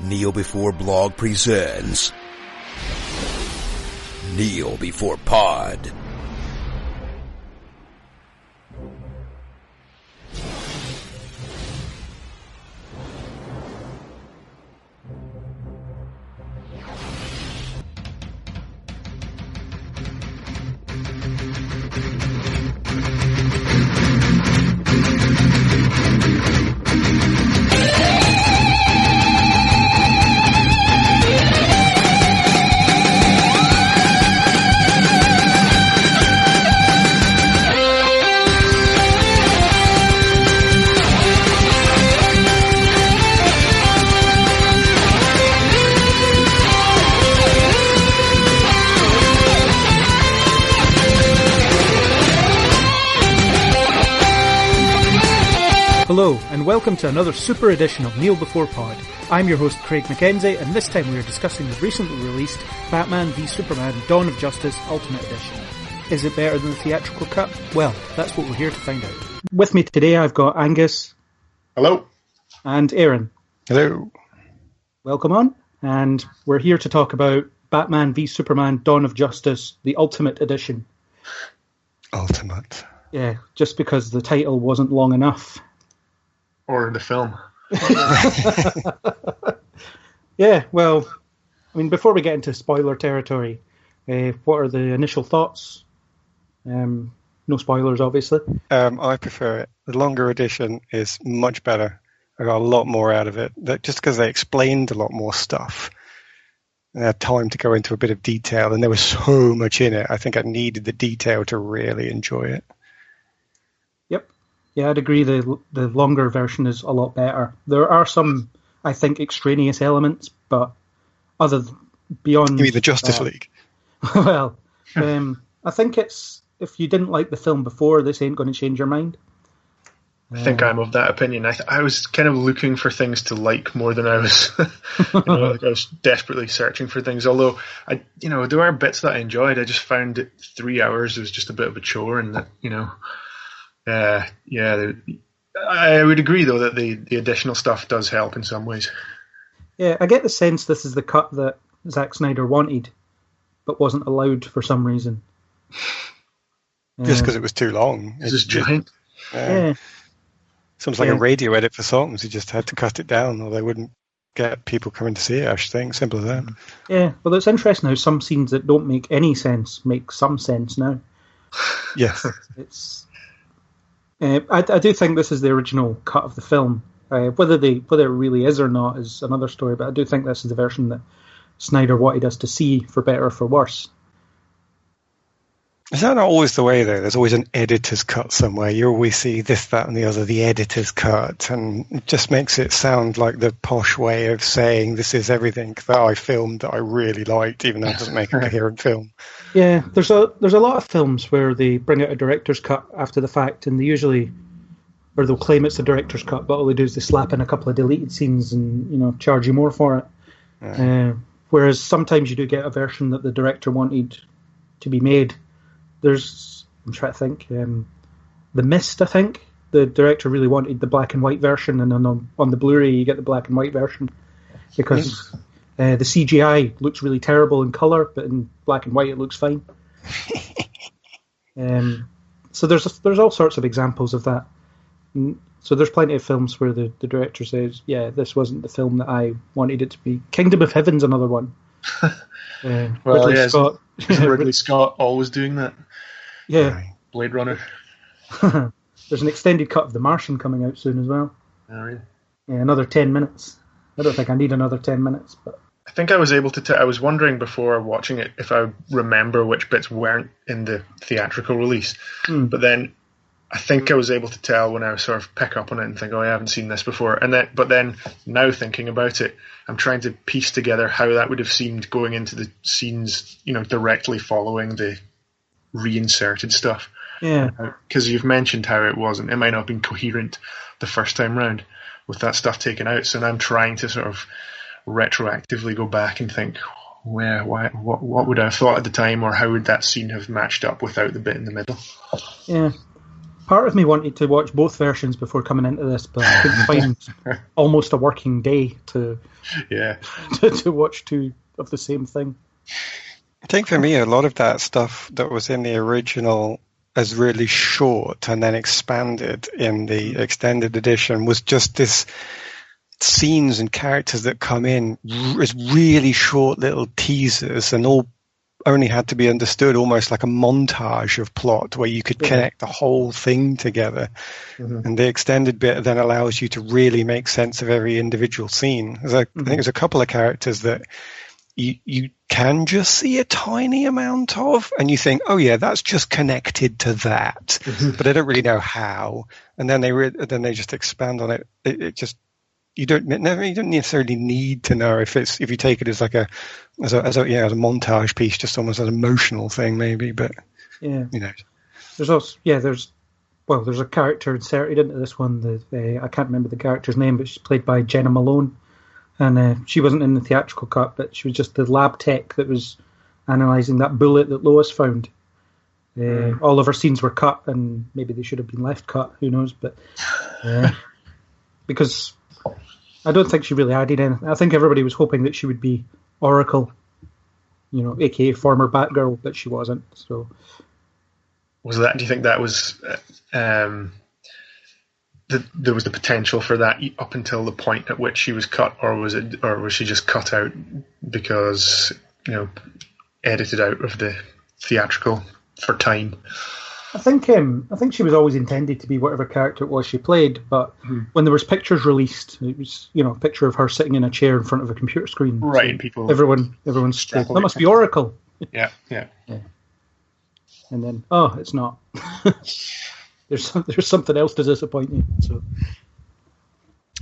Kneel Before Blog presents Kneel Before Pod. Hello, and welcome to another super edition of Kneel Before Pod. I'm your host Craig McKenzie, and this time we are discussing the recently released Batman v Superman Dawn of Justice Ultimate Edition. Is it better than the theatrical cut? Well, that's what we're here to find out. With me today I've got Angus. Hello. And Aaron. Hello. Welcome on, and we're here to talk about Batman v Superman Dawn of Justice, the Ultimate Edition. Ultimate. Yeah, just because the title wasn't long enough. Or the film. Yeah, well, I mean, before we get into spoiler territory, what are the initial thoughts? No spoilers, obviously. I prefer it. The longer edition is much better. I got a lot more out of it. Just because they explained a lot more stuff. And they had time to go into a bit of detail, and there was so much in it. I think I needed the detail to really enjoy it. Yep. Yeah, I'd agree the longer version is a lot better. There are some, I think, extraneous elements, but beyond... You mean the Justice League? Well, I think it's, if you didn't like the film before, this ain't going to change your mind. I think I'm of that opinion. I was kind of looking for things to like more than I was... I was desperately searching for things, although, there are bits that I enjoyed. I just found it 3 hours was just a bit of a chore, and that, I would agree, though, that the additional stuff does help in some ways. Yeah, I get the sense this is the cut that Zack Snyder wanted, but wasn't allowed for some reason. Just because it was too long. It's just giant. Yeah. Sounds like a radio edit for songs. You just had to cut it down, or they wouldn't get people coming to see it, I should think. Simple as that. Yeah, well, it's interesting how some scenes that don't make any sense make some sense now. Yes. It's... I do think this is the original cut of the film. Whether it really is or not is another story, but I do think this is the version that Snyder wanted us to see, for better or for worse. Is that not always the way, though? There's always an editor's cut somewhere. You always see this, that, and the other, the editor's cut, and it just makes it sound like the posh way of saying this is everything that I filmed that I really liked, even though it doesn't make a coherent film. Yeah, there's a lot of films where they bring out a director's cut after the fact, and they'll claim it's the director's cut, but all they do is they slap in a couple of deleted scenes and charge you more for it. Yeah. Whereas sometimes you do get a version that the director wanted to be made. I'm trying to think. The Mist, I think. The director really wanted the black and white version, and on the Blu-ray you get the black and white version because the CGI looks really terrible in colour, but in black and white it looks fine. So there's all sorts of examples of that. So there's plenty of films where the director says, "Yeah, this wasn't the film that I wanted it to be." Kingdom of Heaven's another one. Ridley Scott. Isn't Ridley Scott always doing that? Yeah. Blade Runner. There's an extended cut of The Martian coming out soon as well. Oh, really? Yeah, another 10 minutes. I don't think I need another 10 minutes, but... I think I was able to I was wondering before watching it if I remember which bits weren't in the theatrical release. But then I think I was able to tell when I sort of pick up on it and think, I haven't seen this before. But then now thinking about it, I'm trying to piece together how that would have seemed going into the scenes, directly following the reinserted stuff. Yeah. Because you've mentioned how it might not have been coherent the first time round with that stuff taken out. So now I'm trying to sort of retroactively go back and think, what would I have thought at the time, or how would that scene have matched up without the bit in the middle? Yeah. Part of me wanted to watch both versions before coming into this, but I couldn't find almost a working day to watch two of the same thing. I think for me, a lot of that stuff that was in the original as really short and then expanded in the extended edition was just this scenes and characters that come in as really short little teasers and all only had to be understood almost like a montage of plot where you could connect the whole thing together. And the extended bit then allows you to really make sense of every individual scene. I think there's a couple of characters that you can just see a tiny amount of, and you think, oh yeah, that's just connected to that, but I don't really know how. And then they just expand on it. It just you don't necessarily need to know if you take it as like as a montage piece, just almost an emotional thing maybe. But there's also there's a character inserted into this one that I can't remember the character's name, but she's played by Jenna Malone. And she wasn't in the theatrical cut, but she was just the lab tech that was analysing that bullet that Lois found. All of her scenes were cut, and maybe they should have been left cut, who knows. But because I don't think she really added anything. I think everybody was hoping that she would be Oracle, a.k.a. former Batgirl, but she wasn't. So, do you think that was... there was the potential for that up until the point at which she was cut, or was she just cut out because edited out of the theatrical for time? I think she was always intended to be whatever character it was she played, but when there was pictures released, it was a picture of her sitting in a chair in front of a computer screen. Right, so people. Everyone's straight. That must be Oracle. Yeah. And then it's not. There's something else to disappoint you. So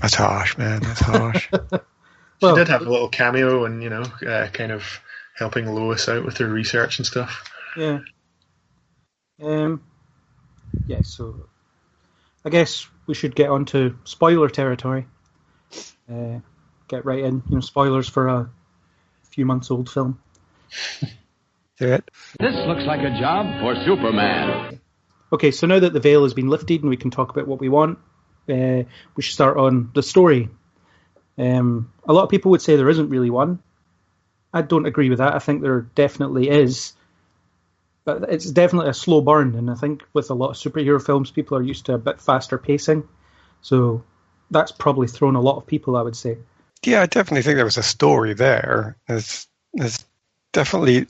that's harsh, man. That's harsh. She did have a little cameo, and kind of helping Lois out with her research and stuff. Yeah. So I guess we should get on to spoiler territory. Get right in. Spoilers for a few months old film. Do it. This looks like a job for Superman. Okay, so now that the veil has been lifted and we can talk about what we want, we should start on the story. A lot of people would say there isn't really one. I don't agree with that. I think there definitely is. But it's definitely a slow burn, and I think with a lot of superhero films, people are used to a bit faster pacing. So that's probably thrown a lot of people, I would say. Yeah, I definitely think there was a story there. There's definitely...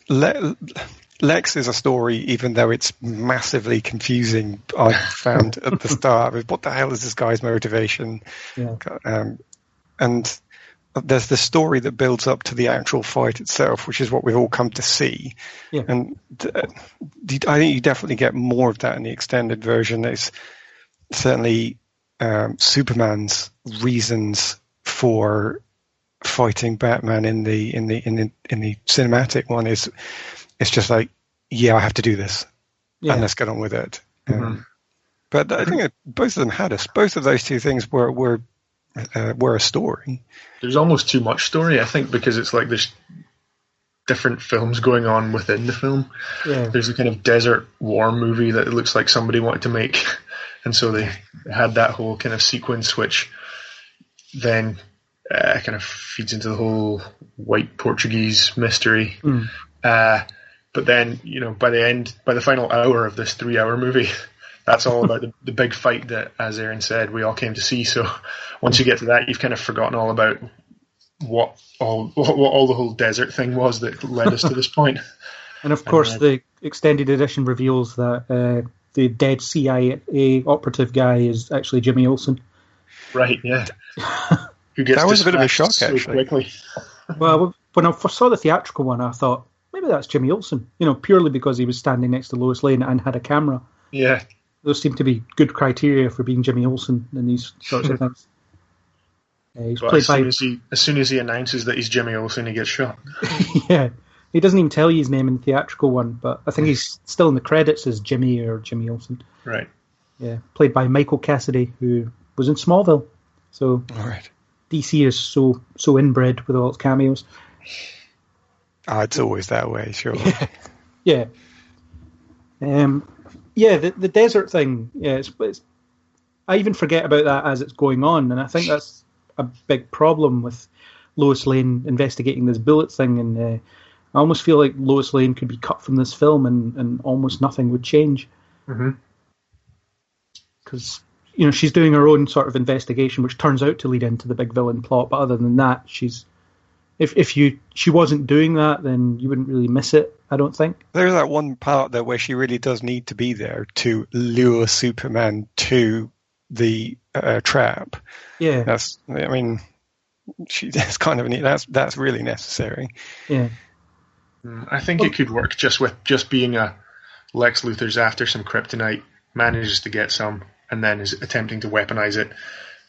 Lex is a story, even though it's massively confusing. I found at the start, what the hell is this guy's motivation? Yeah. And there's the story that builds up to the actual fight itself, which is what we've all come to see. Yeah. And I think you definitely get more of that in the extended version. There's certainly Superman's reasons for fighting Batman in the cinematic one is. It's just like, I have to do this, and let's get on with it. But I think both of them had us. Both of those two things were a story. There's almost too much story, I think, because it's like there's different films going on within the film. Yeah. There's a kind of desert war movie that it looks like somebody wanted to make, and so they had that whole kind of sequence, which then kind of feeds into the whole white Portuguese mystery. But then, by the final hour of this 3-hour movie, that's all about the big fight that, as Aaron said, we all came to see. So once you get to that, you've kind of forgotten all about what all the whole desert thing was that led us to this point. And of course, the extended edition reveals that the dead CIA operative guy is actually Jimmy Olsen. Right, yeah. Who gets that was a bit of a shock, so actually. Quickly. Well, when I first saw the theatrical one, I thought, maybe that's Jimmy Olsen, purely because he was standing next to Lois Lane and had a camera. Yeah. Those seem to be good criteria for being Jimmy Olsen in these sorts of things. He's played as soon as he announces that he's Jimmy Olsen, he gets shot. Yeah. He doesn't even tell you his name in the theatrical one, but I think he's still in the credits as Jimmy or Jimmy Olsen. Right. Yeah. Played by Michael Cassidy, who was in Smallville. So all right. DC is so inbred with all its cameos. It's always that way, sure. Yeah. Yeah, the desert thing. Yeah, it's I even forget about that as it's going on, and I think that's a big problem with Lois Lane investigating this bullet thing. And I almost feel like Lois Lane could be cut from this film, and almost nothing would change. Because she's doing her own sort of investigation, which turns out to lead into the big villain plot. But other than that, if she wasn't doing that, then you wouldn't really miss it, I don't think. There's that one part there where she really does need to be there to lure Superman to the trap. Yeah, that's kind of neat. That's really necessary. Yeah, I think it could work just being a Lex Luthor's after some kryptonite, manages to get some, and then is attempting to weaponize it.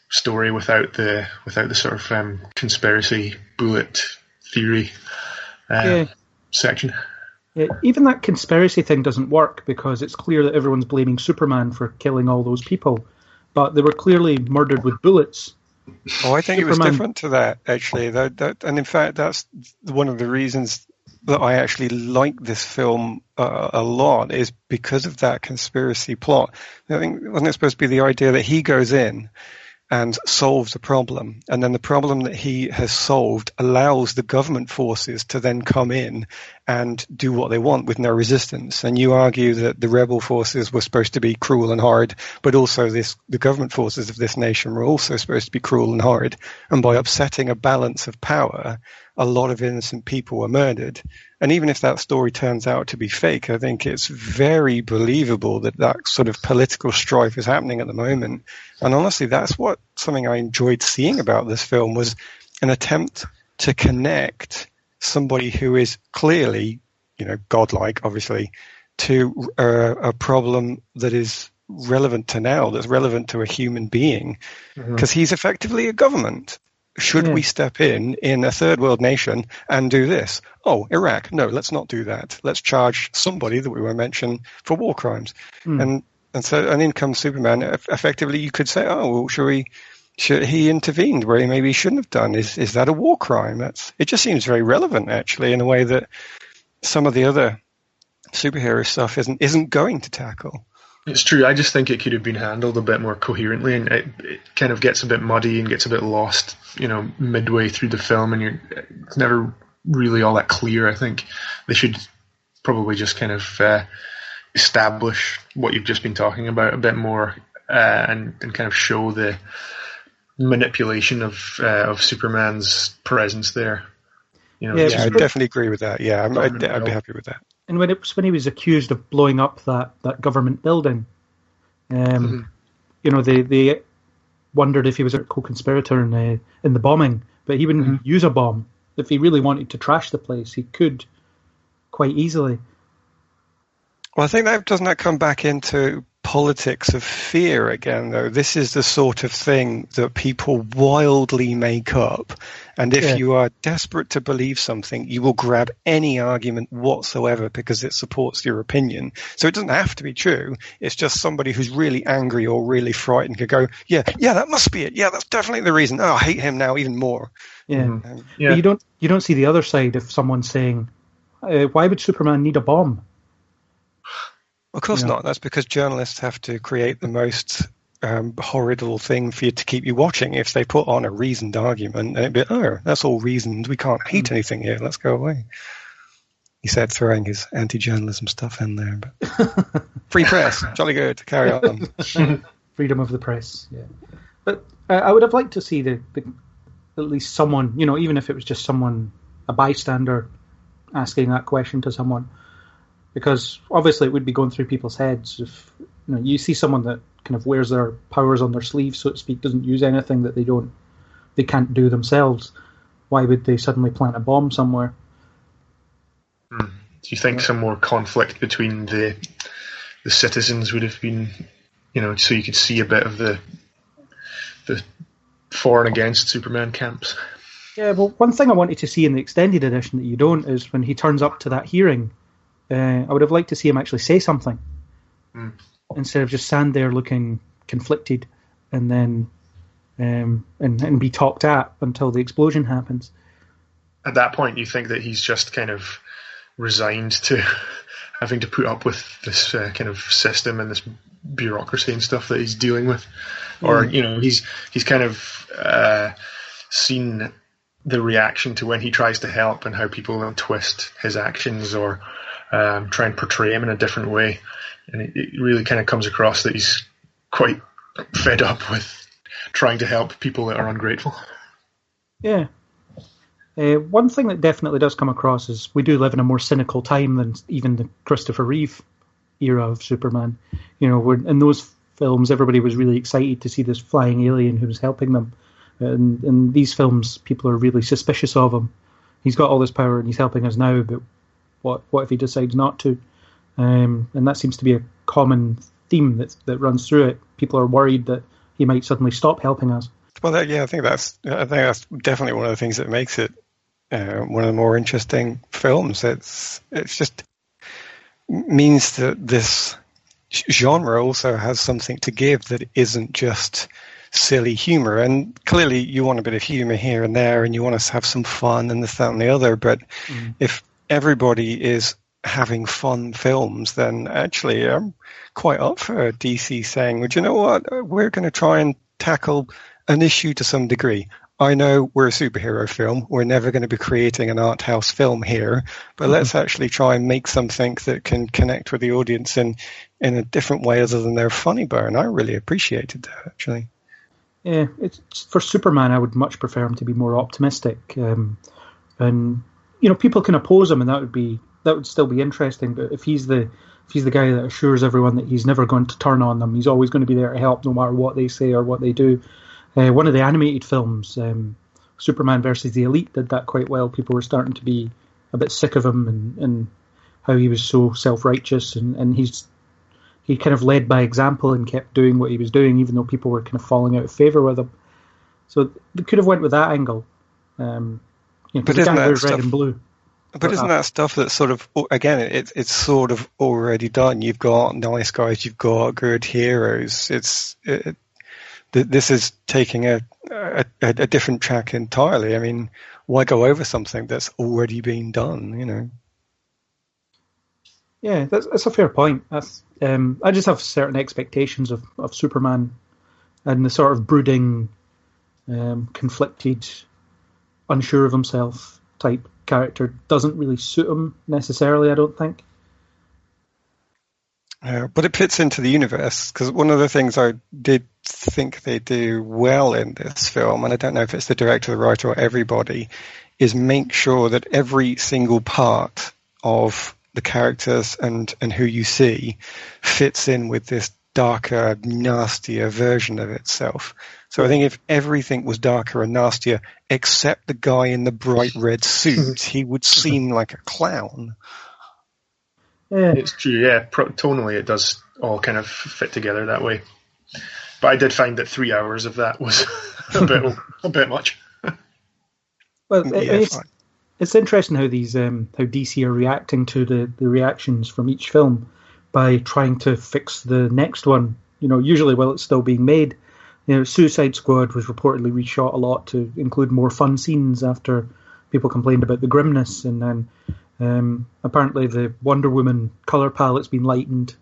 Story without the sort of conspiracy bullet theory section. Yeah, even that conspiracy thing doesn't work because it's clear that everyone's blaming Superman for killing all those people, but they were clearly murdered with bullets. Oh, I think Superman... it was different to that, actually. And in fact, that's one of the reasons that I actually like this film a lot, is because of that conspiracy plot. I think, wasn't it supposed to be the idea that he goes in and solves a problem, and then the problem that he has solved allows the government forces to then come in and do what they want with no resistance? And you argue that the rebel forces were supposed to be cruel and hard, but also the government forces of this nation were also supposed to be cruel and hard, and by upsetting a balance of power, a lot of innocent people were murdered. And even if that story turns out to be fake, I think it's very believable that sort of political strife is happening at the moment. And honestly, that's something I enjoyed seeing about this film, was an attempt to connect somebody who is clearly, godlike, obviously, to a problem that is relevant to now, that's relevant to a human being, because he's effectively a government. Should we step in a third world nation and do this? Oh, Iraq. No, let's not do that. Let's charge somebody that we won't mention for war crimes. And so in comes Superman. Effectively, you could say, oh, well, should he intervened where he maybe shouldn't have done? Is that a war crime? It just seems very relevant, actually, in a way that some of the other superhero stuff isn't going to tackle. It's true. I just think it could have been handled a bit more coherently, and it kind of gets a bit muddy and gets a bit lost, midway through the film, and it's never really all that clear. I think they should probably just kind of establish what you've just been talking about a bit more, and kind of show the manipulation of Superman's presence there. I definitely agree with that. Yeah, I'd be happy with that. And when he was accused of blowing up that government building, they wondered if he was a co-conspirator in the bombing, but he wouldn't use a bomb. If he really wanted to trash the place, he could quite easily. Well, I think doesn't that come back into politics of fear again, though? This is the sort of thing that people wildly make up. And if you are desperate to believe something, you will grab any argument whatsoever because it supports your opinion. So it doesn't have to be true. It's just somebody who's really angry or really frightened could go, yeah, that must be it. Yeah, that's definitely the reason. Oh, I hate him now even more. Yeah. But you don't see the other side if someone's saying, why would Superman need a bomb? Of course not. That's because journalists have to create the most horrible thing for you to keep you watching. If they put on a reasoned argument, it'd be, oh, that's all reasoned. We can't hate anything here. Let's go away. He said, throwing his anti-journalism stuff in there. But free press, jolly good. Carry on. Freedom of the press. Yeah, but I would have liked to see at least someone, even if it was just someone, a bystander, asking that question to someone. Because obviously it would be going through people's heads if you see someone that kind of wears their powers on their sleeve, so to speak, doesn't use anything that they can't do themselves. Why would they suddenly plant a bomb somewhere? Do you think some more conflict between the citizens would have been, so you could see a bit of the for and against Superman camps? Yeah, well, one thing I wanted to see in the extended edition that you don't is when he turns up to that hearing. I would have liked to see him actually say something instead of just stand there looking conflicted and then and be talked at until the explosion happens. At that point, you think that he's just kind of resigned to having to put up with this kind of system and this bureaucracy and stuff that he's dealing with, or he's kind of seen the reaction to when he tries to help and how people twist his actions or try and portray him in a different way, and it really kind of comes across that he's quite fed up with trying to help people that are ungrateful. Yeah. One thing that definitely does come across is we do live in a more cynical time than even the Christopher Reeve era of Superman. In those films, everybody was really excited to see this flying alien who was helping them. And in these films, people are really suspicious of him. He's got all this power and he's helping us now, but what if he decides not to? And that seems to be a common theme that runs through it. People are worried that he might suddenly stop helping us. Well, I think that's definitely one of the things that makes it one of the more interesting films. It's just means that this genre also has something to give that isn't just silly humor. And clearly you want a bit of humor here and there, and you want to have some fun and this, that, and the other. But if everybody is having fun films, then actually I'm quite up for DC saying, well, do you know what? We're going to try and tackle an issue to some degree. I know we're a superhero film. We're never going to be creating an art house film here, but let's actually try and make something that can connect with the audience in a different way other than their funny bone. I really appreciated that, actually. Yeah, for Superman, I would much prefer him to be more optimistic. And people can oppose him, and that would still be interesting. But if he's the guy that assures everyone that he's never going to turn on them, he's always going to be there to help no matter what they say or what they do. One of the animated films, Superman versus the Elite, did that quite well. People were starting to be a bit sick of him and how he was so self-righteous, and he kind of led by example and kept doing what he was doing, even though people were kind of falling out of favour with him. So they could have went with that angle. But isn't that stuff, red and blue? But isn't that stuff that's sort of, again, it's sort of already done? You've got nice guys, you've got good heroes. This is taking a different track entirely. I mean, why go over something that's already been done, Yeah, that's a fair point. I just have certain expectations of Superman, and the sort of brooding, conflicted, unsure of himself type character doesn't really suit him necessarily, I don't think. But it fits into the universe, because one of the things I did think they do well in this film, and I don't know if it's the director, the writer, or everybody, is make sure that every single part of the characters and who you see fits in with this darker, nastier version of itself. So I think if everything was darker and nastier, except the guy in the bright red suit, he would seem like a clown. Yeah. It's true, yeah. Tonally, it does all kind of fit together that way. But I did find that 3 hours of that was a bit much. Well, it's interesting how these how DC are reacting to the reactions from each film by trying to fix the next one. Usually while it's still being made. Suicide Squad was reportedly reshot a lot to include more fun scenes after people complained about the grimness, and then apparently the Wonder Woman colour palette's been lightened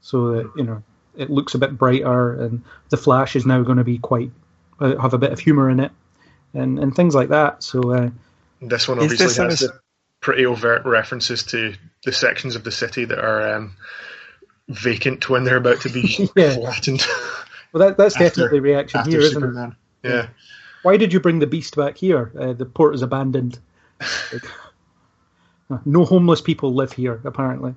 so that it looks a bit brighter, and the Flash is now going to be have a bit of humour in it, and things like that. So this one obviously has the pretty overt references to the sections of the city that are vacant when they're about to be flattened. Well, that's definitely reaction here, isn't Superman. It? Yeah. Why did you bring the Beast back here? The port is abandoned. No homeless people live here, apparently.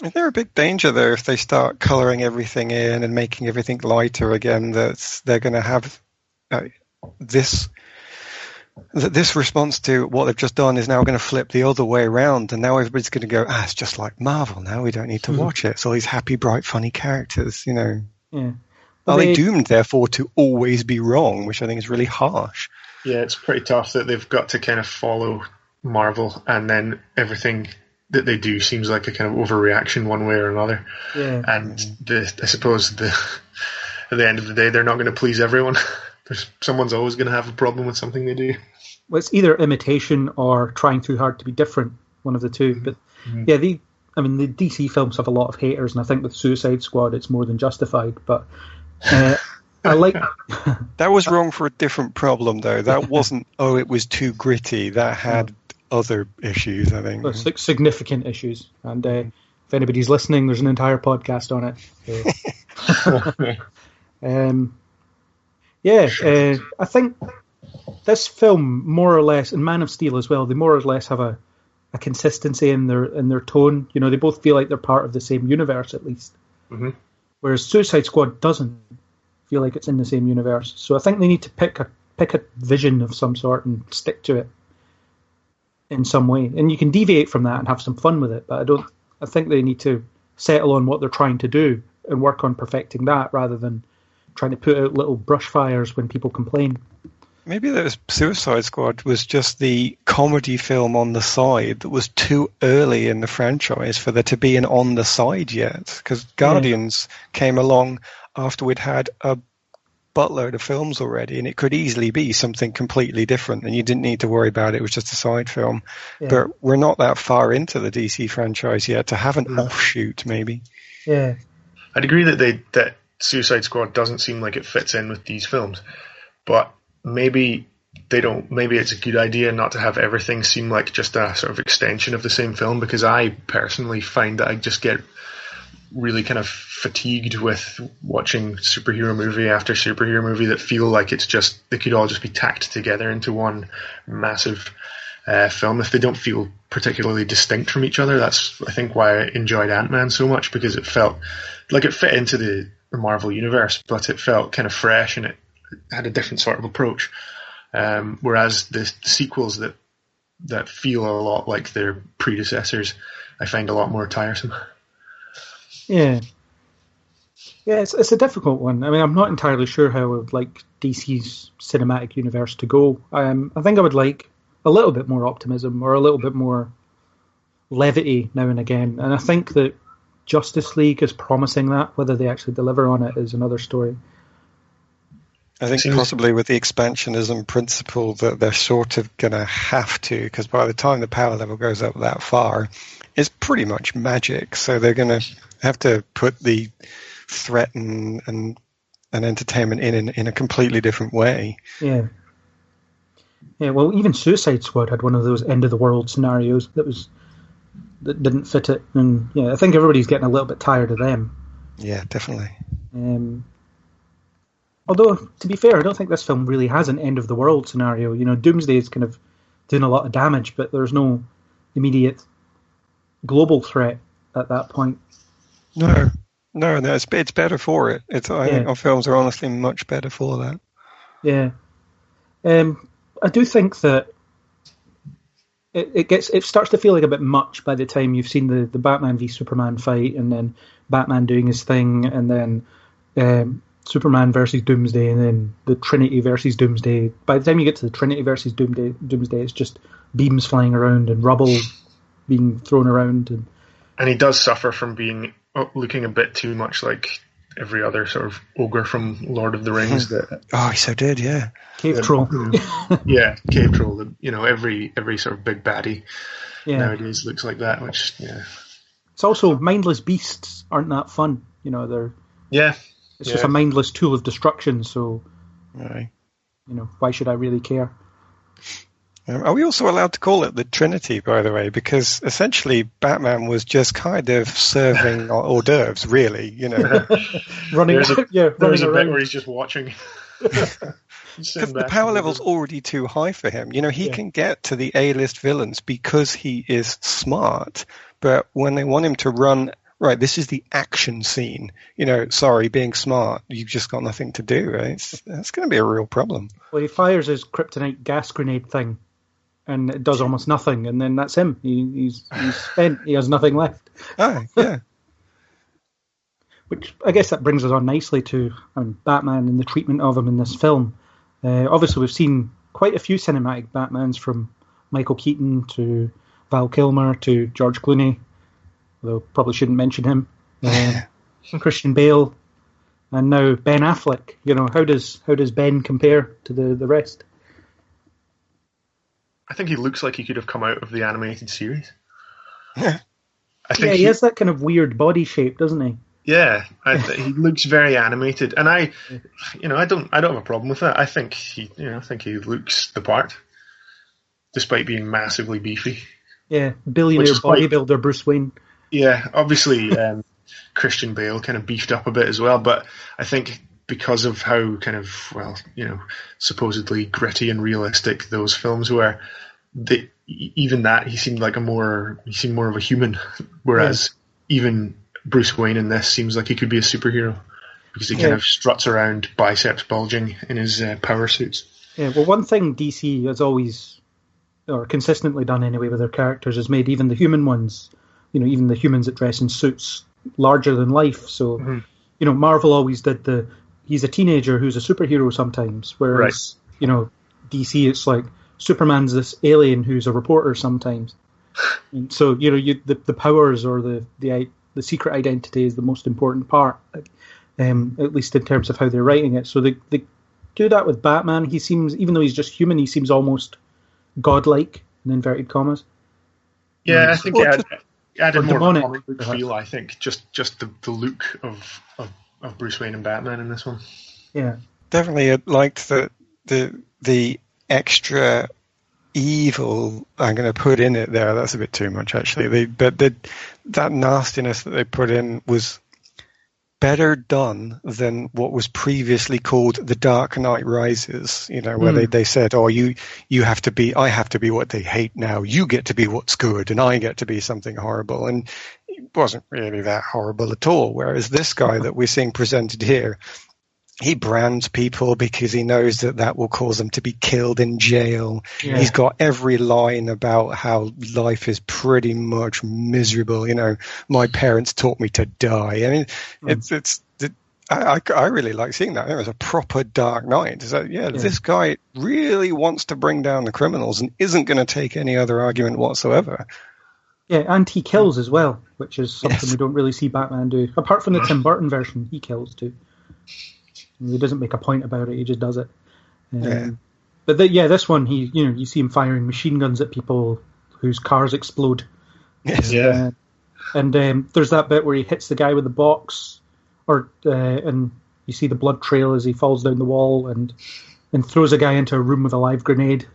Is there a big danger there if they start colouring everything in and making everything lighter again, that they're going to have this response to what they've just done is now going to flip the other way around, and now everybody's going to go, it's just like Marvel now, we don't need to watch it. It's all these happy, bright, funny characters, Yeah. Are they doomed, therefore, to always be wrong, which I think is really harsh? Yeah, it's pretty tough that they've got to kind of follow Marvel, and then everything that they do seems like a kind of overreaction one way or another. Yeah. And I suppose at the end of the day, they're not going to please everyone. Someone's always going to have a problem with something they do. Well, it's either imitation or trying too hard to be different. one of the two. But yeah, the DC films have a lot of haters, and I think with Suicide Squad, it's more than justified. But I like that was wrong for a different problem, though. That wasn't. Oh, it was too gritty. That had other issues, I think. Significant issues, and if anybody's listening, there's an entire podcast on it. I think this film more or less, and Man of Steel as well, they more or less have a consistency in their tone. You know, they both feel like they're part of the same universe at least. Mm-hmm. Whereas Suicide Squad doesn't feel like it's in the same universe. So I think they need to pick a vision of some sort and stick to it in some way. And you can deviate from that and have some fun with it, but I think they need to settle on what they're trying to do and work on perfecting that rather than trying to put out little brush fires when people complain. Maybe that Suicide Squad was just the comedy film on the side that was too early in the franchise for there to be an on the side yet. Because Guardians came along after we'd had a buttload of films already, and it could easily be something completely different, and you didn't need to worry about it. It was just a side film. Yeah. But we're not that far into the DC franchise yet to have an offshoot, maybe. Yeah, I'd agree that Suicide Squad doesn't seem like it fits in with these films, but maybe they don't. Maybe it's a good idea not to have everything seem like just a sort of extension of the same film, because I personally find that I just get really kind of fatigued with watching superhero movie after superhero movie that feel like they could all just be tacked together into one massive film if they don't feel particularly distinct from each other. That's, I think, why I enjoyed Ant-Man so much, because it felt like it fit into the Marvel universe, but it felt kind of fresh and it had a different sort of approach. Whereas the sequels that feel a lot like their predecessors, I find a lot more tiresome. Yeah, it's a difficult one. I mean, I'm not entirely sure how I would like DC's cinematic universe to go. I think I would like a little bit more optimism or a little bit more levity now and again. And I think that Justice League is promising that. Whether they actually deliver on it is another story. I think possibly with the expansionism principle that they're sort of going to have to, because by the time the power level goes up that far, it's pretty much magic. So they're going to have to put the threat and entertainment in a completely different way. Yeah. Well, even Suicide Squad had one of those end of the world scenarios that didn't fit it, and I think everybody's getting a little bit tired of them. Yeah, definitely. Although, to be fair, I don't think this film really has an end of the world scenario. You know, Doomsday is kind of doing a lot of damage, but there's no immediate global threat at that point. No, it's better for it. I think our films are honestly much better for that. Yeah. I do think that it starts to feel like a bit much by the time you've seen the Batman v Superman fight, and then Batman doing his thing, and then Superman versus Doomsday, and then the Trinity versus Doomsday. By the time you get to the Trinity versus Doomsday, it's just beams flying around and rubble being thrown around. And he does suffer from looking a bit too much like every other sort of ogre from Lord of the Rings. He so did, yeah. Cave troll. Yeah, cave troll. Every sort of big baddie nowadays looks like that, which, It's also mindless beasts aren't that fun. They're... Yeah. It's just a mindless tool of destruction, so... Right. Why should I really care? Are we also allowed to call it the Trinity, by the way? Because essentially Batman was just kind of serving hors d'oeuvres, really, running There's a bit around. where he's just watching. Because the power level's already too high for him. He can get to the A-list villains because he is smart, but when they want him to run... Right, this is the action scene. Being smart, you've just got nothing to do, right? That's going to be a real problem. Well, he fires his kryptonite gas grenade thing, and it does almost nothing, and then that's him. He's spent. He has nothing left. Oh, yeah. Which, I guess that brings us on nicely to Batman and the treatment of him in this film. Obviously, we've seen quite a few cinematic Batmans, from Michael Keaton to Val Kilmer to George Clooney. Although probably shouldn't mention him, Christian Bale, and now Ben Affleck. How does Ben compare to the rest? I think he looks like he could have come out of the animated series. I think he has that kind of weird body shape, doesn't he? Yeah, he looks very animated, and I don't have a problem with that. I think he looks the part, despite being massively beefy. Yeah, billionaire bodybuilder Bruce Wayne. Yeah, obviously Christian Bale kind of beefed up a bit as well, but I think because of how kind of supposedly gritty and realistic those films were, he seemed more of a human, whereas even Bruce Wayne in this seems like he could be a superhero because he kind of struts around, biceps bulging in his power suits. Yeah, well, one thing DC has always, or consistently done anyway, with their characters is made even the human ones, even the humans that dress in suits, larger than life. So, Marvel always did he's a teenager who's a superhero sometimes, whereas, DC, it's like Superman's this alien who's a reporter sometimes. And so, the powers or the secret identity is the most important part, at least in terms of how they're writing it. So they do that with Batman. He seems, even though he's just human, he seems almost godlike, in inverted commas. Yeah, I think it added more of a comic book feel, I think, just the look of Bruce Wayne and Batman in this one. Yeah. Definitely liked the extra evil I'm going to put in it there. That's a bit too much, actually. That nastiness that they put in was better done than what was previously called The Dark Knight Rises, where they said, I have to be what they hate now. You get to be what's good, and I get to be something horrible. And it wasn't really that horrible at all. Whereas this guy that we're seeing presented here, he brands people because he knows that will cause them to be killed in jail. Yeah. He's got every line about how life is pretty much miserable. My parents taught me to die. I mean, I really like seeing that. It was a proper Dark Knight. So, this guy really wants to bring down the criminals and isn't going to take any other argument whatsoever. Yeah, and he kills as well, which is something we don't really see Batman do. Apart from the Tim Burton version, he kills too. He doesn't make a point about it; he just does it. But this one, you see him firing machine guns at people whose cars explode. Yes. And there's that bit where he hits the guy with the box, and you see the blood trail as he falls down the wall and throws a guy into a room with a live grenade.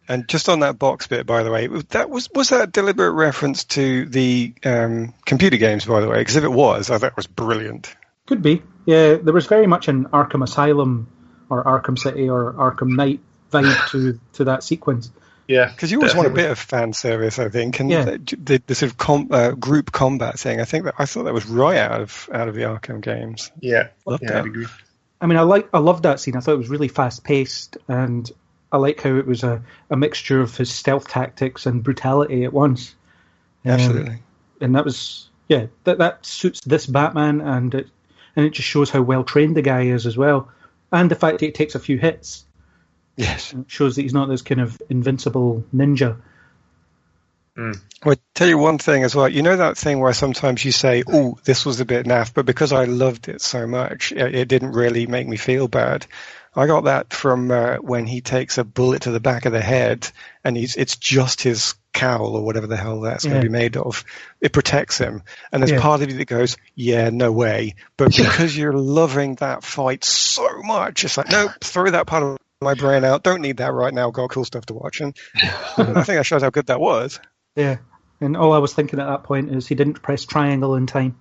And just on that box bit, by the way, was that a deliberate reference to the computer games, by the way? Because if it was, I thought it was brilliant. Could be. Yeah, there was very much an Arkham Asylum or Arkham City or Arkham Knight vibe to that sequence. Yeah, because you always want a bit of fan service, I think, and the sort of group combat thing. I thought that was right out of the Arkham games. Yeah, I'd agree. I mean, I loved that scene. I thought it was really fast paced, and I like how it was a mixture of his stealth tactics and brutality at once. Absolutely, and that was that suits this Batman, and it just shows how well trained the guy is as well, and the fact that he takes a few hits. Yes, it shows that he's not this kind of invincible ninja. Well, I'll tell you one thing as well. You know that thing where sometimes you say, "Oh, this was a bit naff," but because I loved it so much, it didn't really make me feel bad. I got that from when he takes a bullet to the back of the head, and it's just his cowl or whatever the hell that's going to be made of. It protects him, and there's part of you that goes, "Yeah, no way." But because you're loving that fight so much, it's like, nope, throw that part of my brain out. Don't need that right now. Got cool stuff to watch, and I think that shows how good that was. Yeah, and all I was thinking at that point is he didn't press triangle in time.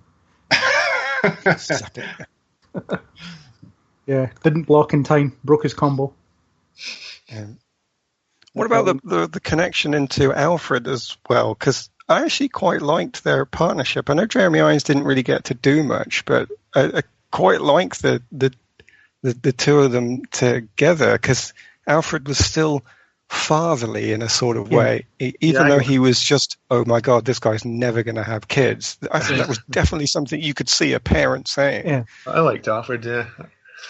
Yeah, didn't block in time, broke his combo. What about the connection into Alfred as well? Because I actually quite liked their partnership. I know Jeremy Irons didn't really get to do much, but I quite like the two of them together, because Alfred was still fatherly in a sort of way, even though he was just, oh my God, this guy's never going to have kids. I think that was definitely something you could see a parent saying. Yeah, I liked Alfred.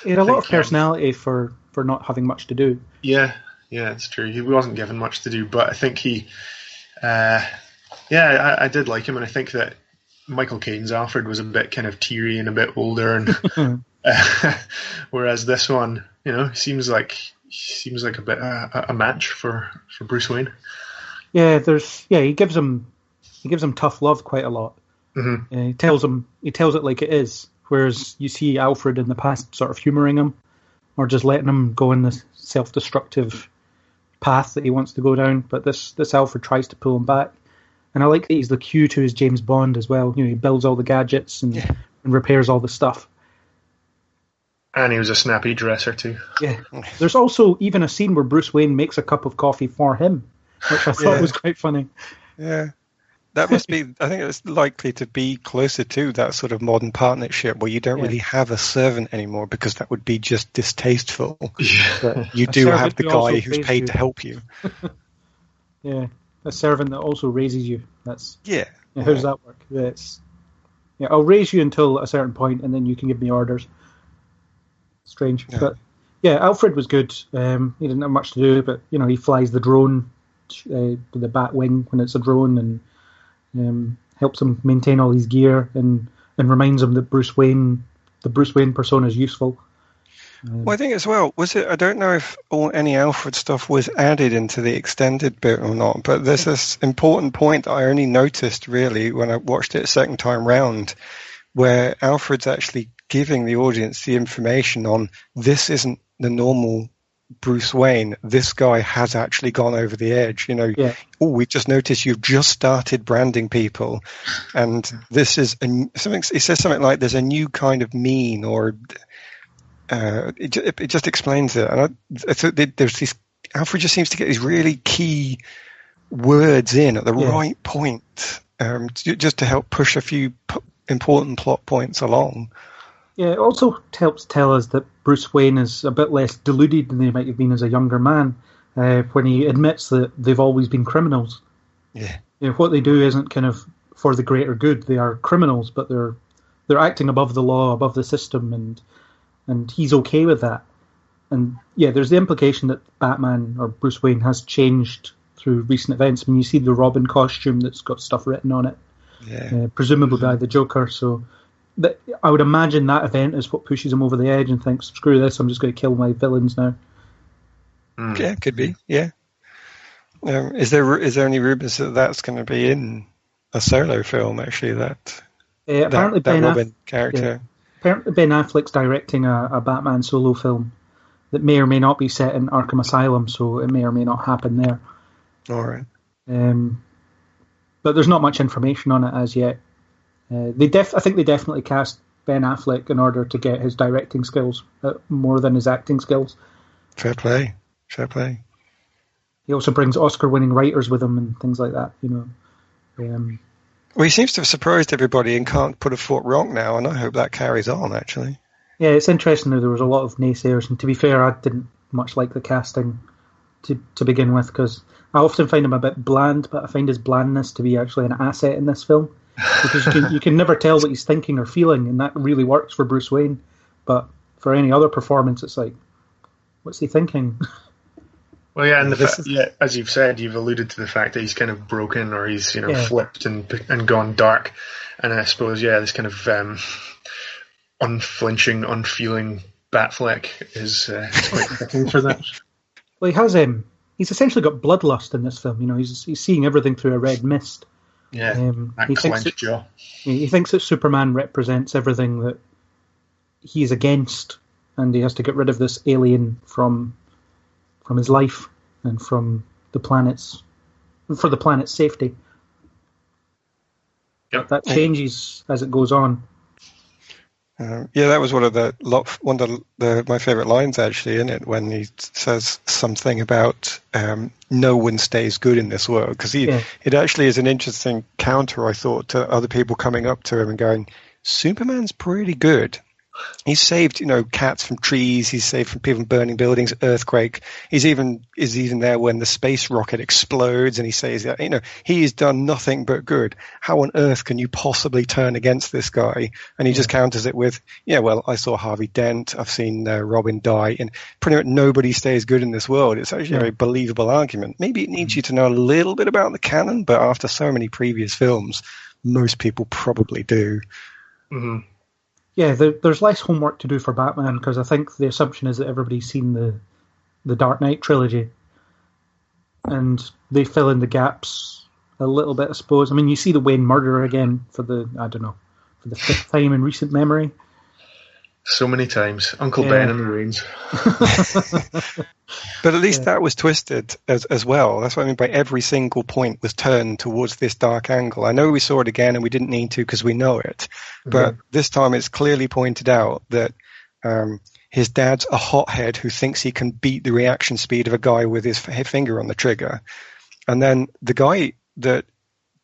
He had a lot of personality for not having much to do. Yeah, it's true. He wasn't given much to do, but I think I did like him, and I think that Michael Caine's Alfred was a bit kind of teary and a bit older, and whereas this one, seems like a bit a match for Bruce Wayne. Yeah, he gives him he gives him tough love quite a lot. Mm-hmm. He tells it like it is, whereas you see Alfred in the past sort of humouring him, or just letting him go in this self-destructive path that he wants to go down. But this Alfred tries to pull him back. And I like that he's the cue to his James Bond as well. He builds all the gadgets and repairs all the stuff. And he was a snappy dresser too. Yeah. There's also even a scene where Bruce Wayne makes a cup of coffee for him, which I thought was quite funny. Yeah. That must be, I think it's likely to be closer to that sort of modern partnership where you don't really have a servant anymore, because that would be just distasteful. But you do have the guy who's paid to help you. Yeah, a servant that also raises you. That's yeah. How does that work? I'll raise you until a certain point, and then you can give me orders. Strange, but yeah, Alfred was good. He didn't have much to do, but he flies the drone, the bat wing when it's a drone, and helps him maintain all his gear, and reminds him that the Bruce Wayne persona is useful. Well, I think as well, I don't know if any Alfred stuff was added into the extended bit or not, but there's this important point that I only noticed really when I watched it a second time round, where Alfred's actually giving the audience the information on, this isn't the normal Bruce Wayne, this guy has actually gone over the edge. We just noticed you've just started branding people, and this is something. He says something like, "There's a new kind of mean," or it just explains it. And I thought there's this. Alfred just seems to get these really key words in at the right point, just to help push a few important plot points along. Yeah, it also helps tell us that Bruce Wayne is a bit less deluded than he might have been as a younger man, when he admits that they've always been criminals. Yeah. What they do isn't kind of for the greater good. They are criminals, but they're acting above the law, above the system, and he's okay with that. And yeah, there's the implication that Batman or Bruce Wayne has changed through recent events. I mean, you see the Robin costume that's got stuff written on it, presumably by the Joker, so... I would imagine that event is what pushes him over the edge and thinks, screw this, I'm just going to kill my villains now. Yeah, could be, yeah. Is there any rumours that that's going to be in a solo film, actually, apparently that Robin character? Yeah. Apparently Ben Affleck's directing a Batman solo film that may or may not be set in Arkham Asylum, so it may or may not happen there. All right. But there's not much information on it as yet. I think they definitely cast Ben Affleck in order to get his directing skills more than his acting skills. Fair play. He also brings Oscar-winning writers with him and things like that. Well, he seems to have surprised everybody and can't put a foot wrong now, and I hope that carries on. Actually, yeah, it's interesting that there was a lot of naysayers, and to be fair, I didn't much like the casting to begin with, because I often find him a bit bland, but I find his blandness to be actually an asset in this film. Because you can never tell what he's thinking or feeling, and that really works for Bruce Wayne. But for any other performance, it's like, what's he thinking? Well, yeah, and as you've said, you've alluded to the fact that he's kind of broken, or he's flipped and gone dark. And I suppose this kind of unflinching, unfeeling Batfleck is quite fitting for that. Well, he's essentially got bloodlust in this film. He's seeing everything through a red mist. Yeah, that clenched jaw. He thinks that Superman represents everything that he's against, and he has to get rid of this alien from his life and from the planet's safety. Yep. That changes as it goes on. That was one of my favourite lines actually in it, when he says something about no one stays good in this world, because it actually is an interesting counter, I thought, to other people coming up to him and going, Superman's pretty good. He's saved, cats from trees. He's saved from people burning buildings, earthquake. Is even there when the space rocket explodes, and he says that, he's done nothing but good. How on earth can you possibly turn against this guy? And he just counters it with, I saw Harvey Dent. I've seen Robin die, and pretty much nobody stays good in this world. It's actually a very believable argument. Maybe it needs you to know a little bit about the canon, but after so many previous films, most people probably do. Mm-hmm. Yeah, there's less homework to do for Batman, because I think the assumption is that everybody's seen the Dark Knight trilogy, and they fill in the gaps a little bit, I suppose. I mean, you see the Wayne murder again for the 5th time in recent memory. So many times. Uncle Ben and the Waynes. But at least that was twisted as well. That's what I mean by every single point was turned towards this dark angle. I know we saw it again and we didn't need to because we know it. But this time it's clearly pointed out that his dad's a hothead who thinks he can beat the reaction speed of a guy with his finger on the trigger. And then the guy that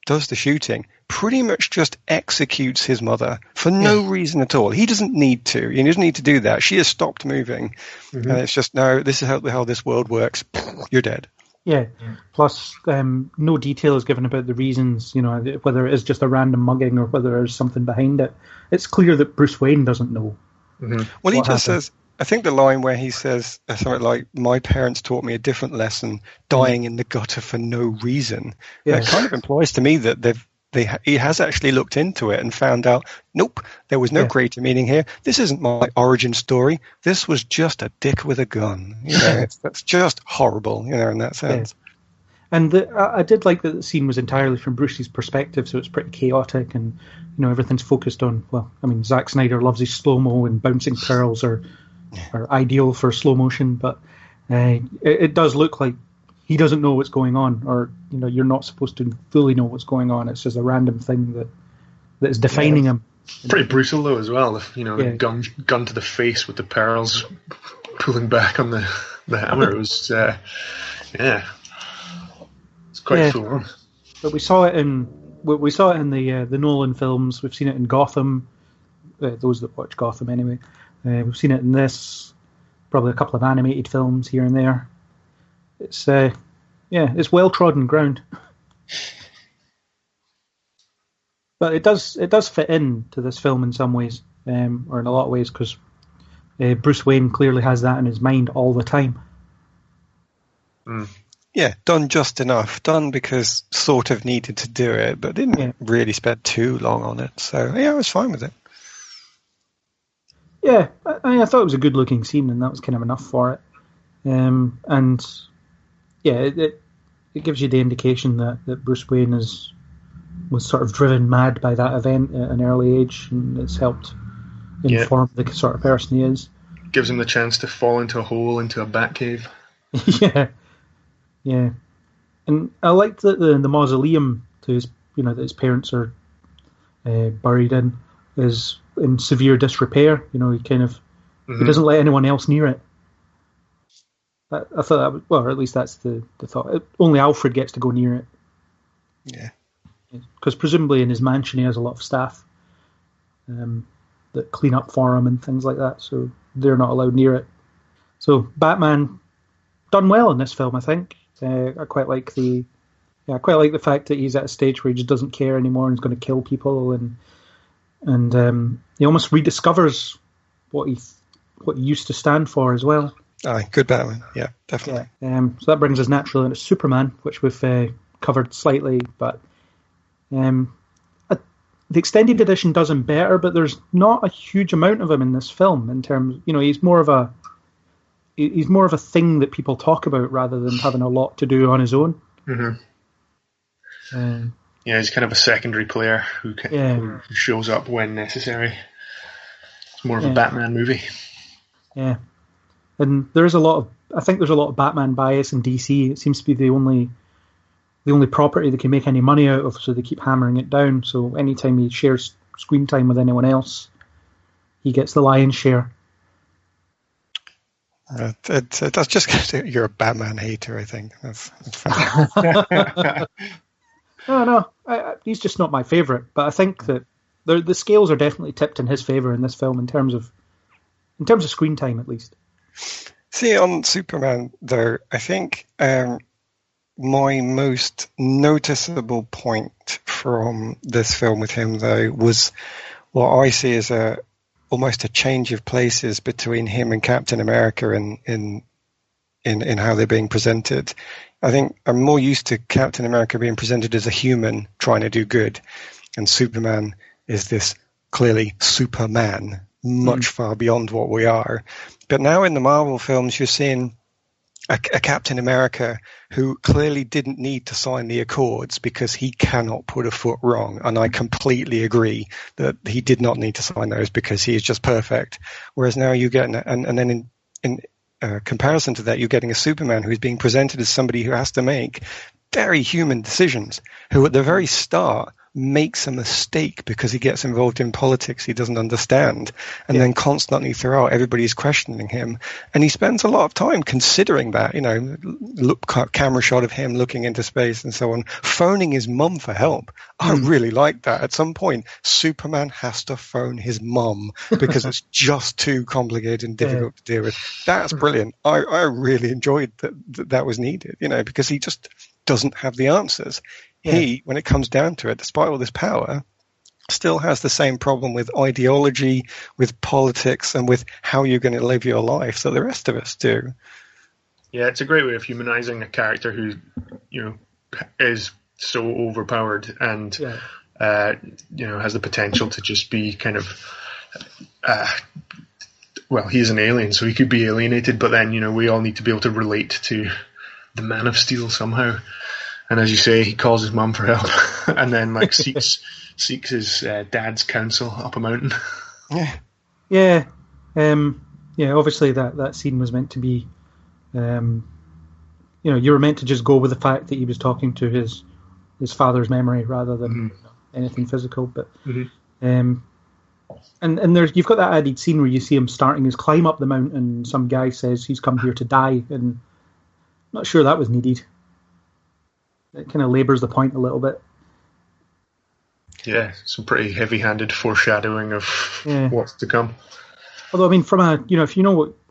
does the shooting pretty much just executes his mother for no reason at all. He doesn't need to. He doesn't need to do that. She has stopped moving. And it's just, no, this is how this world works. You're dead. Yeah. Plus, no detail is given about the reasons, whether it is just a random mugging or whether there's something behind it. It's clear that Bruce Wayne doesn't know. Well, he just says, I think the line where he says something like, my parents taught me a different lesson, dying in the gutter for no reason. That kind of implies to me that he has actually looked into it and found out, nope, there was no greater meaning here. This isn't my origin story. This was just a dick with a gun. That's just horrible, in that sense. And I did like that the scene was entirely from Bruce's perspective, so it's pretty chaotic and, everything's focused on, Zack Snyder loves his slow-mo and bouncing pearls are ideal for slow motion, but it does look like he doesn't know what's going on, or you're not supposed to fully know what's going on. It's just a random thing that is defining him. Pretty brutal though as well. The gun to the face with the pearls pulling back on the hammer. It was it's quite full on. But we saw it in the Nolan films. We've seen it in Gotham. Those that watch Gotham anyway. We've seen it in this, probably a couple of animated films here and there. It's it's well trodden ground, but it does fit in to this film in some ways, or in a lot of ways, because Bruce Wayne clearly has that in his mind all the time. Yeah, done just enough, done because sort of needed to do it, but didn't really spend too long on it. So I was fine with it. Yeah, I thought it was a good-looking scene, and that was kind of enough for it. It gives you the indication that Bruce Wayne was sort of driven mad by that event at an early age, and it's helped inform the sort of person he is. Gives him the chance to fall into a hole, into a bat cave. Yeah. And I liked that the mausoleum to his, that his parents are buried in is in severe disrepair. He kind of he doesn't let anyone else near it. I thought that was, or at least that's the thought. Only Alfred gets to go near it. Yeah. Because presumably in his mansion he has a lot of staff that clean up for him and things like that, so they're not allowed near it. So Batman done well in this film, I think. I quite like the fact that he's at a stage where he just doesn't care anymore and he's going to kill people, and he almost rediscovers what he used to stand for as well. Aye, good Batman. Yeah, definitely. So that brings us naturally into Superman, which we've covered slightly, but the extended edition does him better, but there's not a huge amount of him in this film in terms, he's more of a thing that people talk about rather than having a lot to do on his own. He's kind of a secondary player who shows up when necessary. It's more of a Batman movie. Yeah. And there's a lot of Batman bias in DC. It seems to be the only property they can make any money out of, so they keep hammering it down. So anytime he shares screen time with anyone else, he gets the lion's share. That's just you're a Batman hater, I think. That's fine. No, he's just not my favourite. But I think that the scales are definitely tipped in his favour in this film in terms of screen time, at least. See, on Superman, though, I think my most noticeable point from this film with him, though, was what I see as almost a change of places between him and Captain America in how they're being presented. I think I'm more used to Captain America being presented as a human trying to do good, and Superman is this clearly Superman, much far beyond what we are. But now in the Marvel films, you're seeing a Captain America who clearly didn't need to sign the Accords because he cannot put a foot wrong. And I completely agree that he did not need to sign those because he is just perfect. Whereas now you get, and then in comparison to that, you're getting a Superman who's being presented as somebody who has to make very human decisions, who at the very start makes a mistake because he gets involved in politics he doesn't understand, and then constantly throughout everybody's questioning him, and he spends a lot of time considering that, camera shot of him looking into space and so on, phoning his mum for help. I really like that. At some point Superman has to phone his mum because it's just too complicated and difficult to deal with. That's brilliant. I really enjoyed that was needed, because he just doesn't have the answers. He, when it comes down to it, despite all this power, still has the same problem with ideology, with politics, and with how you're going to live your life that the rest of us do. Yeah, it's a great way of humanizing a character who, is so overpowered and, has the potential to just be kind of, he's an alien, so he could be alienated, but then, we all need to be able to relate to the Man of Steel somehow. And as you say, he calls his mum for help, and then seeks his dad's counsel up a mountain. Yeah. Obviously, that scene was meant to be, you were meant to just go with the fact that he was talking to his father's memory rather than anything physical. But and there's you've got that added scene where you see him starting his climb up the mountain, and some guy says he's come here to die, and I'm not sure that was needed. It kind of labours the point a little bit. Yeah, some pretty heavy-handed foreshadowing of what's to come. Although, I mean, from a, if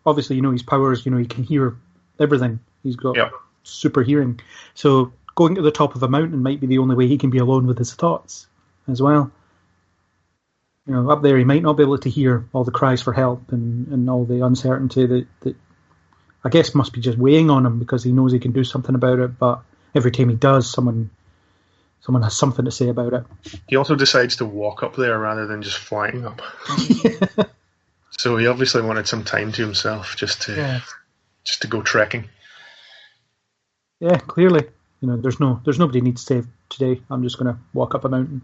obviously his powers, he can hear everything. He's got super hearing. So going to the top of a mountain might be the only way he can be alone with his thoughts as well. Up there he might not be able to hear all the cries for help and all the uncertainty that I guess must be just weighing on him because he knows he can do something about it, but every time he does, someone has something to say about it. He also decides to walk up there rather than just flying up. So he obviously wanted some time to himself just to go trekking. Yeah, clearly. There's nobody needs to save today. I'm just going to walk up a mountain.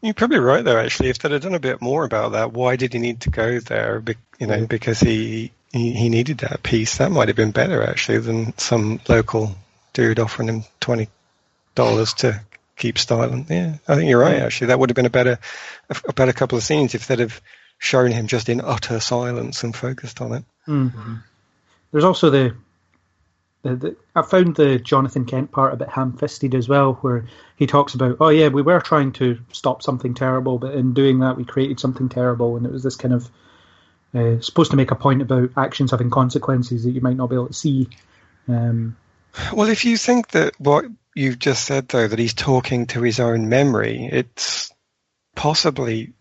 You're probably right, though, actually. If they'd have done a bit more about that, why did he need to go there? Because he needed that peace. That might have been better, actually, than some local dude offering him $20 to keep silent. Yeah, I think you're right, actually. That would have been a better couple of scenes if they'd have shown him just in utter silence and focused on it. Mm-hmm. There's also I found the Jonathan Kent part a bit ham-fisted as well, where he talks about, we were trying to stop something terrible, but in doing that we created something terrible, and it was this kind of supposed to make a point about actions having consequences that you might not be able to see. Well, if you think that what you've just said, though, that he's talking to his own memory, it's possibly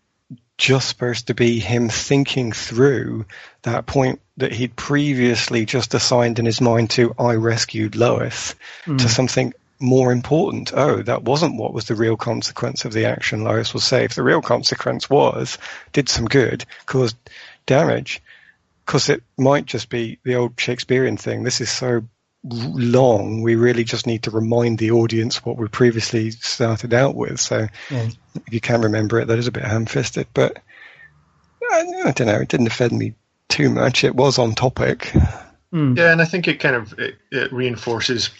just supposed to be him thinking through that point that he'd previously just assigned in his mind to I rescued Lois to something more important. Oh, that wasn't what was the real consequence of the action. Lois was saved. The real consequence was did some good, caused damage, because it might just be the old Shakespearean thing. This is so long, we really just need to remind the audience what we previously started out with. So if you can remember it, that is a bit ham-fisted, but I don't know, it didn't offend me too much. It was on topic. Yeah, and I think it kind of it reinforces,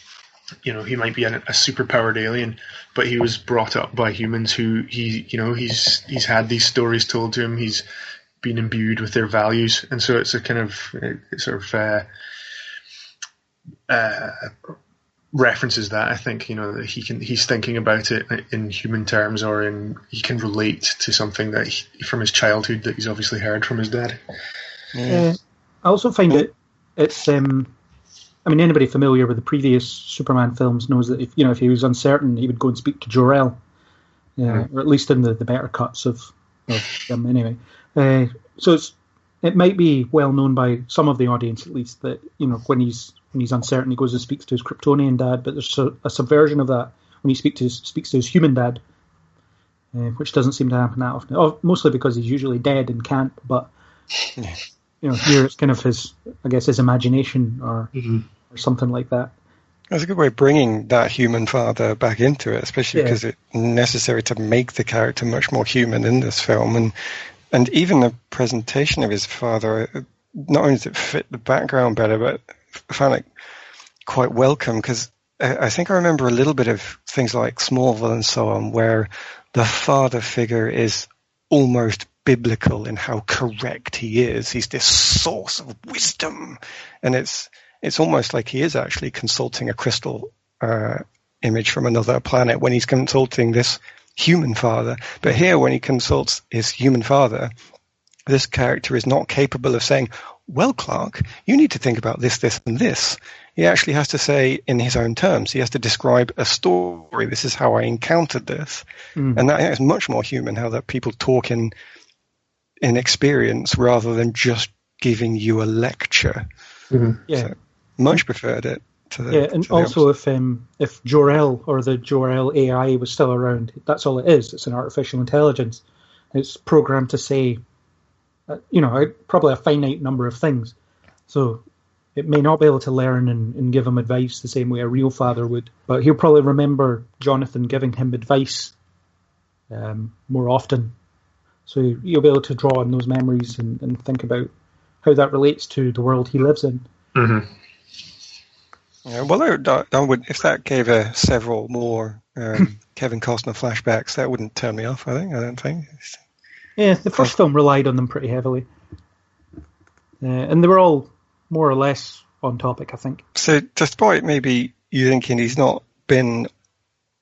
he might be a super-powered alien, but he was brought up by humans who he's had these stories told to him. He's been imbued with their values, and so it's a kind of references that, I think, that he's thinking about it in human terms, or he can relate to something that from his childhood that he's obviously heard from his dad. I also find it's anybody familiar with the previous Superman films knows that if he was uncertain, he would go and speak to Jor-El, or at least in the better cuts of them anyway. So it might be well known by some of the audience, at least, that when he's uncertain, he goes and speaks to his Kryptonian dad. But there's a subversion of that when he speaks to his human dad, which doesn't seem to happen that often. Mostly because he's usually dead and can't. But here it's kind of I guess, his imagination or something like that. That's a good way of bringing that human father back into it, especially because it's necessary to make the character much more human in this film. And even the presentation of his father, not only does it fit the background better, but I found it quite welcome, because I think I remember a little bit of things like Smallville and so on, where the father figure is almost biblical in how correct he is. He's this source of wisdom, and it's almost like he is actually consulting a crystal image from another planet when he's consulting this human father. But here, when he consults his human father, this character is not capable of saying, well, Clark, you need to think about this, this, and this. He actually has to say in his own terms. He has to describe a story. This is how I encountered this. And that is much more human, how that people talk in experience rather than just giving you a lecture. So, much preferred it. And also if Jor-El or the Jor-El AI was still around, that's all it is. It's an artificial intelligence. It's programmed to say, probably a finite number of things. So it may not be able to learn and give him advice the same way a real father would. But he'll probably remember Jonathan giving him advice more often. So you'll be able to draw on those memories and think about how that relates to the world he lives in. Yeah, well, I would, if that gave several more Kevin Costner flashbacks, that wouldn't turn me off, I don't think. Yeah, the first film relied on them pretty heavily. And they were all more or less on topic, I think. So despite maybe you thinking he's not been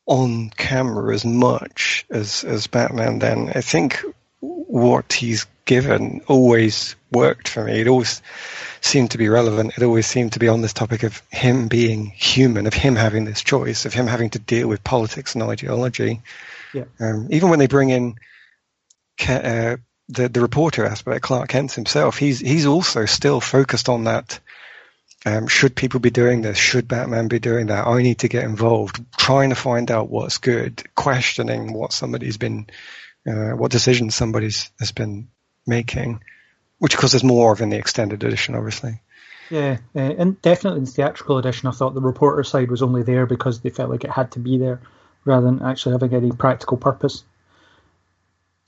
on camera as much as Batman, then I think what he's given always worked for me. It always seemed to be relevant. It always seemed to be on this topic of him being human, of him having this choice, of him having to deal with politics and ideology. Yeah. Even when they bring in the reporter aspect, Clark Kent himself, he's also still focused on that. Should people be doing this? Should Batman be doing that? I need to get involved, trying to find out what's good, questioning what somebody's been, what decisions somebody's has been making, which of course there's more of in the extended edition, obviously. Yeah, and definitely in the theatrical edition, I thought the reporter side was only there because they felt like it had to be there, rather than actually having any practical purpose.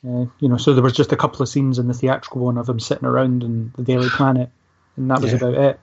So there was just a couple of scenes in the theatrical one of him sitting around in the Daily Planet, and that was about it.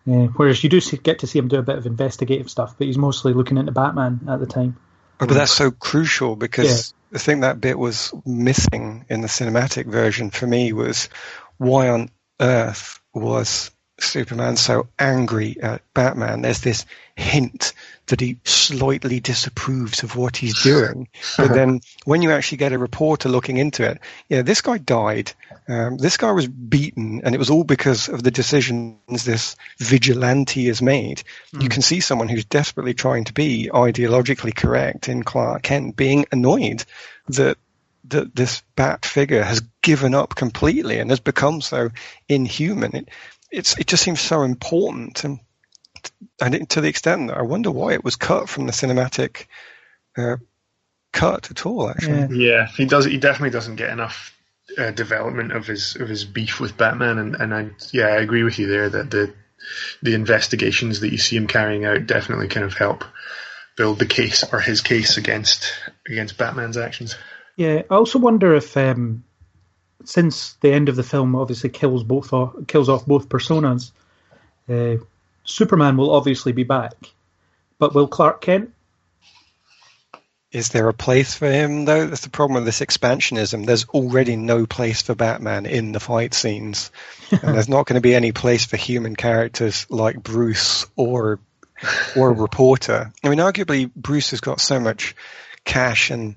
Whereas you do get to see him do a bit of investigative stuff, but he's mostly looking into Batman at the time. But that's so crucial, because I think that bit was missing in the cinematic version for me, was why on earth was Superman so angry at Batman? There's this hint that he slightly disapproves of what he's doing. But then when you actually get a reporter looking into it, this guy died. This guy was beaten, and it was all because of the decisions this vigilante has made. You can see someone who's desperately trying to be ideologically correct in Clark Kent being annoyed that this Bat figure has given up completely and has become so inhuman. It just seems so important, and to the extent that I wonder why it was cut from the cinematic cut at all. Actually, he does. He definitely doesn't get enough development of his beef with Batman, and I agree with you there that the investigations that you see him carrying out definitely kind of help build the case, or his case, against Batman's actions. Yeah, I also wonder if since the end of the film obviously kills off both personas, Superman will obviously be back, but will Clark Kent? Is there a place for him, though? That's the problem with this expansionism. There's already no place for Batman in the fight scenes, and there's not going to be any place for human characters like Bruce or a reporter. I mean, arguably, Bruce has got so much cash and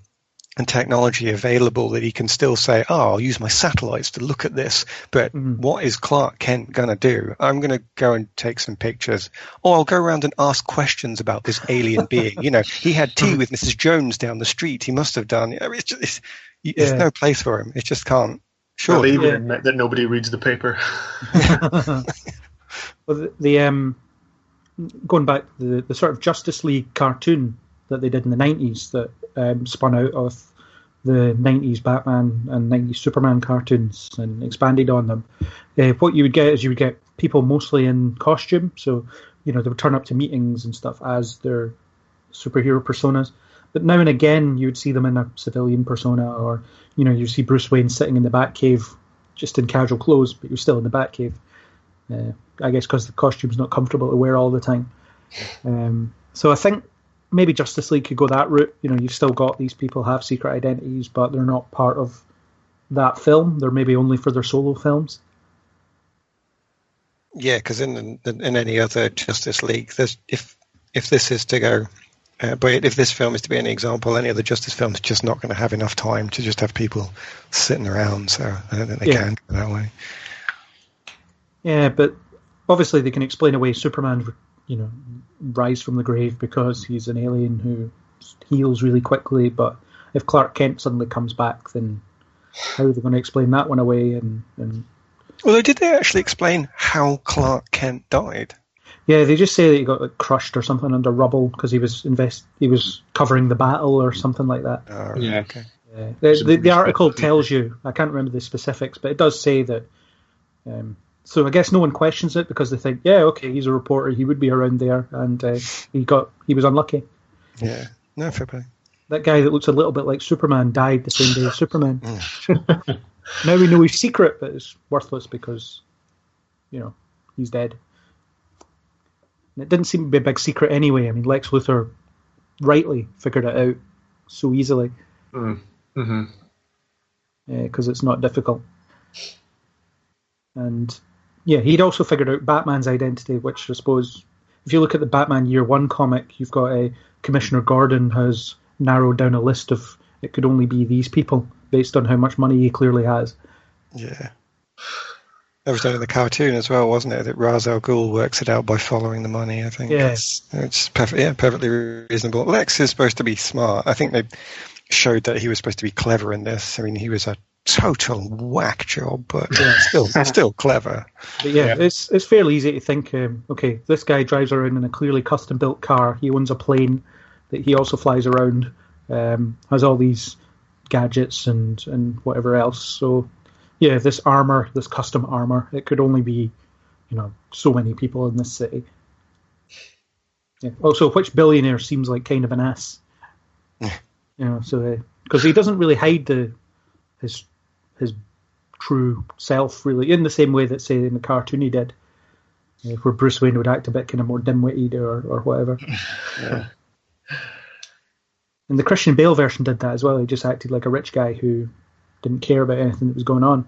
technology available that he can still say, I'll use my satellites to look at this. But what is Clark Kent going to do? I'm going to go and take some pictures. Or I'll go around and ask questions about this alien being. He had tea with Mrs. Jones down the street. He must have done. There's no place for him. It just can't. Sure. Well, they even admit that nobody reads the paper. Well, going back, the sort of Justice League cartoon that they did in the 90s that spun out of the 90s Batman and 90s Superman cartoons and expanded on them. What you would get is people mostly in costume, so they would turn up to meetings and stuff as their superhero personas. But now and again, you would see them in a civilian persona, or you see Bruce Wayne sitting in the Batcave, just in casual clothes, but you're still in the Batcave. I guess because the costume's not comfortable to wear all the time. So I think maybe Justice League could go that route. You've still got these people have secret identities, but they're not part of that film. They're maybe only for their solo films. Yeah, because in any other Justice League, if this is to go, but if this film is to be any example, any other Justice film is just not going to have enough time to just have people sitting around. So I don't think they can go that way. Yeah, but obviously they can explain away Superman's, rise from the grave because he's an alien who heals really quickly. But if Clark Kent suddenly comes back, then how are they going to explain that one away? And Well, did they actually explain how Clark Kent died? Yeah, they just say that he got crushed or something under rubble because he was covering the battle or something like that. Oh, yeah. Okay. Yeah. The article tells you, I can't remember the specifics, but it does say that. So I guess no one questions it because they think, yeah, okay, he's a reporter, he would be around there, and he was unlucky. Yeah, no, fair play. That guy that looks a little bit like Superman died the same day as Superman. Now we know he's secret, but it's worthless because, he's dead. And it didn't seem to be a big secret anyway. I mean, Lex Luthor rightly figured it out so easily. Mm-hmm. Because it's not difficult. And yeah, he'd also figured out Batman's identity, which I suppose, if you look at the Batman Year One comic, you've got Commissioner Gordon has narrowed down a list of it could only be these people based on how much money he clearly has. Yeah. That was done in the cartoon as well, wasn't it? That Ra's al Ghul works it out by following the money, I think. Yes. It's perfectly reasonable. Lex is supposed to be smart. I think they showed that he was supposed to be clever in this. I mean, he was a total whack job, but still clever. But yeah, it's fairly easy to think, okay, this guy drives around in a clearly custom-built car. He owns a plane that he also flies around, has all these gadgets and whatever else. So yeah, this armor, this custom armor, it could only be, so many people in this city. Yeah. Also, which billionaire seems like kind of an ass? So because he doesn't really hide his true self really in the same way that, say, in the cartoon he did, where Bruce Wayne would act a bit kind of more dim-witted or whatever. Yeah. And the Christian Bale version did that as well. He just acted like a rich guy who didn't care about anything that was going on.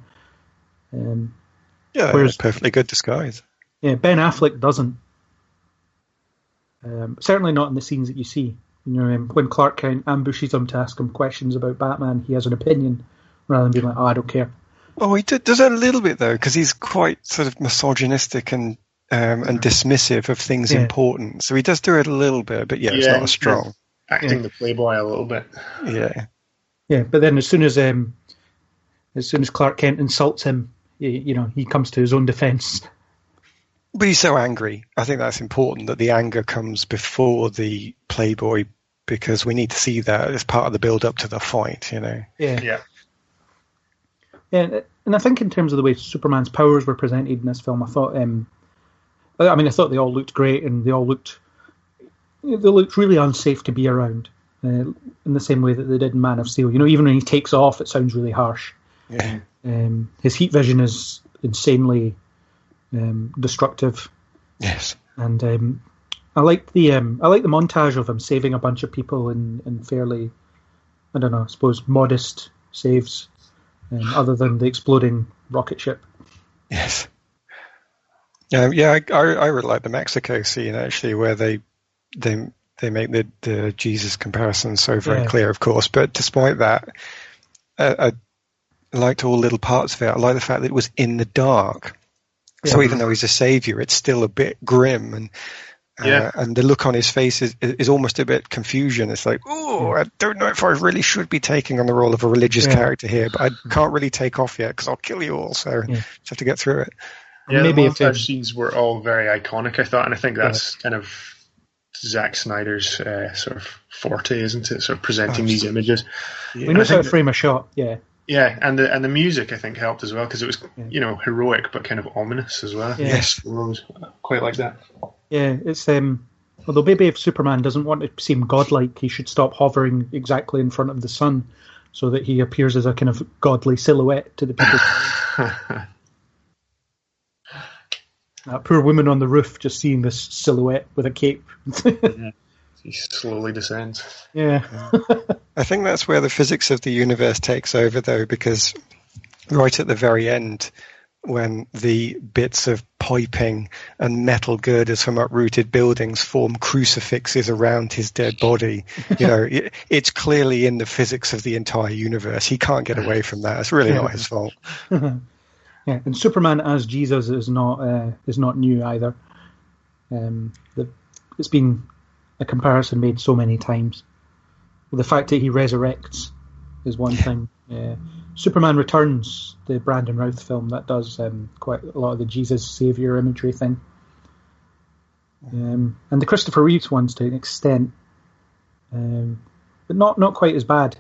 Whereas, perfectly good disguise. Yeah, Ben Affleck doesn't. Certainly not in the scenes that you see. When Clark Kent ambushes him to ask him questions about Batman, he has an opinion rather than being like, I don't care. Oh, he does that a little bit though, because he's quite sort of misogynistic and dismissive of things important. So he does do it a little bit, but it's not as strong. Acting the playboy a little bit. Yeah. Yeah, but then as soon as Clark Kent insults him, he comes to his own defense. But he's so angry. I think that's important that the anger comes before the playboy, because we need to see that as part of the build up to the fight. Yeah. And I think in terms of the way Superman's powers were presented in this film, I thought, I thought they all looked great, and they looked really unsafe to be around, in the same way that they did in Man of Steel. Even when he takes off, it sounds really harsh. Yeah. His heat vision is insanely destructive. Yes. And I like the montage of him saving a bunch of people in fairly, I don't know, I suppose modest saves, other than the exploding rocket ship. Yes. I really like the Mexico scene actually, where they make the Jesus comparison so very clear, of course. But despite that, I liked all little parts of it. I like the fact that it was in the dark. Yeah. So even though he's a savior, it's still a bit grim, and the look on his face is almost a bit confusion. It's like, I don't know if I really should be taking on the role of a religious character here, but I can't really take off yet because I'll kill you all. So just have to get through it. Yeah, maybe the montage scenes were all very iconic, I thought, and I think that's kind of Zack Snyder's sort of forte, isn't it? Sort of presenting these images. Yeah. We know how to frame a shot, yeah. Yeah, and the music I think helped as well because it was heroic but kind of ominous as well. Yeah. Yes, quite like that. Yeah, it's although maybe if Superman doesn't want to seem godlike, he should stop hovering exactly in front of the sun, so that he appears as a kind of godly silhouette to the people. That poor woman on the roof just seeing this silhouette with a cape. He slowly descends. Yeah. I think that's where the physics of the universe takes over, though, because right at the very end, when the bits of piping and metal girders from uprooted buildings form crucifixes around his dead body, it's clearly in the physics of the entire universe. He can't get away from that. It's really not his fault. Yeah, and Superman as Jesus is not new either. It's been a comparison made so many times. The fact that he resurrects is one thing. Superman Returns, the Brandon Routh film, that does quite a lot of the Jesus Savior imagery thing. And the Christopher Reeves ones to an extent, but not quite as bad.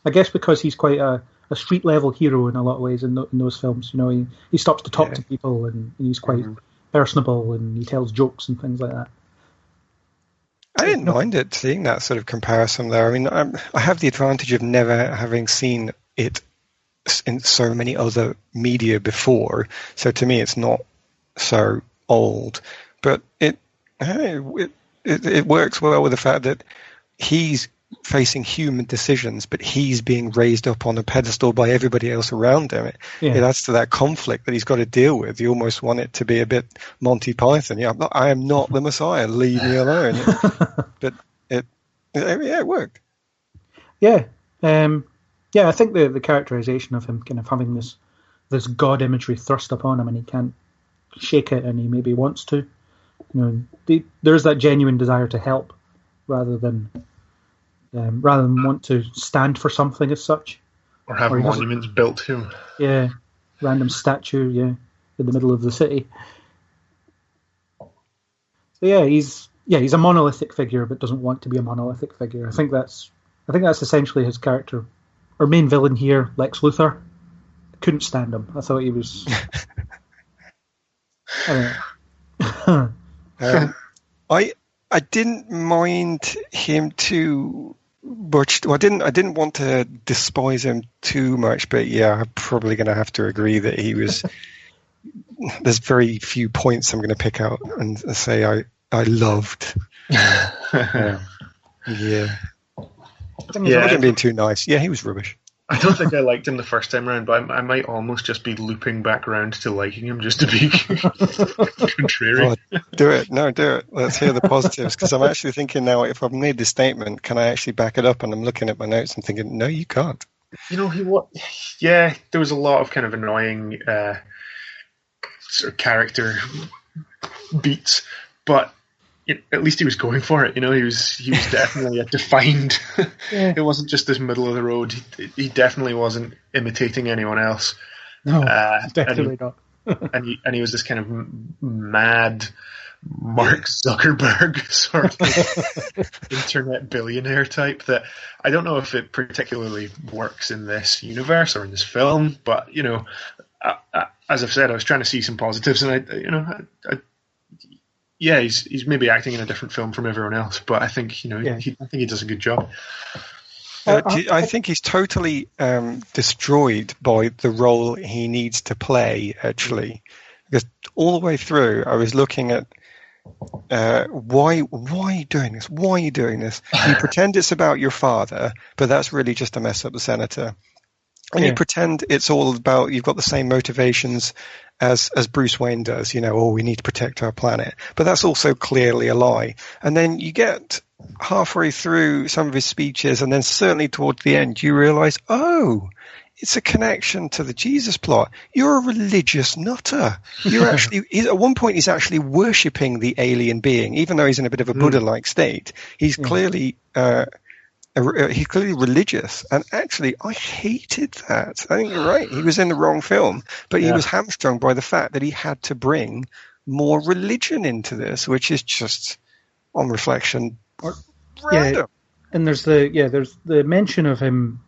I guess because he's quite a street level hero in a lot of ways in those films. He stops to talk to people and he's quite personable and he tells jokes and things like that. I didn't mind it seeing that sort of comparison there. I mean, I have the advantage of never having seen it in so many other media before, so to me it's not so old. But it works well with the fact that he's facing human decisions, but he's being raised up on a pedestal by everybody else around him. It adds to that conflict that he's got to deal with. You almost want it to be a bit Monty Python. I am not the Messiah. Leave me alone. But it worked. Yeah. I think the characterization of him kind of having this god imagery thrust upon him, and he can't shake it, and he maybe wants to. There's that genuine desire to help, rather than want to stand for something as such. Or have monuments built to him. Yeah, random statue, in the middle of the city. So he's a monolithic figure, but doesn't want to be a monolithic figure. I think that's essentially his character. Our main villain here, Lex Luthor, couldn't stand him. I thought he was. I didn't mind him too much. I didn't want to despise him too much, but I'm probably going to have to agree that he was. There's very few points I'm going to pick out and say I loved. Yeah. I wasn't being too nice. Yeah, he was rubbish. I don't think I liked him the first time around, but I might almost just be looping back around to liking him just to be contrary. Oh, do it. No, do it. Let's hear the positives, because I'm actually thinking now, if I've made this statement, can I actually back it up? And I'm looking at my notes and thinking, no, you can't. Yeah, there was a lot of kind of annoying sort of character beats, but at least he was going for it. He was definitely a defined. It wasn't just this middle of the road. He definitely wasn't imitating anyone else. No, definitely not. and he was this kind of mad Mark Zuckerberg sort of internet billionaire type that I don't know if it particularly works in this universe or in this film, but as I've said, I was trying to see some positives, and he's maybe acting in a different film from everyone else, but I think I think he does a good job. I think he's totally destroyed by the role he needs to play, actually, because all the way through I was looking at why are you doing this? Why are you doing this? You pretend it's about your father, but that's really just to mess up the senator. And you pretend it's all about, you've got the same motivations as Bruce Wayne does, we need to protect our planet. But that's also clearly a lie. And then you get halfway through some of his speeches, and then certainly towards the end, you realize, it's a connection to the Jesus plot. You're a religious nutter. You're actually, at one point, he's actually worshipping the alien being, even though he's in a bit of a Buddha-like state. He's clearly religious, and actually I hated that. I think you're right, he was in the wrong film, but he was hamstrung by the fact that he had to bring more religion into this, which is just, on reflection, random. And there's the mention of him.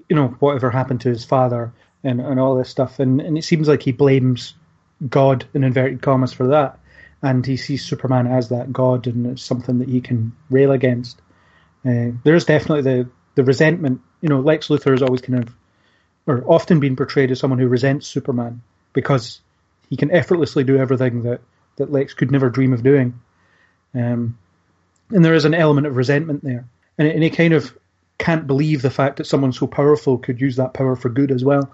whatever happened to his father and all this stuff. And it seems like he blames God, in inverted commas, for that. And he sees Superman as that God, and it's something that he can rail against. There is definitely the resentment. Lex Luthor has always often been portrayed as someone who resents Superman because he can effortlessly do everything that Lex could never dream of doing. And there is an element of resentment there. And he kind of can't believe the fact that someone so powerful could use that power for good as well.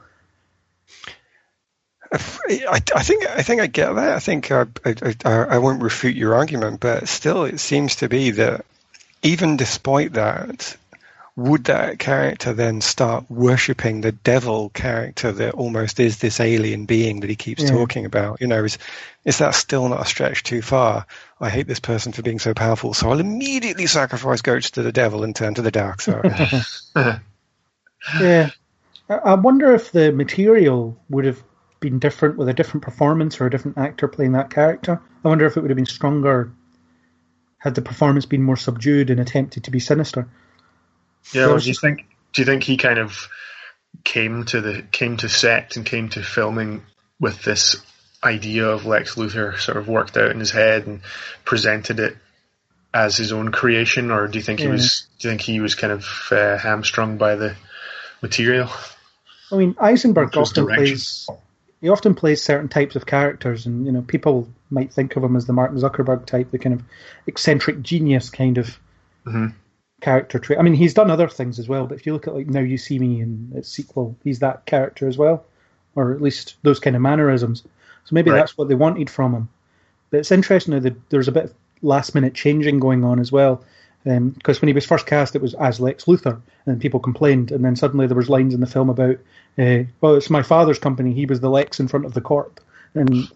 I think I get that. I think I won't refute your argument, but still, it seems to be that even despite that, would that character then start worshipping the devil character that almost is this alien being that he keeps talking about? Is that still not a stretch too far? I hate this person for being so powerful, so I'll immediately sacrifice goats to the devil and turn to the dark side. Yeah. I wonder if the material would have been different with a different performance or a different actor playing that character. I wonder if it would have been stronger had the performance been more subdued and attempted to be sinister. Yeah, well, do you think he kind of came to set and came to filming with this idea of Lex Luthor sort of worked out in his head and presented it as his own creation, or do you think he was kind of hamstrung by the material? I mean, Eisenberg often plays certain types of characters, and people might think of him as the Mark Zuckerberg type, the kind of eccentric genius kind of character trait. I mean, he's done other things as well, but if you look at Now You See Me and its sequel, he's that character as well, or at least those kind of mannerisms. So maybe that's what they wanted from him. But it's interesting that there's a bit of last-minute changing going on as well, because when he was first cast, it was as Lex Luthor, and people complained, and then suddenly there was lines in the film about, well, it's my father's company, he was the Lex in front of the corp, and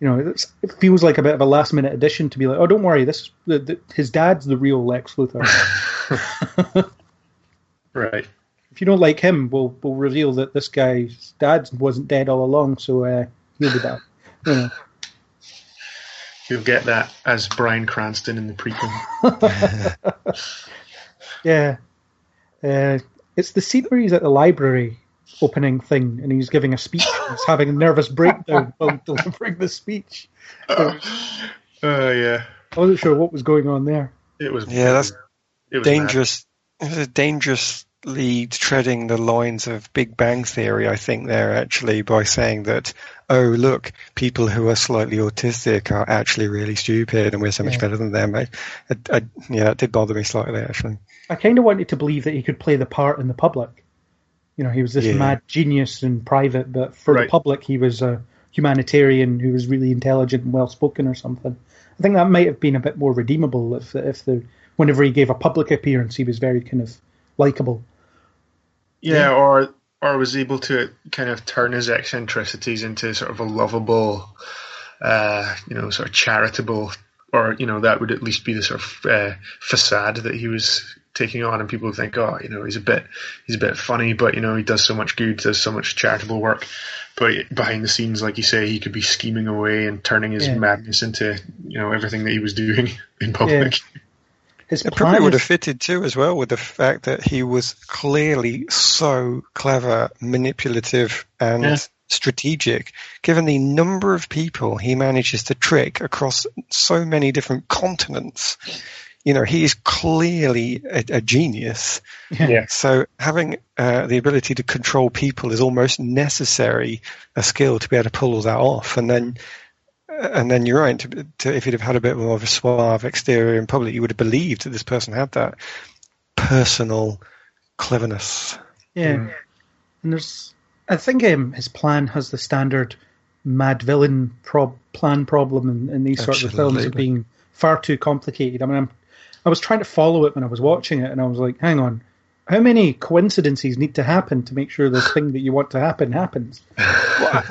it feels like a bit of a last-minute addition to be like, oh, don't worry, his dad's the real Lex Luthor. Right. If you don't like him, we'll reveal that this guy's dad wasn't dead all along, so he'll be back. You'll get that as Bryan Cranston in the prequel. Yeah. It's the scene where he's at the library opening thing and he's giving a speech. He's having a nervous breakdown while delivering the speech. Yeah. I wasn't sure what was going on there. It was dangerous. Mad. It was dangerously treading the lines of Big Bang Theory, I think, there, actually, by saying that, oh, look, people who are slightly autistic are actually really stupid and we're so much better than them. That did bother me slightly, actually. I kind of wanted to believe that he could play the part in the public. He was this mad genius in private, but for the public, he was a humanitarian who was really intelligent and well-spoken or something. I think that might have been a bit more redeemable whenever he gave a public appearance, he was very kind of likable. Yeah, or was able to kind of turn his eccentricities into sort of a lovable, sort of charitable, or, that would at least be the sort of facade that he was taking on, and people would think, oh, he's a bit funny, but, he does so much good, does so much charitable work. But behind the scenes, like you say, he could be scheming away and turning his madness into, everything that he was doing in public. Yeah. It probably would have fitted too, as well, with the fact that he was clearly so clever, manipulative, and strategic. Given the number of people he manages to trick across so many different continents, he is clearly a genius. Yeah. So having the ability to control people is almost necessary a skill to be able to pull all that off. And then you're right. If you'd have had a bit more of a suave exterior in public, you would have believed that this person had that personal cleverness. Yeah, and I think his plan has the standard mad villain plan problem in these sorts of films of being far too complicated. I mean, I was trying to follow it when I was watching it, and I was like, hang on. How many coincidences need to happen to make sure the thing that you want to happen happens? Well,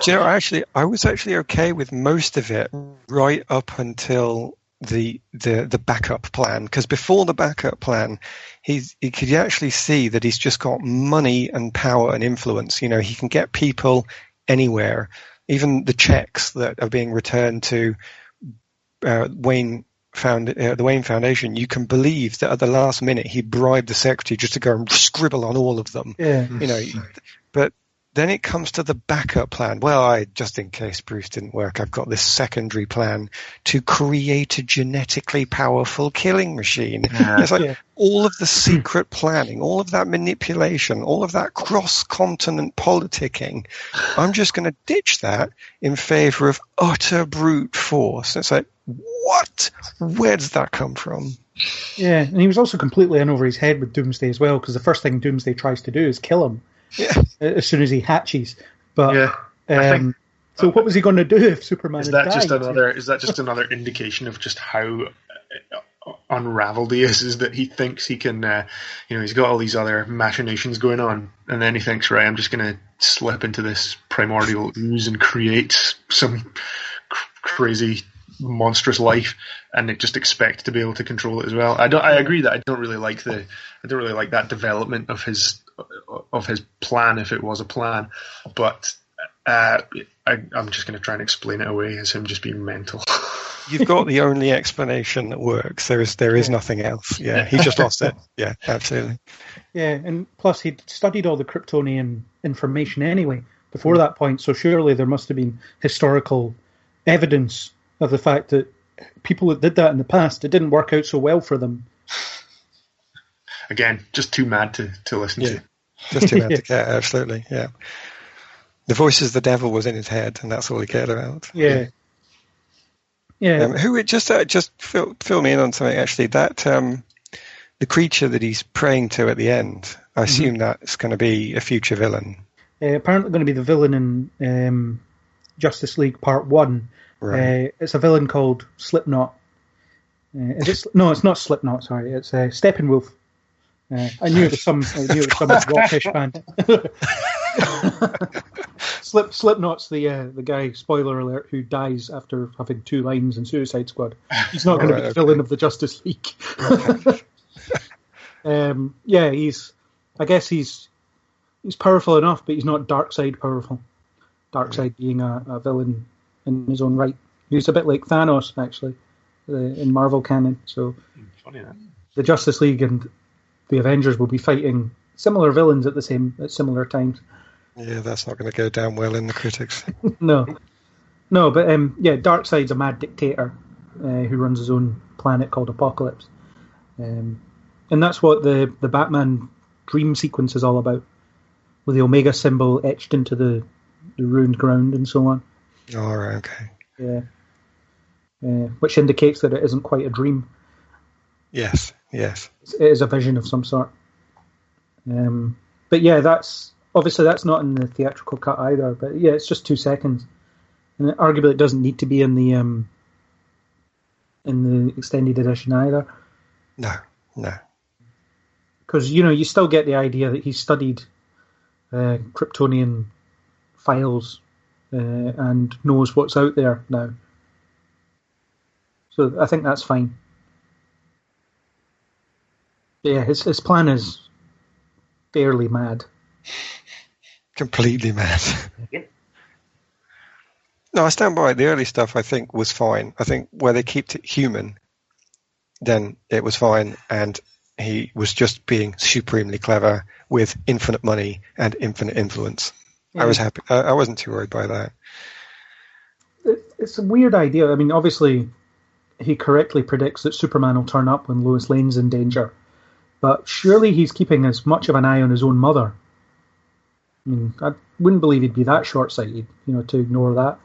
I was actually okay with most of it right up until the backup plan. Because before the backup plan, he could actually see that he's just got money and power and influence. He can get people anywhere. Even the checks that are being returned to Wayne the Wayne Foundation, you can believe that at the last minute he bribed the secretary just to go and scribble on all of them. Yeah. But then it comes to the backup plan. Well, just in case Bruce didn't work, I've got this secondary plan to create a genetically powerful killing machine. Yeah. It's like all of the secret planning, all of that manipulation, all of that cross-continent politicking. I'm just going to ditch that in favor of utter brute force. It's like, what? Where does that come from? Yeah, and he was also completely in over his head with Doomsday as well, because the first thing Doomsday tries to do is kill him. Yeah. As soon as he hatches. But so what was he going to do if Superman is had that just died? is that just another indication of just how unraveled he is that he thinks he can he's got all these other machinations going on, and then he thinks, right, I'm just going to slip into this primordial ooze and create some crazy monstrous life, and it just expect to be able to control it as well. I agree that I don't really like that development of his plan, if it was a plan, but I'm just going to try and explain it away as him just being mental. You've got the only explanation that works. There is nothing else. Yeah, he just lost it. Yeah, absolutely. Yeah, and plus he'd studied all the Kryptonian information anyway before that point, so surely there must have been historical evidence of the fact that people that did that in the past, it didn't work out so well for them. Again, just too mad to listen to. Just too mad to care, absolutely, yeah. The voices of the devil was in his head, and that's all he cared about. Yeah. Yeah. Who it just fill me in on something, actually. That the creature that he's praying to at the end, I assume that's going to be a future villain. Apparently going to be the villain in Justice League Part 1. Right. It's a villain called Slipknot. No, it's not Slipknot, sorry. It's Steppenwolf. I knew it was some Rockfish band. Slipknot's the guy, spoiler alert, who dies after having 2 lines in Suicide Squad. He's not going to be the villain of the Justice League. He's powerful enough, but he's not Darkseid powerful. Darkseid being a villain in his own right. He's a bit like Thanos, actually, in Marvel canon. So funny that. The Justice League and the Avengers will be fighting similar villains at similar times. Yeah, that's not going to go down well in the critics. No, but Darkseid's a mad dictator who runs his own planet called Apokolips, and that's what the Batman dream sequence is all about, with the Omega symbol etched into the ruined ground and so on. All right, okay. Yeah, which indicates that it isn't quite a dream. Yes. It is a vision of some sort. But yeah, that's not in the theatrical cut either. But yeah, it's just 2 seconds, and arguably it doesn't need to be in the extended edition either. No. Because you still get the idea that he studied Kryptonian files and knows what's out there now. So I think that's fine. But yeah, his plan is fairly mad. Completely mad. Yep. No, I stand by it. The early stuff I think was fine. I think where they kept it human, then it was fine, and he was just being supremely clever with infinite money and infinite influence. Yeah. I was happy. I wasn't too worried by that. It's a weird idea. I mean, obviously, he correctly predicts that Superman will turn up when Lois Lane's in danger. But surely he's keeping as much of an eye on his own mother. I mean, I wouldn't believe he'd be that short-sighted, to ignore that.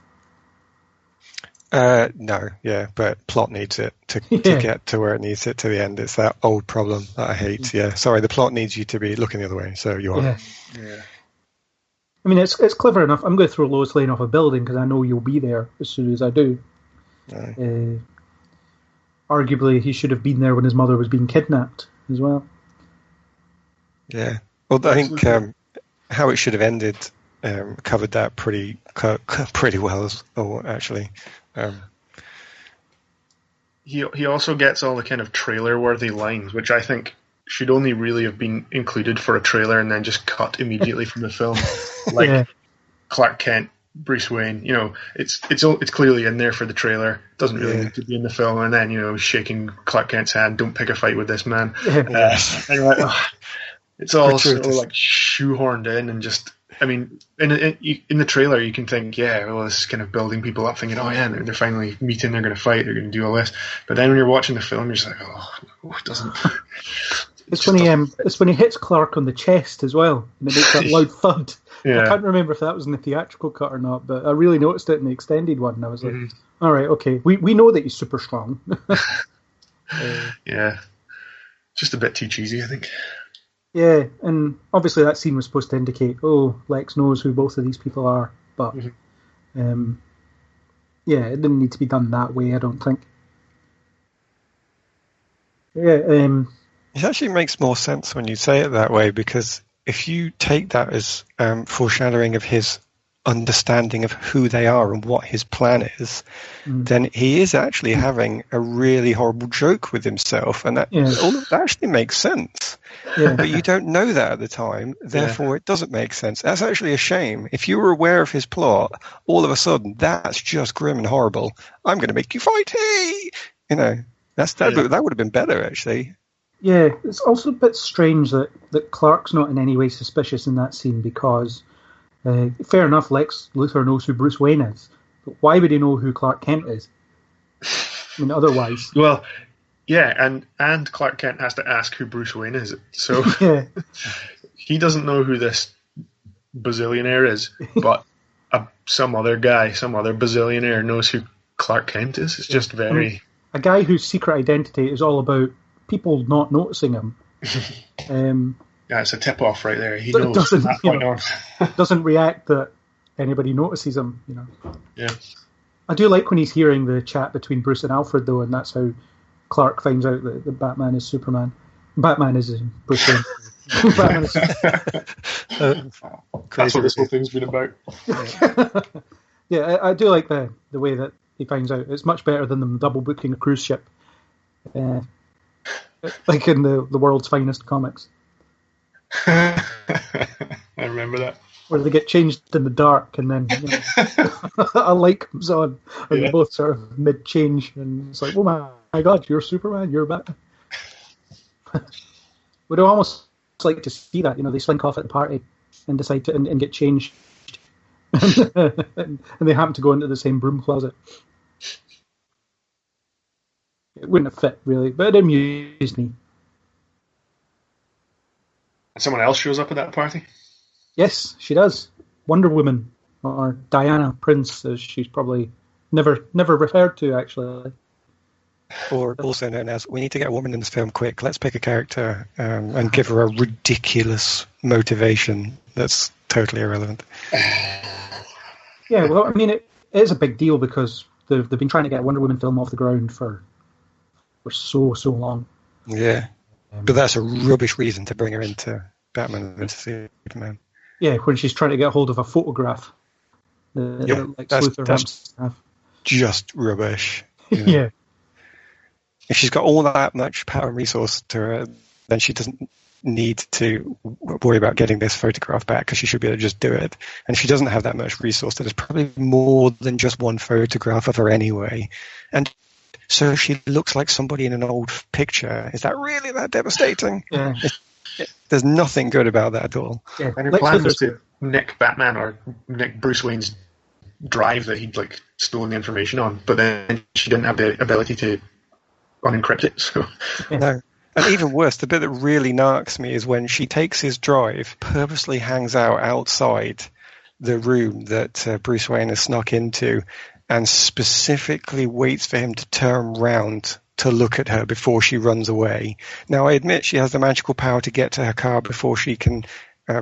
No, yeah, but plot needs it to get to where it needs it to the end. It's that old problem that I hate. Yeah, sorry, the plot needs you to be looking the other way, so you are. Yeah. I mean, it's clever enough. I'm going to throw Lois Lane off a building because I know you'll be there as soon as I do. Right. Arguably, he should have been there when his mother was being kidnapped as well. Yeah. Well, I think how it should have ended covered that pretty well, actually. He also gets all the kind of trailer-worthy lines, which I think should only really have been included for a trailer and then just cut immediately from the film. Like Clark Kent Bruce Wayne, it's clearly in there for the trailer. It doesn't really need to be in the film. And then, shaking Clark Kent's hand, don't pick a fight with this man. And you're like, it's all so like shoehorned in, and just, I mean, in the trailer you can think, this is kind of building people up, thinking, they're finally meeting, they're going to fight, they're going to do all this. But then when you're watching the film, you're just like, it doesn't. It's when he hits Clark on the chest as well, and it makes that loud thud. Yeah. I can't remember if that was in the theatrical cut or not, but I really noticed it in the extended one. And I was like, all right, okay, we know that he's super strong. Yeah, just a bit too cheesy, I think. Yeah, and obviously that scene was supposed to indicate, Lex knows who both of these people are, but it didn't need to be done that way, I don't think. Yeah, it actually makes more sense when you say it that way, because if you take that as foreshadowing of his understanding of who they are and what his plan is, then he is actually having a really horrible joke with himself, and that all of that actually makes sense. Yeah. But you don't know that at the time, therefore it doesn't make sense. That's actually a shame. If you were aware of his plot, all of a sudden that's just grim and horrible. I'm going to make you fight, hey! That would have been better, actually. Yeah, it's also a bit strange that Clark's not in any way suspicious in that scene, because fair enough, Lex Luthor knows who Bruce Wayne is, but why would he know who Clark Kent is? I mean, otherwise... Well, yeah, and Clark Kent has to ask who Bruce Wayne is, so he doesn't know who this bazillionaire is, but some other bazillionaire knows who Clark Kent is. It's just very... A guy whose secret identity is all about people not noticing him. It's a tip-off right there. He knows what's going on. Doesn't react that anybody notices him. Yeah. I do like when he's hearing the chat between Bruce and Alfred, though, and that's how Clark finds out that Batman is Superman. Batman is Bruce Wayne. Batman is... That's what this whole thing's been about. Yeah, I do like the way that he finds out. It's much better than them double booking a cruise ship, like in the world's finest comics. I remember that, where they get changed in the dark, and then a light comes on, and they both sort of mid-change, and it's like, oh my god, you're Superman, you're Batman. Would almost like to see that. They slink off at the party and decide to and get changed, and they happen to go into the same broom closet. It wouldn't have fit, really, but it amused me. And someone else shows up at that party? Yes, she does. Wonder Woman, or Diana Prince, as she's probably never referred to, actually. Or also known as, we need to get a woman in this film quick. Let's pick a character and give her a ridiculous motivation that's totally irrelevant. Yeah, well, I mean, it is a big deal because they've been trying to get a Wonder Woman film off the ground for so long. Yeah, but that's a rubbish reason to bring her into Batman and into Superman. Yeah, when she's trying to get hold of a photograph. That's just rubbish. Yeah. If she's got all that much power and resource to her, then she doesn't need to worry about getting this photograph back, because she should be able to just do it. And if she doesn't have that much resource, then there's probably more than just one photograph of her anyway. And so if she looks like somebody in an old picture, is that really that devastating? Yeah. There's nothing good about that at all. Yeah. And her plan was to nick Batman or nick Bruce Wayne's drive that he'd stolen the information on, but then she didn't have the ability to unencrypt it. So. No. And even worse, the bit that really narks me is when she takes his drive, purposely hangs out outside the room that Bruce Wayne has snuck into, and specifically waits for him to turn round to look at her before she runs away. Now, I admit she has the magical power to get to her car before she can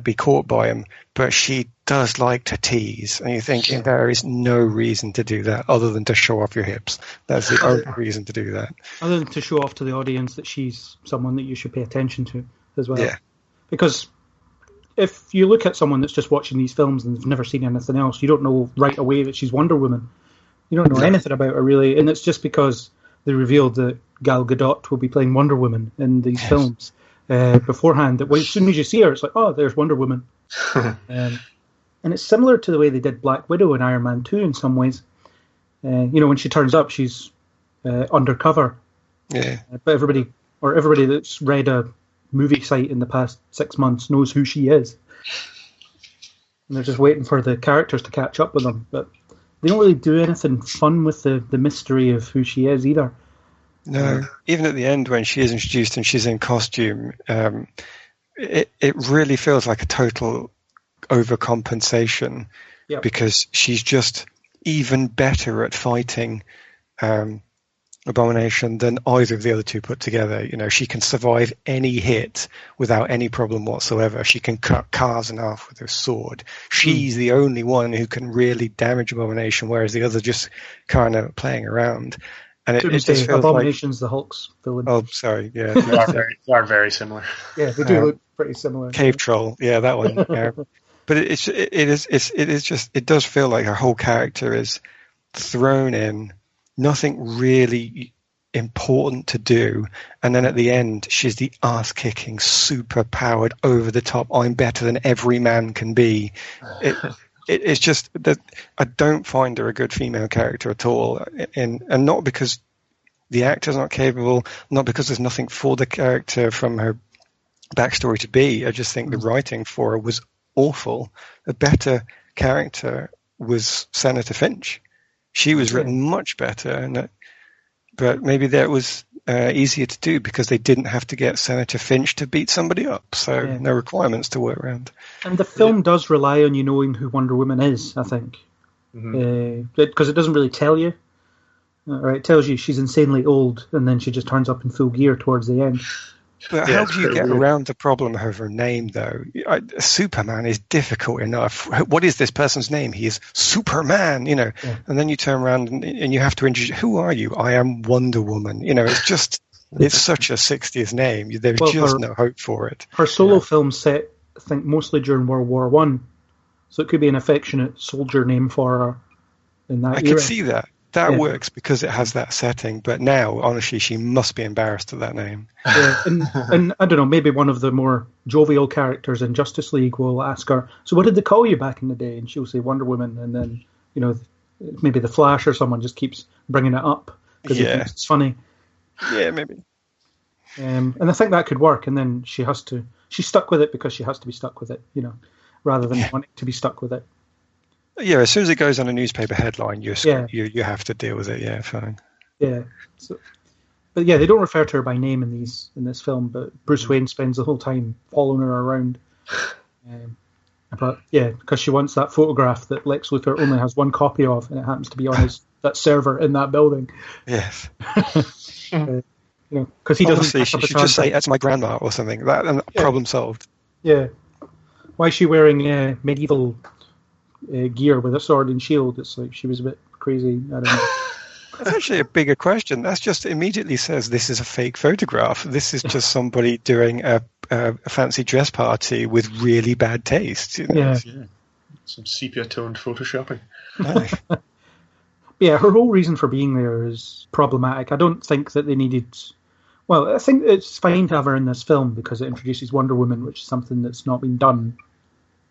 be caught by him, but she does like to tease, and you think there is no reason to do that other than to show off your hips. That's the only reason to do that. Other than to show off to the audience that she's someone that you should pay attention to as well. Yeah. Because if you look at someone that's just watching these films and they've never seen anything else, you don't know right away that she's Wonder Woman. You don't know anything about her, really, and it's just because they revealed that Gal Gadot will be playing Wonder Woman in these films beforehand. That as soon as you see her, it's like, oh, there's Wonder Woman. And And it's similar to the way they did Black Widow in Iron Man 2 in some ways. When she turns up, she's undercover. Yeah. But everybody that's read a movie site in the past 6 months knows who she is. And they're just waiting for the characters to catch up with them. But they don't really do anything fun with the mystery of who she is either. No, even at the end when she is introduced and she's in costume, it really feels like a total overcompensation because she's just even better at fighting Abomination than either of the other two put together. She can survive any hit without any problem whatsoever. She can cut cars in half with her sword. She's the only one who can really damage Abomination, whereas the others just kind of playing around. And it just feels Abomination's the Hulk's villain. Oh, sorry, yeah. They are very similar. Yeah, they do look pretty similar. Cave Troll, yeah, that one. Yeah. But it does feel like her whole character is thrown in, nothing really important to do, and then at the end she's the ass-kicking, super-powered, over-the-top, I'm better than every man can be. It's just that I don't find her a good female character at all, and not because the actor's not capable, not because there's nothing for the character from her backstory to be. I just think the writing for her was awful. A better character was Senator Finch. She was written much better, but maybe that was easier to do because they didn't have to get Senator Finch to beat somebody up, so no requirements to work around. And the film does rely on you knowing who Wonder Woman is, I think, because it doesn't really tell you. It tells you she's insanely old, and then she just turns up in full gear towards the end. But how do you get around the problem of her name, though? Superman is difficult enough. What is this person's name? He is Superman, And then you turn around and you have to introduce, who are you? I am Wonder Woman. It's such a 60s name. There's no hope for it. Her solo film set, I think, mostly during World War I. So it could be an affectionate soldier name for her in that era. I could see that. That works because it has that setting, but now, honestly, she must be embarrassed of that name. Yeah, and I don't know, maybe one of the more jovial characters in Justice League will ask her, so what did they call you back in the day? And she'll say Wonder Woman, and then, maybe the Flash or someone just keeps bringing it up because it's funny. Yeah, maybe. And I think that could work, and then she's stuck with it because she has to be stuck with it, rather than wanting to be stuck with it. Yeah, as soon as it goes on a newspaper headline, you have to deal with it. Yeah, fine. Yeah, but they don't refer to her by name in this film. But Bruce Wayne spends the whole time following her around. Because she wants that photograph that Lex Luthor only has one copy of, and it happens to be on that server in that building. Yes. Because he doesn't. Honestly, she should just say that's my grandma or something. Problem solved. Yeah. Why is she wearing medieval gear with a sword and shield? It's like she was a bit crazy. I don't know. That's actually a bigger question. That just immediately says this is a fake photograph. This is just somebody doing a fancy dress party with really bad taste. Some sepia-toned photoshopping. Her whole reason for being there is problematic. I don't think that they needed... Well, I think it's fine to have her in this film because it introduces Wonder Woman, which is something that's not been done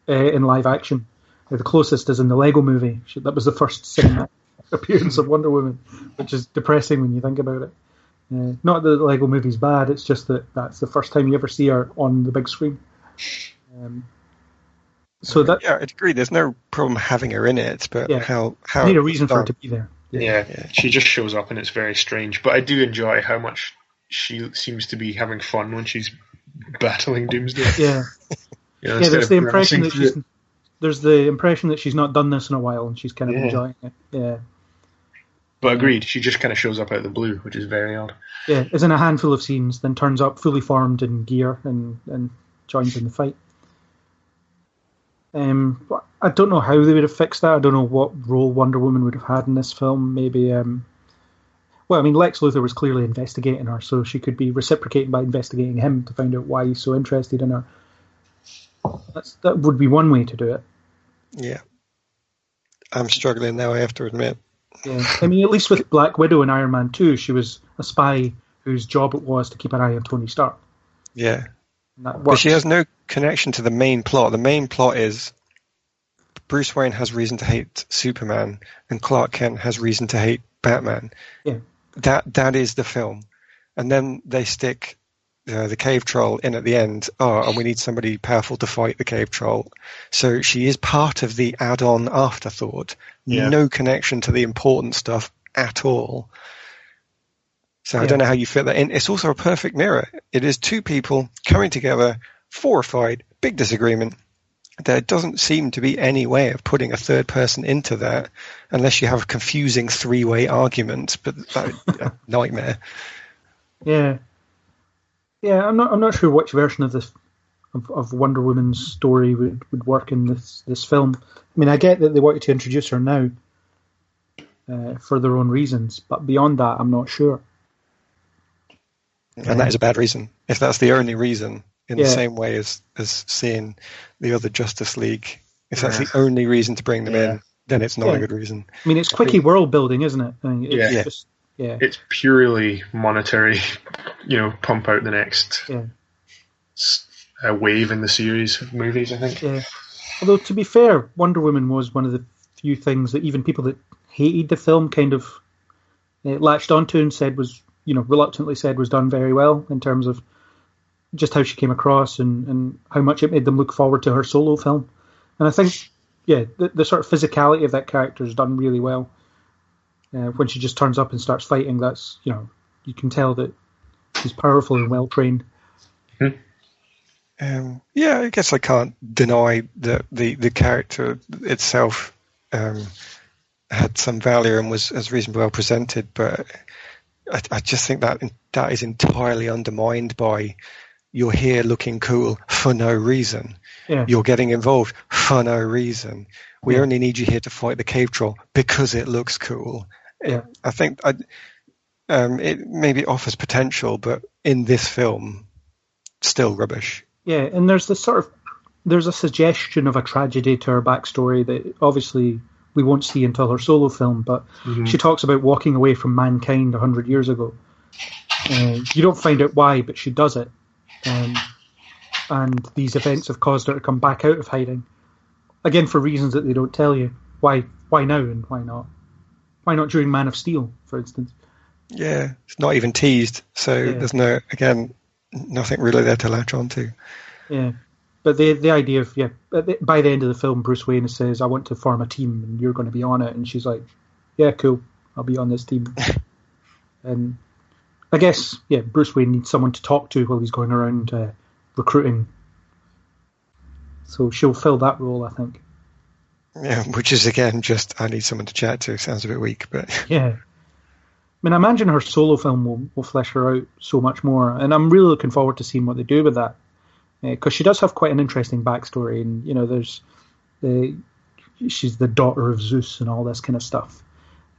in live action. The closest is in the Lego movie. That was the first cinematic appearance of Wonder Woman, which is depressing when you think about it. Not that the Lego movie's bad, it's just that that's the first time you ever see her on the big screen. I'd agree. There's no problem having her in it, but how you need a reason for her to be there. Yeah, she just shows up and it's very strange. But I do enjoy how much she seems to be having fun when she's battling Doomsday. Yeah, there's the impression that there's the impression that she's not done this in a while and she's kind of enjoying it. Yeah. But agreed, she just kind of shows up out of the blue, which is very odd. Yeah, is in a handful of scenes, then turns up fully formed in gear and joins in the fight. I don't know how they would have fixed that. I don't know what role Wonder Woman would have had in this film. Maybe, Lex Luthor was clearly investigating her, so she could be reciprocating by investigating him to find out why he's so interested in her. That would be one way to do it. Yeah. I'm struggling now, I have to admit. Yeah. At least with Black Widow and Iron Man 2, she was a spy whose job it was to keep an eye on Tony Stark. Yeah. But she has no connection to the main plot. The main plot is Bruce Wayne has reason to hate Superman and Clark Kent has reason to hate Batman. Yeah. That is the film. And then they stick the cave troll in at the end. Oh, and we need somebody powerful to fight the cave troll. So she is part of the add-on afterthought. Yeah. No connection to the important stuff at all. So I don't know how you fit that in. It's also a perfect mirror. It is two people coming together for a fight, big disagreement. There doesn't seem to be any way of putting a third person into that unless you have a confusing three-way argument, but that nightmare. Yeah. Yeah, I'm not sure which version of this of Wonder Woman's story would work in this film. I mean, I get that they wanted to introduce her now for their own reasons, but beyond that, I'm not sure. And that is a bad reason. If that's the only reason, in the same way as seeing the other Justice League, if that's the only reason to bring them in, then it's not a good reason. I mean, it's quickie world building, isn't it? I mean, it's purely monetary. Pump out the next wave in the series of movies, I think. Yeah. Although, to be fair, Wonder Woman was one of the few things that even people that hated the film kind of latched onto and said was, reluctantly said was done very well in terms of just how she came across and how much it made them look forward to her solo film. And I think, the sort of physicality of that character is done really well. When she just turns up and starts fighting, that's, you can tell that she's powerful and well trained. I guess I can't deny that the character itself had some value and was reasonably well presented, but I just think that is entirely undermined by you're here looking cool for no reason. Yeah. You're getting involved for no reason. We only need you here to fight the cave troll because it looks cool. Yeah. I think it maybe offers potential, but in this film, still rubbish. Yeah, and there's a suggestion of a tragedy to her backstory that obviously we won't see until her solo film, but she talks about walking away from mankind 100 years ago. You don't find out why, but she does it. And these events have caused her to come back out of hiding. Again, for reasons that they don't tell you. Why now and why not? Why not during Man of Steel, for instance? Yeah, it's not even teased, so there's nothing really there to latch onto. Yeah, but the idea of, by the end of the film, Bruce Wayne says, I want to form a team and you're going to be on it. And she's like, yeah, cool, I'll be on this team. And I guess, Bruce Wayne needs someone to talk to while he's going around recruiting. So she'll fill that role, I think. Yeah, which is, again, just, I need someone to chat to. Sounds a bit weak, but... Yeah. I mean, I imagine her solo film will flesh her out so much more. And I'm really looking forward to seeing what they do with that. Because she does have quite an interesting backstory. And, there's... she's the daughter of Zeus and all this kind of stuff.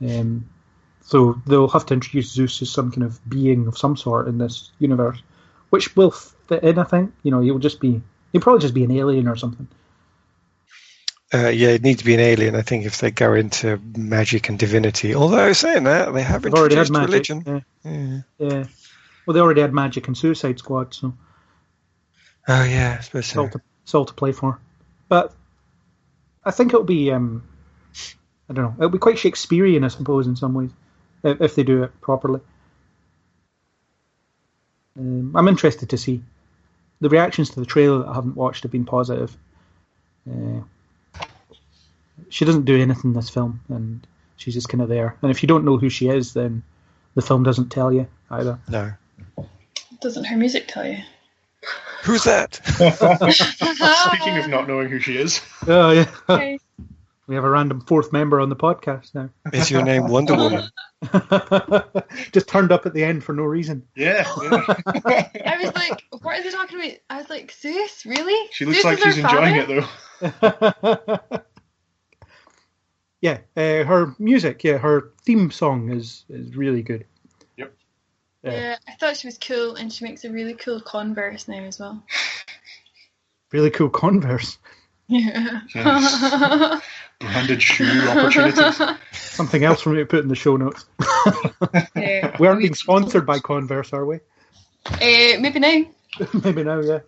So they'll have to introduce Zeus as some kind of being of some sort in this universe. Which will fit in, I think. He'll probably just be an alien or something. It needs to be an alien, I think, if they go into magic and divinity. Although, saying that, they have introduced religion. Yeah. Well, they already had magic and Suicide Squad, so... Oh, yeah, I suppose so. It's all to play for. But I think it'll be, I don't know, it'll be quite Shakespearean, I suppose, in some ways, if they do it properly. I'm interested to see. The reactions to the trailer that I haven't watched have been positive. She doesn't do anything in this film, and she's just kind of there. And if you don't know who she is, then the film doesn't tell you either. No. Doesn't her music tell you? Who's that? Speaking of not knowing who she is. Oh, yeah. Okay. We have a random fourth member on the podcast now. Is your name Wonder Woman? Just turned up at the end for no reason. Yeah. I was like, what are they talking about? I was like, Zeus? Really? She looks Zeus like she's enjoying it, though. Yeah, her music, her theme song is really good. Yep. Yeah, I thought she was cool, and she makes a really cool Converse now as well. Really cool Converse? Yeah. Yes. Branded shoe opportunities. Something else for me to put in the show notes. Yeah. We aren't being sponsored by Converse, are we? Maybe now. Maybe now, yeah.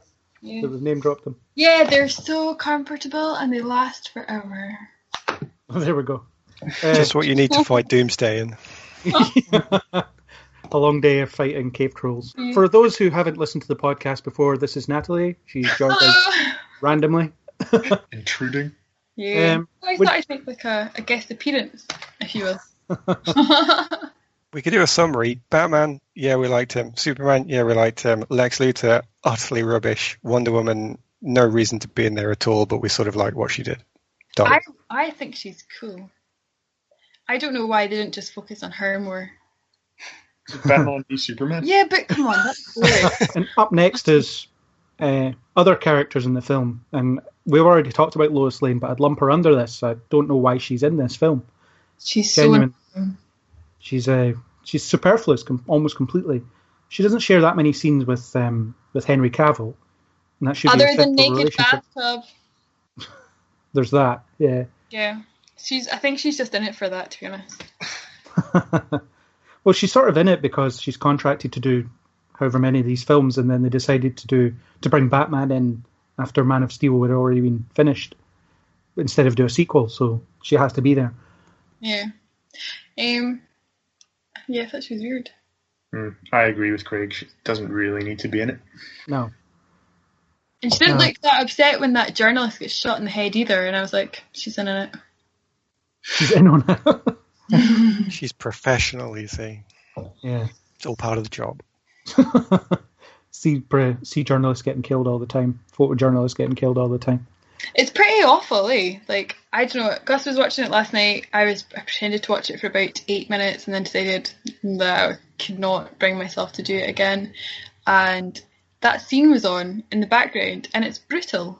We've name dropped them. Yeah, they're so comfortable and they last forever. Oh, there we go. Just what you need to fight Doomsday in. A long day of fighting cave trolls. Yeah. For those who haven't listened to the podcast before, this is Natalie. She's joined us randomly. Intruding. Yeah. I thought I'd make like a guest appearance, if you will. We could do a summary. Batman, yeah, we liked him. Superman, yeah, we liked him. Lex Luthor, utterly rubbish. Wonder Woman, no reason to be in there at all, but we sort of like what she did. Done. I think she's cool. I don't know why they didn't just focus on her more. Batman v Superman? Yeah, but come on, that's boring. And up next is other characters in the film. And we've already talked about Lois Lane, but I'd lump her under this. I don't know why she's in this film. She's Genuine. so... She's superfluous, almost completely. She doesn't share that many scenes with Henry Cavill, and that should Other be a than fitful naked relationship. bathtub. There's that, yeah. Yeah. I think she's just in it for that, to be honest. Well, she's sort of in it because she's contracted to do however many of these films, and then they decided to bring Batman in after Man of Steel had already been finished, instead of do a sequel, so she has to be there. Yeah. Yeah, I thought she was weird. I agree with Craig. She doesn't really need to be in it. No. And she didn't look that upset when that journalist gets shot in the head either, and I was like, she's in it. She's in on it. She's professional, you see. Yeah. It's all part of the job. See journalists getting killed all the time. Photojournalists getting killed all the time. It's pretty awful, eh? Like, I don't know. Gus was watching it last night. I pretended to watch it for about 8 minutes and then decided that I could not bring myself to do it again. And that scene was on in the background, and it's brutal.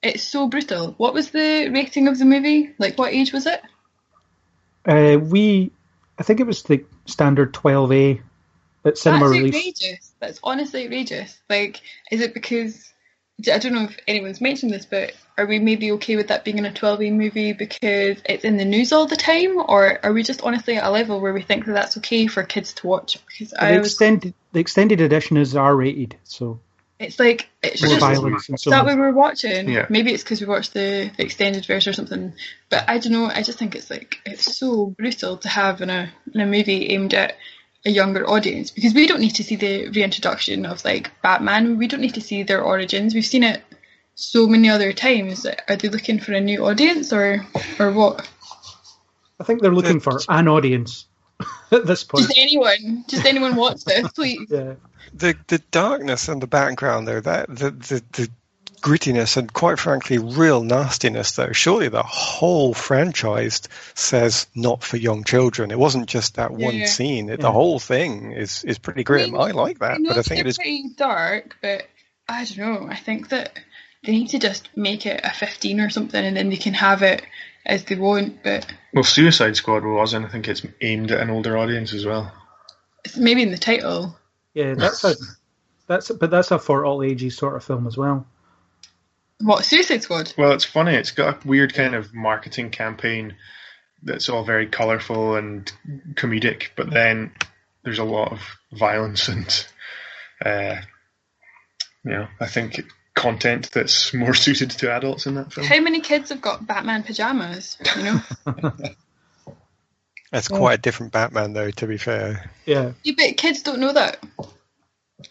It's so brutal. What was the rating of the movie? Like, what age was it? I think it was the standard 12A at cinema That's release. outrageous. That's honestly outrageous. Like, is it because... I don't know if anyone's mentioned this, but are we maybe okay with that being in a 12A movie because it's in the news all the time, or are we just honestly at a level where we think that that's okay for kids to watch? Because the extended edition is R-rated, so it's like it's more just violence and so that on. we were watching. Yeah. Maybe it's because we watched the extended version or something. But I don't know. I just think it's so brutal to have in a movie aimed at a younger audience, because we don't need to see the reintroduction of like Batman. We don't need to see their origins. We've seen it so many other times. Are they looking for a new audience or what? I think they're looking for an audience at this point. Just anyone watch this, please. Yeah. The darkness and the background there, the grittiness and quite frankly real nastiness though, surely the whole franchise says not for young children. It wasn't just that one scene. The whole thing is pretty grim. I like that, but I think it is pretty dark, but I don't know. I think that they need to just make it a 15 or something, and then they can have it as they want. But Well, Suicide Squad was, and I think it's aimed at an older audience as well. it's maybe in the title. Yeah, that's a for all ages sort of film as well. What, Suicide Squad? Well, it's funny. It's got a weird kind of marketing campaign that's all very colourful and comedic, but then there's a lot of violence and, I think content that's more suited to adults in that film. How many kids have got Batman pajamas? You know. That's quite a different Batman though, to be fair. Yeah. Yeah, but kids don't know that.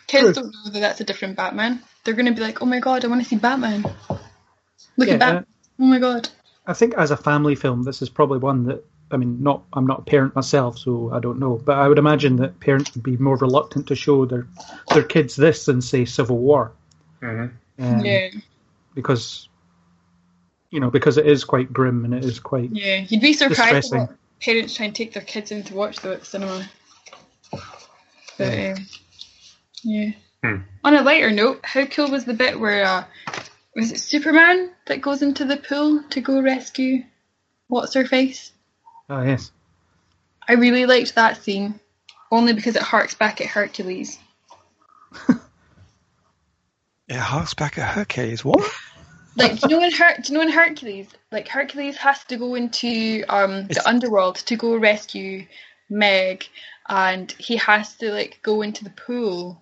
Kids don't know that that's a different Batman. They're going to be like, oh my god, I want to see Batman. Look at Batman. Oh my god. I think as a family film, this is probably one that, I'm not a parent myself, so I don't know, but I would imagine that parents would be more reluctant to show their kids this than, say, Civil War. Mm-hmm. Because it is quite grim and it is quite you'd be surprised distressing. what parents try and take their kids in to watch though at the cinema. But on a lighter note, how cool was the bit where was it Superman that goes into the pool to go rescue what's her face? Oh yes. I really liked that scene, only because it harks back at Hercules. It harks back at Hercules. What? Like, do you know in Hercules? Like, Hercules has to go into the underworld to go rescue Meg, and he has to like go into the pool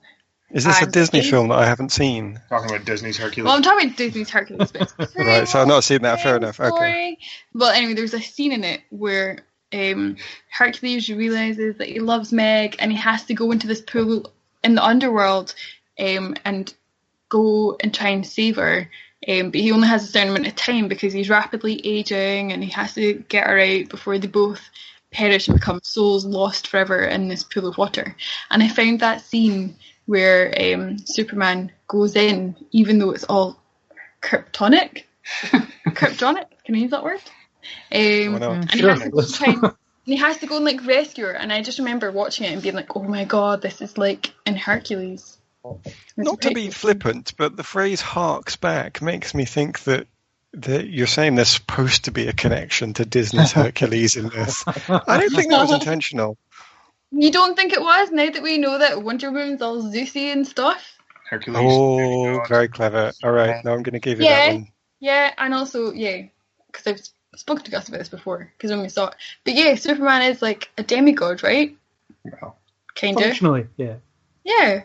Is this a And Disney he's- film that I haven't seen? Talking about Disney's Hercules. Well, I'm talking about Disney's Hercules, but it's Right, so I've not seen that. Fair enough. Okay. story. Well, anyway, there's a scene in it where Hercules realizes that he loves Meg, and he has to go into this pool in the underworld and go and try and save her. But he only has a certain amount of time because he's rapidly aging, and he has to get her out before they both perish and become souls lost forever in this pool of water. And I found that scene where Superman goes in, even though it's all kryptonic. Kryptonic? Can I use that word? And he has to go and he has to go and like rescue her. And I just remember watching it and being like, "Oh my god, this is like in Hercules." Not to be flippant, but the phrase "harks back" makes me think that you're saying there's supposed to be a connection to Disney's Hercules in this. I don't think that was intentional. You don't think it was? Now that we know that Wonder Woman's all Zeusy and stuff? Hercules. Oh, very clever. All right, now I'm going to give you that one. Yeah, and also, because I've spoken to Gus about this before, because when we saw it. But yeah, Superman is like a demigod, right? Well, kind of. Functionally, yeah. Yeah.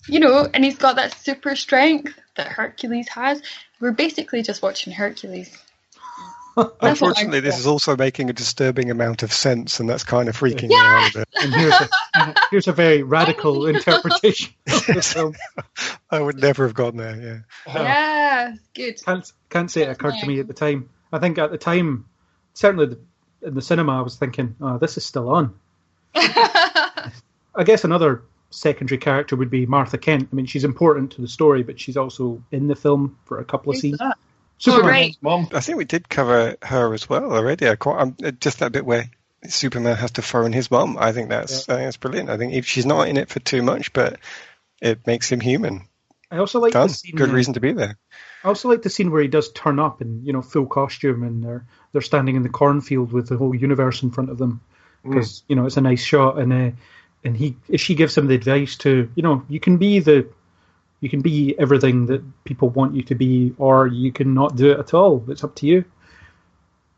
You know, and he's got that super strength that Hercules has. We're basically just watching Hercules. Unfortunately, this is also making a disturbing amount of sense, and that's kind of freaking me out a bit. And here's a very radical interpretation of the film. I would never have gone there, Yeah, good. Can't say it occurred to me at the time. I think at the time, certainly in the cinema, I was thinking, oh, this is still on. I guess another secondary character would be Martha Kent. I mean, she's important to the story, but she's also in the film for a couple of scenes. Superman's mom. I think we did cover her as well already. Just that bit where Superman has to phone his mum. I think that's brilliant. I think if she's not in it for too much, but it makes him human. I also like the scene, good reason to be there. I also like the scene where he does turn up in full costume, and they're standing in the cornfield with the whole universe in front of them because it's a nice shot, and she gives him the advice to you can be everything that people want you to be, or you can not do it at all. It's up to you.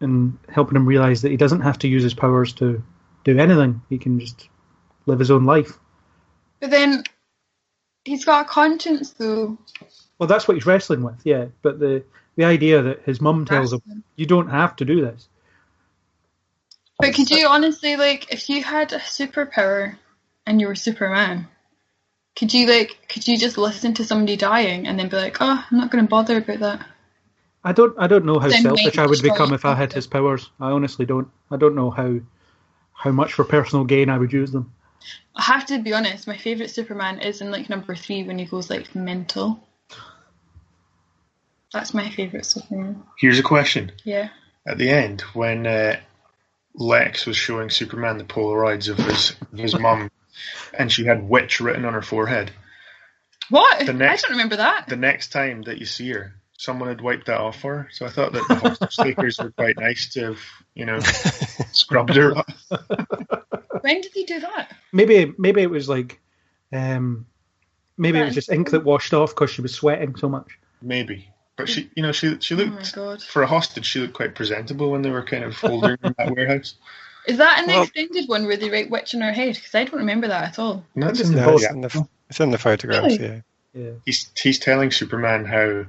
And helping him realize that he doesn't have to use his powers to do anything. He can just live his own life. But then he's got a conscience, though. Well, that's what he's wrestling with, yeah. But the idea that his mum tells him, you don't have to do this. But could you honestly, if you had a superpower and you were Superman, could you just listen to somebody dying and then be like, oh, I'm not going to bother about that? I don't know how Then selfish I would destroy become if I had his powers. I honestly don't. I don't know how much for personal gain I would use them. I have to be honest, my favourite Superman is in number 3 when he goes mental. That's my favourite Superman. Here's a question. Yeah. At the end, when Lex was showing Superman the Polaroids of his mum, and she had witch written on her forehead. What? I don't remember that. The next time that you see her, someone had wiped that off for her. So I thought that the hostage takers were quite nice to have, scrubbed her. When did he do that? Maybe it was maybe it was just ink that washed off because she was sweating so much. Maybe. But she looked, oh my God. for a hostage, she looked quite presentable when they were kind of holding her in that warehouse. Is that in the extended one where they write witch on her head? Because I don't remember that at all. No, it's in the photographs, Really? Yeah. He's telling Superman how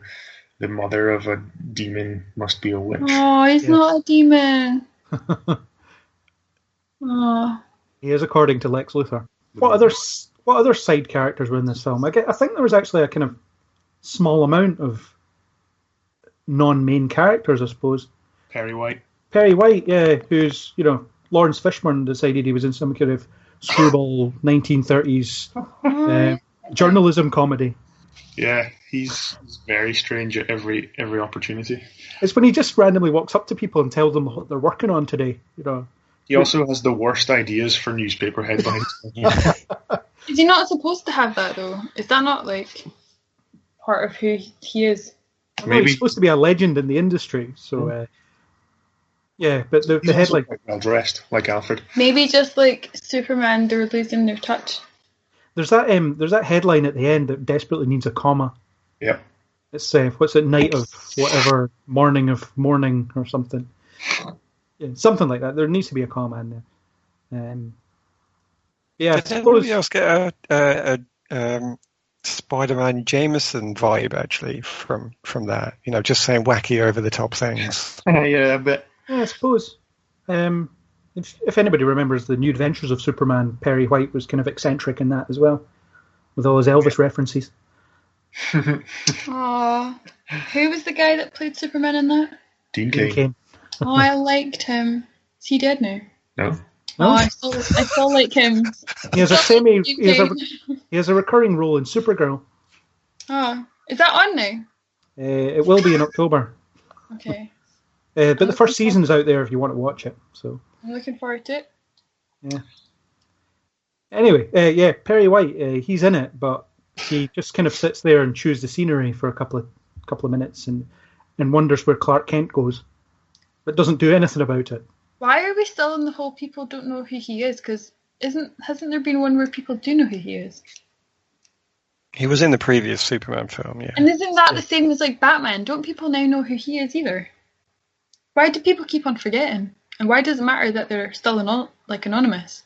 the mother of a demon must be a witch. Oh, he's not a demon. Oh. He is, according to Lex Luthor. What other side characters were in this film? I think there was actually a kind of small amount of non-main characters, I suppose. Perry White, yeah, who's, Lawrence Fishburne decided he was in some kind of screwball 1930s journalism comedy. Yeah, he's very strange at every opportunity. It's when he just randomly walks up to people and tells them what they're working on today, He also has the worst ideas for newspaper headlines. Is he not supposed to have that, though? Is that not, part of who he is? Maybe he's supposed to be a legend in the industry, so... yeah, but the headline... Quite well dressed, like Alfred. Maybe just Superman, they're losing their touch. There's that headline at the end that desperately needs a comma. Yep. It's what's it, night of whatever, morning of morning or something. Yeah, something like that. There needs to be a comma in there. Did anybody else get a Spider-Man Jameson vibe actually from that. Just saying wacky over the top things. Yeah, a bit. Yeah, I suppose. If anybody remembers the New Adventures of Superman, Perry White was kind of eccentric in that as well, with all his Elvis references. Aww. Who was the guy that played Superman in that? Dean Dean Cain. Cain. Oh, I liked him. Is he dead now? No. Oh, I still like him. He has he has a recurring role in Supergirl. Oh, is that on now? It will be in October. Okay. But the first season's out there if you want to watch it. So I'm looking forward to it. yeah. Anyway, Perry White, he's in it, but he just kind of sits there and chews the scenery for a couple of minutes and wonders where Clark Kent goes, but doesn't do anything about it. Why are we still in the whole people don't know who he is? Because hasn't there been one where people do know who he is? He was in the previous Superman film, yeah. And isn't that the same as like Batman? Don't people now know who he is either? Why do people keep on forgetting? And why does it matter that they're still anonymous?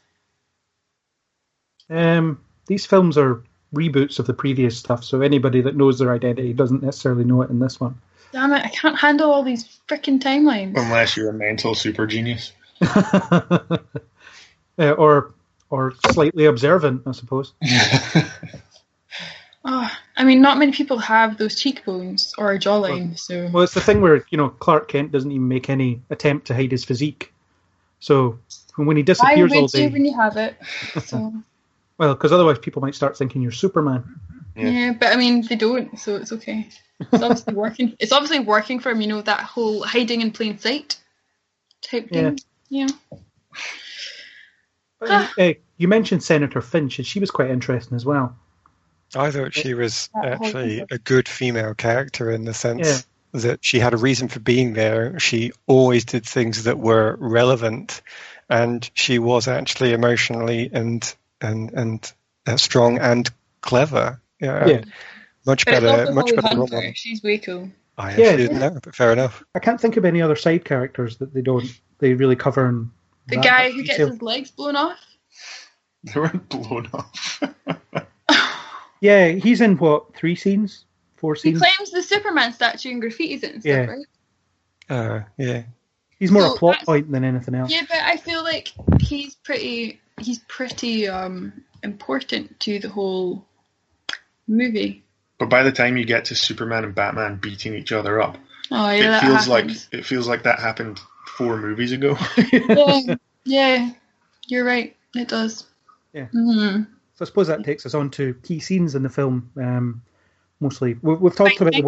These films are reboots of the previous stuff, so anybody that knows their identity doesn't necessarily know it in this one. Damn it, I can't handle all these frickin' timelines. Unless you're a mental super genius. Or slightly observant, I suppose. Oh, I mean, not many people have those cheekbones or a jawline, so... Well, it's the thing where, Clark Kent doesn't even make any attempt to hide his physique. So, when he disappears all day... when you have it, so... Well, because otherwise people might start thinking you're Superman. Yeah, but I mean, they don't, so it's okay. It's obviously working. It's obviously working for him, that whole hiding in plain sight type thing. Yeah. You mentioned Senator Finch, and she was quite interesting as well. I thought she was actually a good female character in the sense that she had a reason for being there. She always did things that were relevant, and she was actually emotionally and strong and clever. Yeah. Much better. Much better role model. She's way cool. I actually didn't know, but fair enough. I can't think of any other side characters that they really cover. In the guy who gets his legs blown off. They weren't blown off. Yeah, he's in 3 scenes, 4 scenes. He claims the Superman statue and graffitis it and stuff, right? Yeah. He's more a plot point than anything else. Yeah, but I feel like he's pretty important to the whole movie. But by the time you get to Superman and Batman beating each other up, it feels like that happened 4 movies ago. Yeah, you're right. It does. Yeah. Mm-hmm. So I suppose that takes us on to key scenes in the film. Mostly, we've talked about the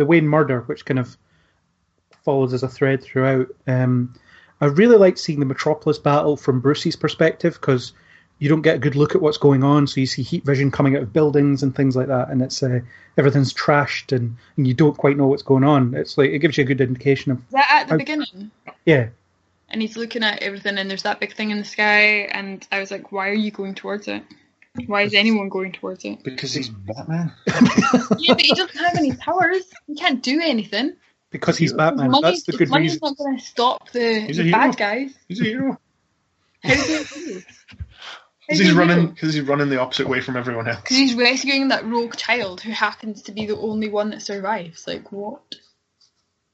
Wayne murder, which kind of follows as a thread throughout. I really like seeing the Metropolis battle from Bruce's perspective because you don't get a good look at what's going on. So you see heat vision coming out of buildings and things like that, and it's everything's trashed and you don't quite know what's going on. It's like it gives you a good indication of. Is that at the beginning? Yeah. And he's looking at everything, and there's that big thing in the sky, and I was like, "Why are you going towards it? Why is anyone going towards it?" Because he's Batman. Yeah, but he doesn't have any powers. He can't do anything. Because he's Batman. That's the good reason. Money's not going to stop the bad guys. He's a hero. How does he do? Because he's running the opposite way from everyone else. Because he's rescuing that rogue child who happens to be the only one that survives. Like, what?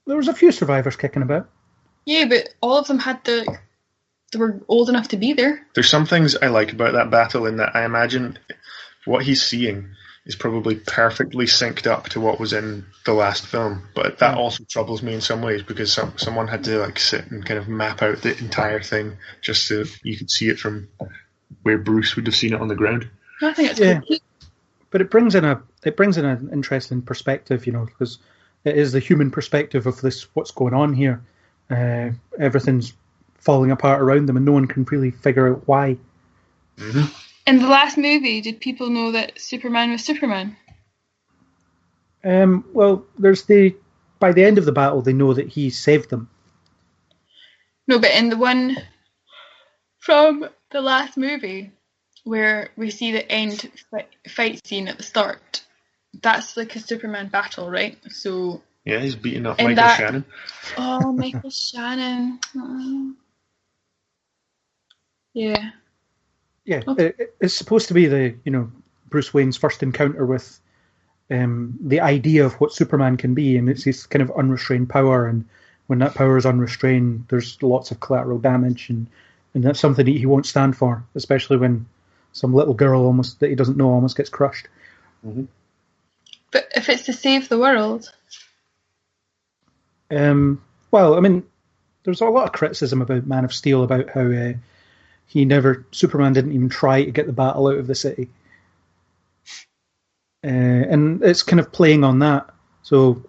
There was a few survivors kicking about. Yeah, but all of them they were old enough to be there. There's some things I like about that battle in that I imagine what he's seeing is probably perfectly synced up to what was in the last film. But that also troubles me in some ways because someone had to sit and kind of map out the entire thing just so you could see it from where Bruce would have seen it on the ground. I think it's cool. But it brings in an interesting perspective, because it is the human perspective of what's going on here. Everything's falling apart around them and no one can really figure out why. Mm-hmm. In the last movie, did people know that Superman was Superman? Well, by the end of the battle, they know that he saved them. No, but in the one from the last movie, where we see the end fight scene at the start, that's like a Superman battle, right? So yeah, he's beating up Michael Shannon. Oh, Michael Shannon. Yeah. Yeah, it's supposed to be the Bruce Wayne's first encounter with the idea of what Superman can be, and it's his kind of unrestrained power, and when that power is unrestrained, there's lots of collateral damage, and that's something he won't stand for, especially when some little girl that he doesn't know almost gets crushed. Mm-hmm. But if it's to save the world... Well, I mean, there's a lot of criticism about Man of Steel, about how Superman didn't even try to get the battle out of the city. And it's kind of playing on that. So,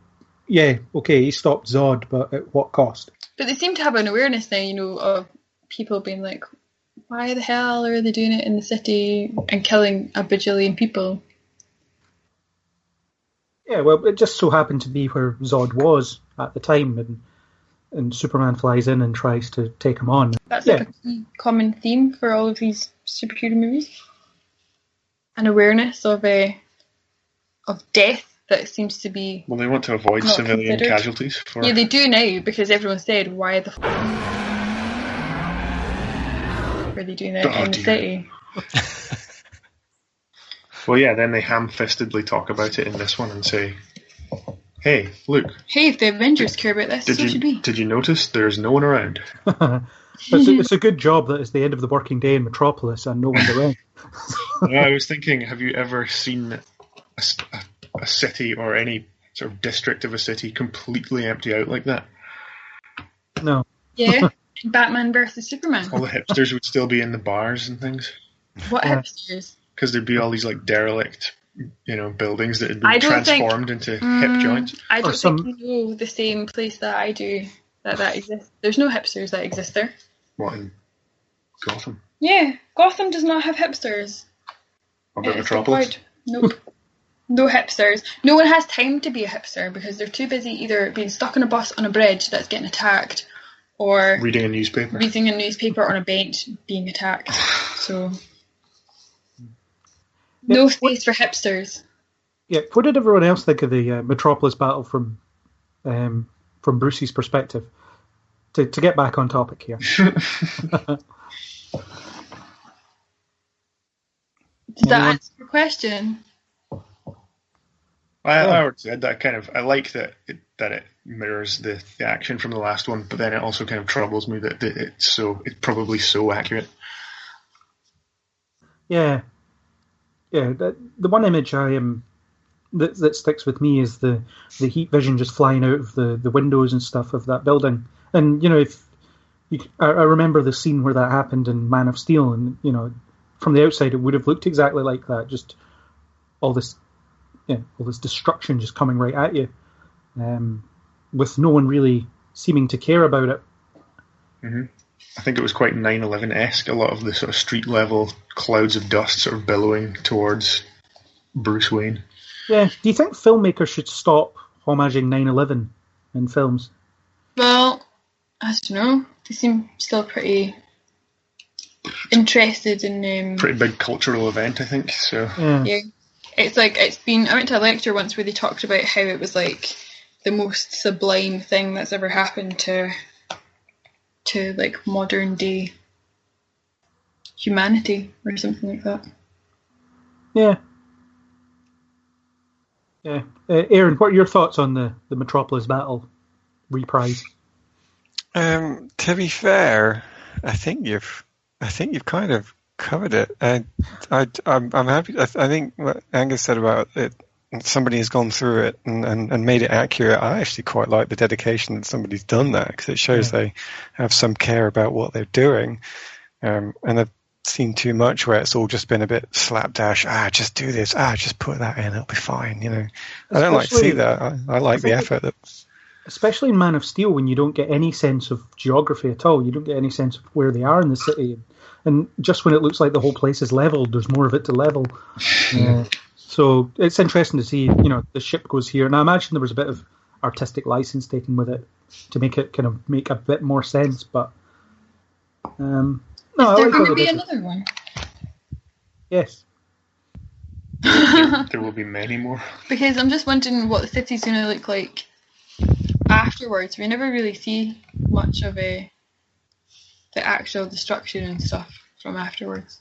yeah, okay, he stopped Zod, but at what cost? But they seem to have an awareness now, of people being like, why the hell are they doing it in the city and killing a bajillion people? Yeah, well, it just so happened to be where Zod was at the time, and Superman flies in and tries to take him on. That's like a key common theme for all of these superhero movies. An awareness of death that seems to be... Well, they want to avoid civilian casualties. Yeah, they do now, because everyone said, why the are they doing that in the city? Well, yeah, then they ham-fistedly talk about it in this one and say, hey, look. Hey, if the Avengers care about this, so should we. Did you notice there's no one around? It's a good job that it's the end of the working day in Metropolis and no one's around. I was thinking, have you ever seen a city or any sort of district of a city completely empty out like that? No. Yeah, Batman versus Superman. All the hipsters would still be in the bars and things. What hipsters? Because there'd be all these like derelict, buildings that had been transformed into hip joints. I don't think you know the same place that I do that exists. There's no hipsters that exist there. What, in Gotham? Yeah, Gotham does not have hipsters. What about Metropolis? Nope. No hipsters. No one has time to be a hipster because they're too busy either being stuck on a bus on a bridge that's getting attacked or reading a newspaper on a bench being attacked. So no space for hipsters. Yeah, what did everyone else think of the Metropolis battle from Bruce's perspective? To get back on topic here. Did that answer your question? I already said that I like that it mirrors the action from the last one, but then it also kind of troubles me that it's probably so accurate. Yeah. Yeah, the one image that sticks with me is the heat vision just flying out of the windows and stuff of that building. And I remember the scene where that happened in Man of Steel, and from the outside it would have looked exactly like that. Just all this destruction just coming right at you, with no one really seeming to care about it. Mm-hmm. I think it was quite 9/11-esque, a lot of the sort of street-level clouds of dust sort of billowing towards Bruce Wayne. Yeah, do you think filmmakers should stop homaging 9/11 in films? Well, I don't know. They seem still pretty interested in... pretty big cultural event, I think, so... Yeah. It's like, I went to a lecture once where they talked about how it was like the most sublime thing that's ever happened to like modern day humanity or something like that. Yeah. Yeah. Aaron, what are your thoughts on the Metropolis battle reprise? To be fair, I think you've kind of covered it. I'm happy. I think what Angus said about it, somebody has gone through it and made it accurate. I actually quite like the dedication that somebody's done that, because it shows they have some care about what they're doing. And I've seen too much where it's all just been a bit slapdash. Just do this. Just put that in. It'll be fine. I don't like to see that. I like the effort. Especially in Man of Steel, when you don't get any sense of geography at all. You don't get any sense of where they are in the city. And just when it looks like the whole place is leveled, there's more of it to level. So it's interesting to see, the ship goes here. And I imagine there was a bit of artistic license taken with it to make it kind of make a bit more sense. But no, is there going to be another one? Yes. There will be many more. Because I'm just wondering what the city's going to look like afterwards. We never really see much of the actual destruction and stuff from afterwards.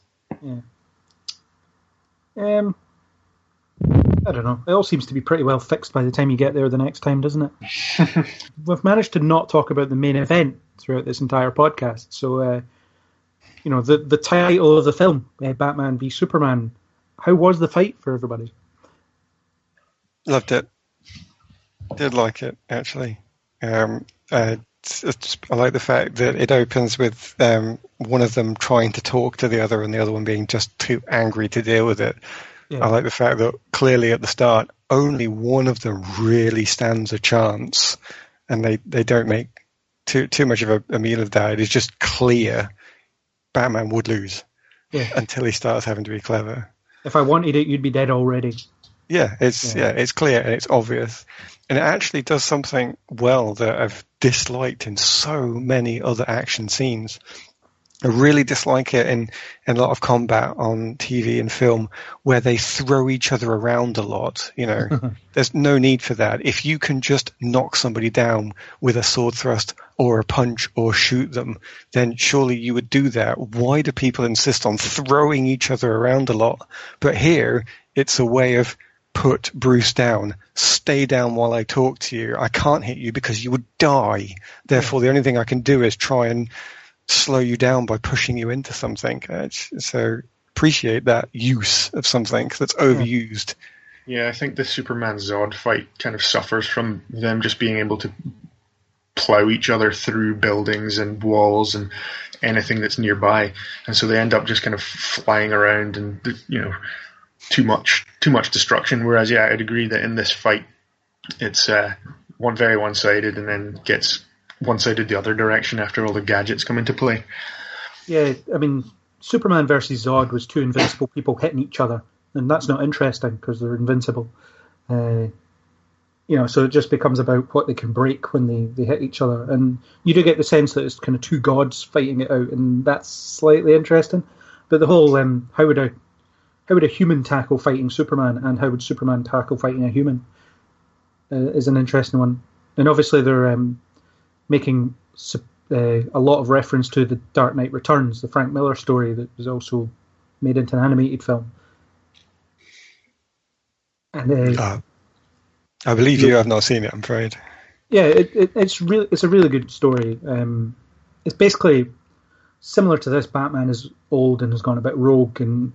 Yeah. I don't know. It all seems to be pretty well fixed by the time you get there the next time, doesn't it? We've managed to not talk about the main event throughout this entire podcast. So, the title of the film, Batman v Superman, how was the fight for everybody? Loved it. Did like it, actually. I like the fact that it opens with one of them trying to talk to the other and the other one being just too angry to deal with it. Yeah. I like the fact that clearly at the start, only one of them really stands a chance, and they don't make too much of a meal of that. It's just clear Batman would lose until he starts having to be clever. If I wanted it, you'd be dead already. Yeah, it's clear and it's obvious. And it actually does something well that I've disliked in so many other action scenes. I really dislike it in a lot of combat on TV and film where they throw each other around a lot. There's no need for that. If you can just knock somebody down with a sword thrust or a punch or shoot them, then surely you would do that. Why do people insist on throwing each other around a lot? But here, it's a way of put Bruce down, stay down while I talk to you. I can't hit you because you would die. Therefore, the only thing I can do is try and slow you down by pushing you into something. So appreciate that use of something that's overused. Yeah, I think the Superman Zod fight kind of suffers from them just being able to plow each other through buildings and walls and anything that's nearby, and so they end up just kind of flying around and too much destruction. Whereas I'd agree that in this fight it's very one-sided and then gets one-sided the other direction after all the gadgets come into play. Yeah, I mean, Superman versus Zod was two invincible people hitting each other, and that's not interesting because they're invincible. So it just becomes about what they can break when they hit each other, and you do get the sense that it's kind of two gods fighting it out, and that's slightly interesting. But the whole how would a human tackle fighting Superman, and how would Superman tackle fighting a human is an interesting one. And obviously they're making a lot of reference to the Dark Knight Returns, the Frank Miller story that was also made into an animated film. And I believe you have not seen it, I'm afraid. Yeah, it's a really good story. It's basically similar to this. Batman is old and has gone a bit rogue, and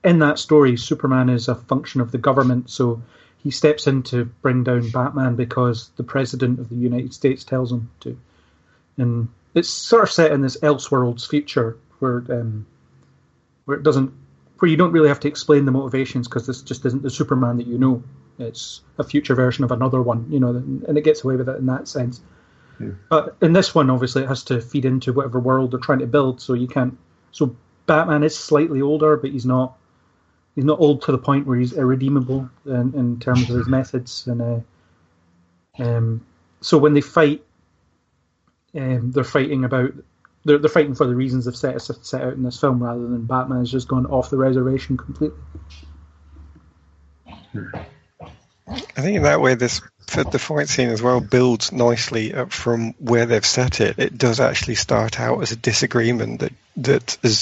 in that story, Superman is a function of the government, so he steps in to bring down Batman because the President of the United States tells him to. And it's sort of set in this Elseworlds future where you don't really have to explain the motivations because this just isn't the Superman that you know. It's a future version of another one, and it gets away with it in that sense. Yeah. But in this one, obviously, it has to feed into whatever world they're trying to build, so you can't. So Batman is slightly older, but he's not old to the point where he's irredeemable in terms of his methods. And so when they fight, they're fighting for the reasons they've set out in this film, rather than Batman has just gone off the reservation completely. I think in that way, the fight scene as well builds nicely up from where they've set it. It does actually start out as a disagreement that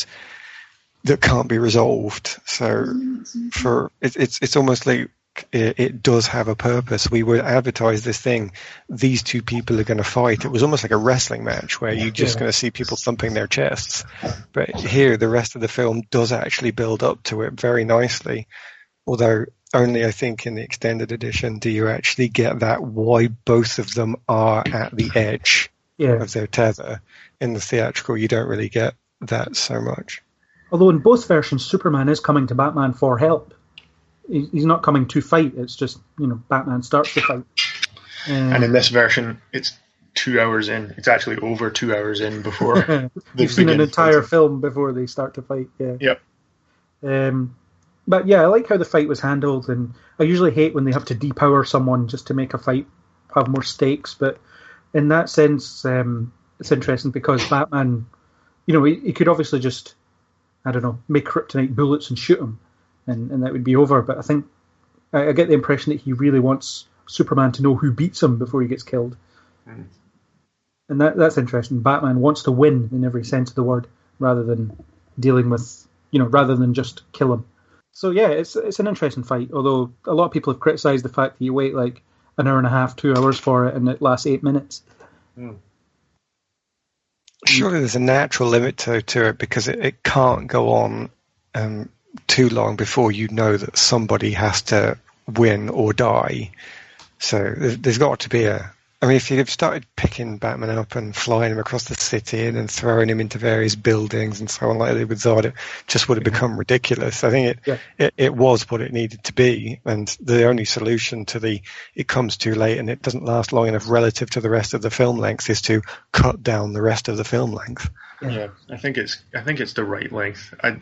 can't be resolved. So it's almost like it does have a purpose. We would advertise this thing. These two people are going to fight. It was almost like a wrestling match where you're just going to see people thumping their chests. But here, the rest of the film does actually build up to it very nicely. Although only, I think, in the extended edition do you actually get that why both of them are at the edge of their tether. In the theatrical, you don't really get that so much. Although in both versions, Superman is coming to Batman for help. He's not coming to fight. It's just, Batman starts the fight. And in this version, it's 2 hours in. It's actually over 2 hours in before you've seen an entire film before they start to fight. Yeah. Yep. But yeah, I like how the fight was handled, and I usually hate when they have to depower someone just to make a fight have more stakes. But in that sense, it's interesting because Batman, he could obviously just, I don't know, make kryptonite bullets and shoot him, and that would be over. But I think I get the impression that he really wants Superman to know who beats him before he gets killed. Mm. And that's interesting. Batman wants to win in every sense of the word, rather than dealing with, rather than just kill him. So yeah, it's an interesting fight. Although a lot of people have criticised the fact that you wait like an hour and a half, 2 hours for it, and it lasts 8 minutes. Surely there's a natural limit to it, because it can't go on too long before you know that somebody has to win or die. So there's got to be I mean, if you've started picking Batman up and flying him across the city and then throwing him into various buildings and so on like they with Zod, it just would have become ridiculous. I think it was what it needed to be, and the only solution to it comes too late and it doesn't last long enough relative to the rest of the film length is to cut down the rest of the film length. Yeah, I think it's the right length. I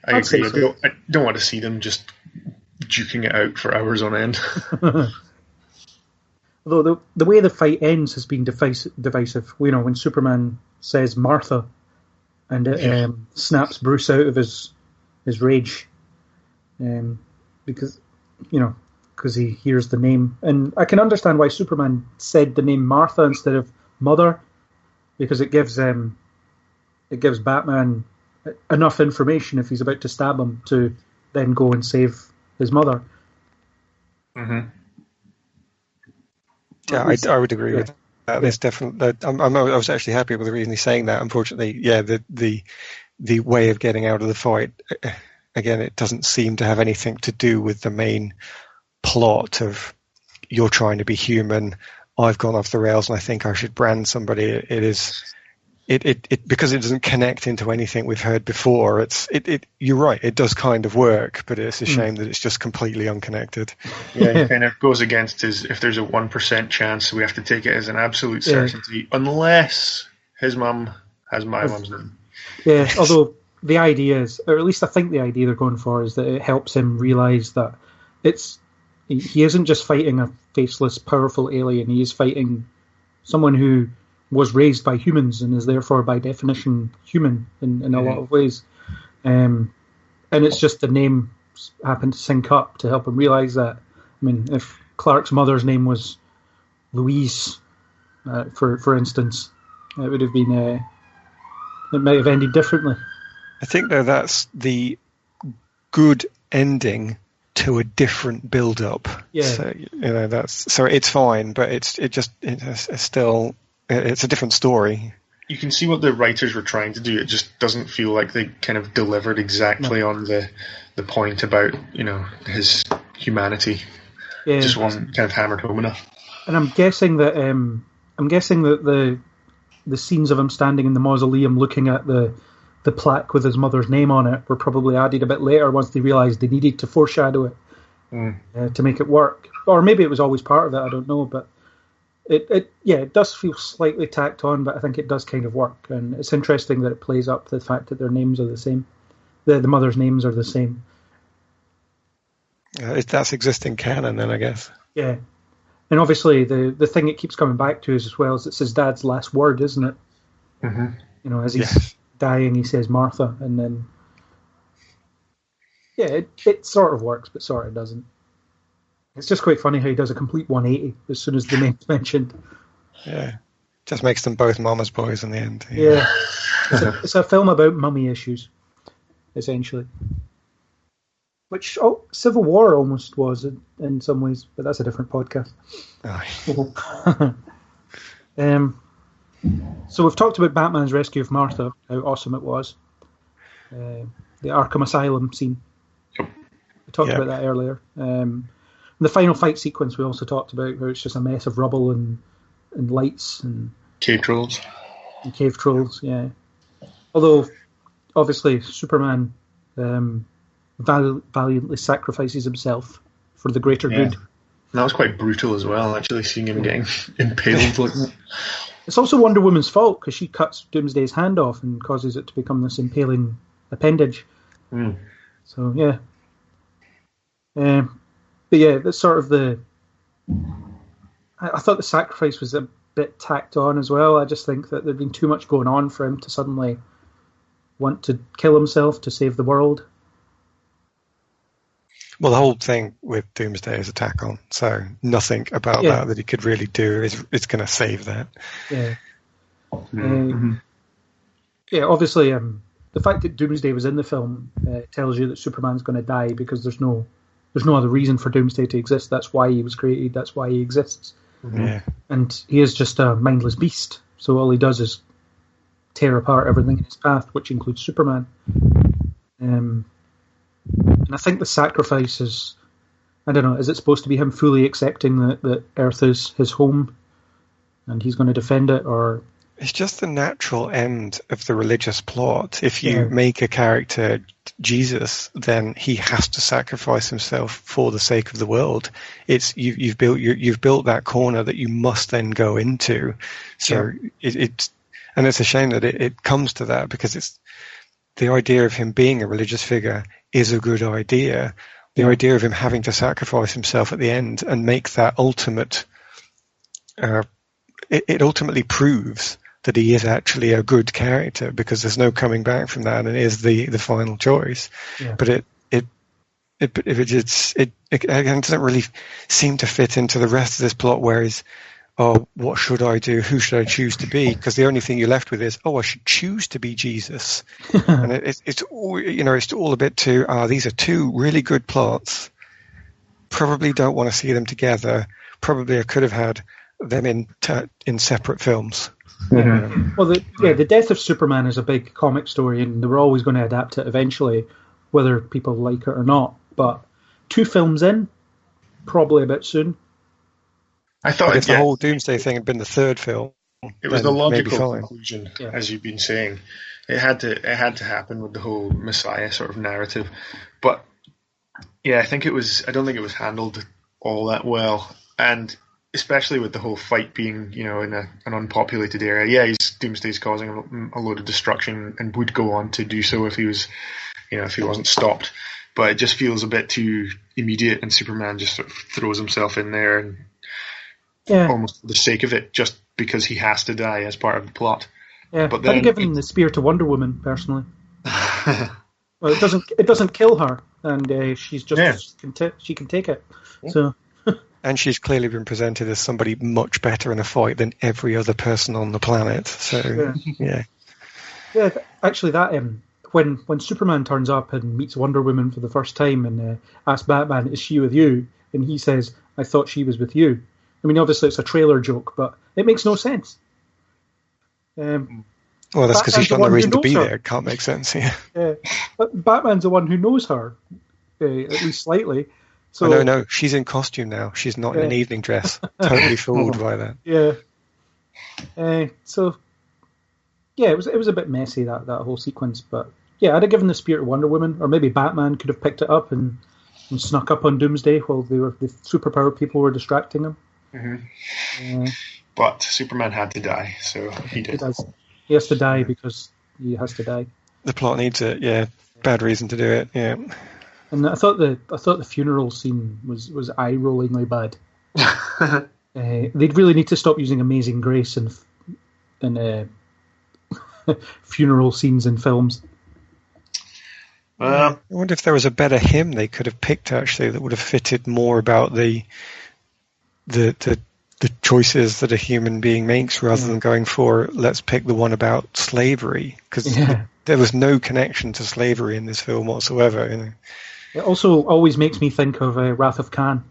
agree. So. I don't want to see them just duking it out for hours on end. Although the way the fight ends has been divisive. You know, when Superman says Martha, and it snaps Bruce out of his rage, because he hears the name, and I can understand why Superman said the name Martha instead of Mother, because it gives Batman enough information if he's about to stab him to then go and save his mother. Mm-hmm. Yeah, I would agree with that. There's definitely. I was actually happy with the reason he's saying that. Unfortunately, the way of getting out of the fight, again, it doesn't seem to have anything to do with the main plot of you're trying to be human. I've gone off the rails, and I think I should brand somebody. It is. It because it doesn't connect into anything we've heard before. You're right. It does kind of work, but it's a shame that it's just completely unconnected. Yeah, it kind of goes against his. If there's a 1% chance, we have to take it as an absolute certainty, unless his mum has my mum's name. Yeah, although the idea is, or at least I think the idea they're going for is that it helps him realise that he isn't just fighting a faceless, powerful alien. He is fighting someone who was raised by humans and is therefore by definition human in a lot of ways. And it's just the name happened to sync up to help him realise that. I mean, if Clark's mother's name was Louise, for instance, it would have been it might have ended differently. I think though that's the good ending to a different build-up. Yeah. So so it's fine, but it's still. It's a different story. You can see what the writers were trying to do. It just doesn't feel like they kind of delivered exactly on the point about his humanity. Yeah. Just wasn't kind of hammered home enough. And I'm guessing that the scenes of him standing in the mausoleum looking at the plaque with his mother's name on it were probably added a bit later once they realised they needed to foreshadow it to make it work. Or maybe it was always part of it. I don't know, but. It does feel slightly tacked on, but I think it does kind of work, and it's interesting that it plays up the fact that their names are the same. The mother's names are the same. That's existing canon, then, I guess. Yeah, and obviously the thing it keeps coming back to is as well is it's his dad's last word, isn't it? Mm-hmm. As he's dying, he says Martha, and then it sort of works, but sort of doesn't. It's just quite funny how he does a complete 180 as soon as the name's mentioned. Yeah. Just makes them both mama's boys in the end. Yeah. It's a film about mummy issues, essentially. Which Civil War almost was in some ways, but that's a different podcast. So we've talked about Batman's rescue of Martha, how awesome it was. The Arkham Asylum scene. We talked about that earlier. The final fight sequence we also talked about, where it's just a mess of rubble and lights and cave trolls. And cave trolls, yeah. Although, obviously, Superman valiantly sacrifices himself for the greater good. And that was quite brutal as well, actually, seeing him getting impaled like that. It's also Wonder Woman's fault, because she cuts Doomsday's hand off and causes it to become this impaling appendage. So, yeah. But yeah, that's sort of I thought the sacrifice was a bit tacked on as well. I just think that there'd been too much going on for him to suddenly want to kill himself to save the world. Well, the whole thing with Doomsday is a tack on, so nothing about that he could really do is going to save that. Yeah. Yeah, obviously, the fact that Doomsday was in the film tells you that Superman's going to die because there's no other reason for Doomsday to exist. That's why he was created. That's why he exists. Yeah. And he is just a mindless beast. So all he does is tear apart everything in his path, which includes Superman. And I think the sacrifice is, I don't know, is it supposed to be him fully accepting that Earth is his home and he's going to defend it, or... It's just the natural end of the religious plot. If you make a character Jesus, then he has to sacrifice himself for the sake of the world. It's you've built that corner that you must then go into. So it's a shame that it comes to that, because it's the idea of him being a religious figure is a good idea. The idea of him having to sacrifice himself at the end and make that ultimate, it ultimately proves that he is actually a good character, because there's no coming back from that, and it is the final choice. Yeah. But it doesn't really seem to fit into the rest of this plot, where he's, oh, what should I do? Who should I choose to be? Because the only thing you're left with is, oh, I should choose to be Jesus. And it's all, it's all a bit too, these are two really good plots. Probably don't want to see them together. Probably I could have had them in separate films. Yeah. Well, the death of Superman is a big comic story, and they were always going to adapt it eventually, whether people like it or not. But 2 films in, probably a bit soon. I thought if the whole Doomsday thing had been the 3rd film, it was the logical conclusion, as you've been saying. It had to happen with the whole Messiah sort of narrative. But yeah, I don't think it was handled all that well, and especially with the whole fight being, in an unpopulated area. Yeah, Doomsday's causing a load of destruction and would go on to do so if he was, if he wasn't stopped. But it just feels a bit too immediate, and Superman just sort of throws himself in there and almost for the sake of it, just because he has to die as part of the plot. Yeah, but then, I'd have given the spear to Wonder Woman personally. Well, it doesn't kill her, and she's just she can take it. Yeah. So. And she's clearly been presented as somebody much better in a fight than every other person on the planet. So, yeah. Actually, that when Superman turns up and meets Wonder Woman for the first time and asks Batman, "Is she with you?" and he says, "I thought she was with you." I mean, obviously it's a trailer joke, but it makes no sense. Well, that's because he's got no reason to be there. It can't make sense. Yeah. But Batman's the one who knows her, at least slightly. So, no, she's in costume now. She's not in an evening dress. Totally fooled by that. Yeah. It was a bit messy, that whole sequence. But yeah, I'd have given the spear to Wonder Woman, or maybe Batman could have picked it up and snuck up on Doomsday while the superpowered people were distracting him. Mm-hmm. But Superman had to die, so he did. He has to die because he has to die. The plot needs it. Yeah, bad reason to do it. Yeah. And I thought the funeral scene was eye-rollingly bad. They'd really need to stop using Amazing Grace in funeral scenes in films. I wonder if there was a better hymn they could have picked, actually, that would have fitted more about the choices that a human being makes, rather than going for, let's pick the one about slavery, because there was no connection to slavery in this film whatsoever. It also always makes me think of Wrath of Khan.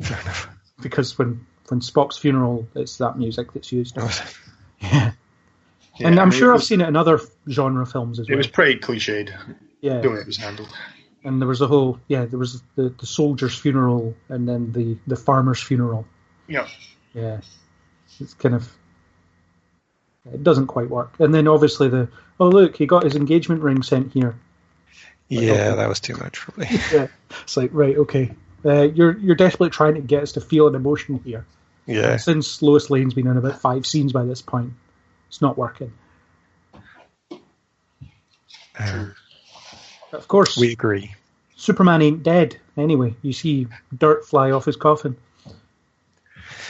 Fair enough. Because when Spock's funeral, it's that music that's used. Yeah, and I'm sure I've seen it in other genre films as well. It was pretty cliched. Yeah. The way it was handled. And there was there was the soldier's funeral, and then the farmer's funeral. Yeah. Yeah. It's kind of... It doesn't quite work. And then obviously look, he got his engagement ring sent here. That was too much for me. Yeah. It's like, right, okay. You're desperately trying to get us to feel an emotion here. Yeah. And since Lois Lane's been in about 5 scenes by this point, it's not working. Of course. We agree. Superman ain't dead. Anyway, you see dirt fly off his coffin.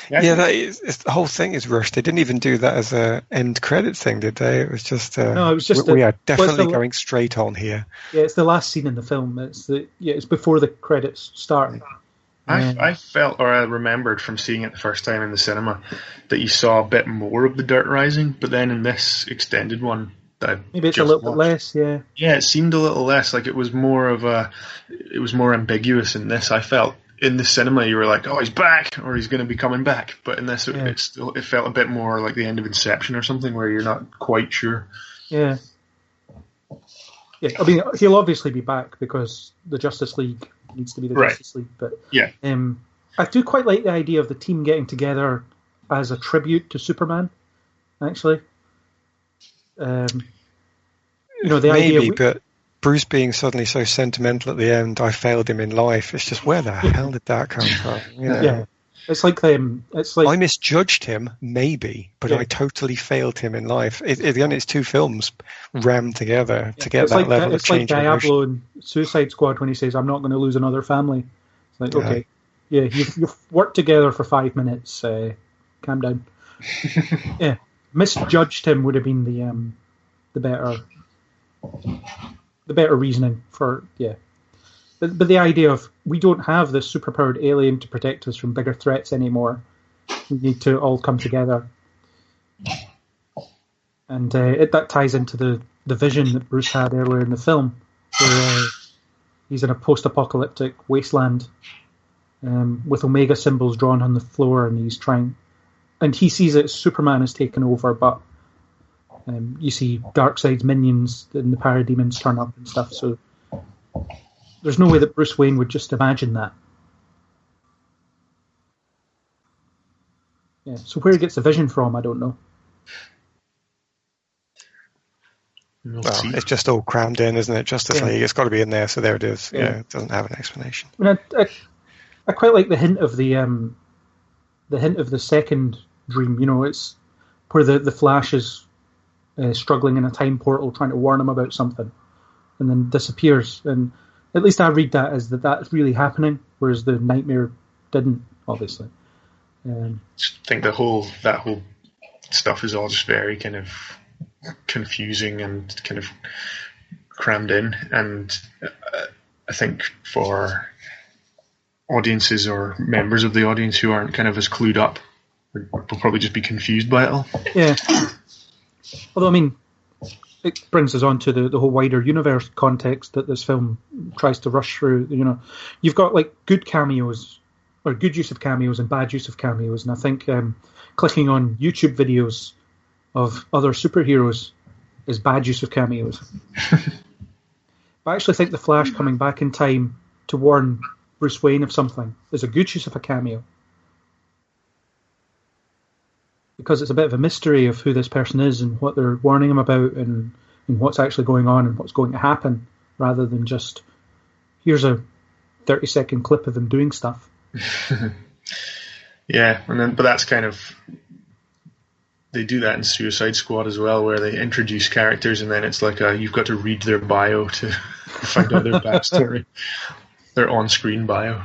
Yeah, the whole thing is rushed. They didn't even do that as a end credit thing, did they? It was just. No, it was just. We are definitely going straight on here. Yeah, it's the last scene in the film. It's before the credits start. I felt, or I remembered from seeing it the first time in the cinema, that you saw a bit more of the dirt rising, but then in this extended one, that I Maybe it's a just little bit watched. less, yeah. Yeah, it seemed a little less. Like it was more ambiguous in this. I felt in the cinema you were like, oh, he's back, or he's going to be coming back. But in this, it felt a bit more like the end of Inception or something, where you're not quite sure. Yeah. Yeah, I mean, he'll obviously be back because the Justice League needs to be the Justice League. But yeah, I do quite like the idea of the team getting together as a tribute to Superman. Actually, the idea. But Bruce being suddenly so sentimental at the end, I failed him in life. It's just, where the hell did that come from? Yeah, it's like I misjudged him, maybe, but I totally failed him in life. Again, it's two films rammed together to get that level of change. It's like Diablo in Suicide Squad when he says, "I'm not going to lose another family." It's like, okay, you've worked together for 5 minutes. Calm down. Yeah, misjudged him would have been the better reasoning for But the idea of we don't have this superpowered alien to protect us from bigger threats anymore. We need to all come together. And that ties into the vision that Bruce had earlier in the film, where he's in a post-apocalyptic wasteland with Omega symbols drawn on the floor, and he's trying. And he sees that Superman has taken over, but you see Darkseid's minions and the Parademons turn up and stuff. So there's no way that Bruce Wayne would just imagine that. Yeah. So where he gets the vision from, I don't know. Well, it's just all crammed in, isn't it? Justice League. It's got to be in there, so there it is. Yeah, it doesn't have an explanation. I mean, I quite like the hint of the second dream. It's where the Flash is struggling in a time portal, trying to warn him about something, and then disappears. And at least I read that as that's really happening, whereas the nightmare didn't, obviously. I think that whole stuff is all just very kind of confusing and kind of crammed in, and I think for audiences or members of the audience who aren't kind of as clued up will probably just be confused by it all. Yeah. Although, I mean, it brings us on to the whole wider universe context that this film tries to rush through. You've got like good cameos, or good use of cameos and bad use of cameos, and I think clicking on YouTube videos of other superheroes is bad use of cameos. But I actually think the Flash coming back in time to warn Bruce Wayne of something is a good use of a cameo. Because it's a bit of a mystery of who this person is and what they're warning him about and what's actually going on and what's going to happen, rather than just, here's a 30-second clip of him doing stuff. Yeah, but that's kind of... They do that in Suicide Squad as well, where they introduce characters and then it's like you've got to read their bio to find out their backstory. Their on-screen bio.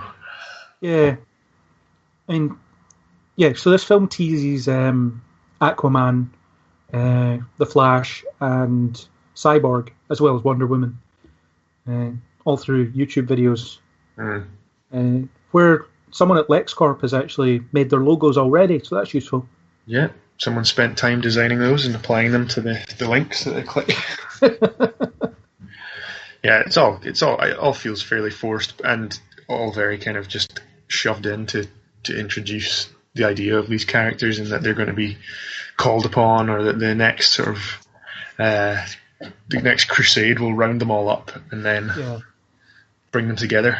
Yeah. I mean, so this film teases Aquaman, The Flash, and Cyborg, as well as Wonder Woman, all through YouTube videos, where someone at LexCorp has actually made their logos already, so that's useful. Yeah. Someone spent time designing those and applying them to the links that they click. Yeah, it all feels fairly forced and all very kind of just shoved in to introduce the idea of these characters and that they're going to be called upon, or that the next sort of the next crusade will round them all up and then bring them together.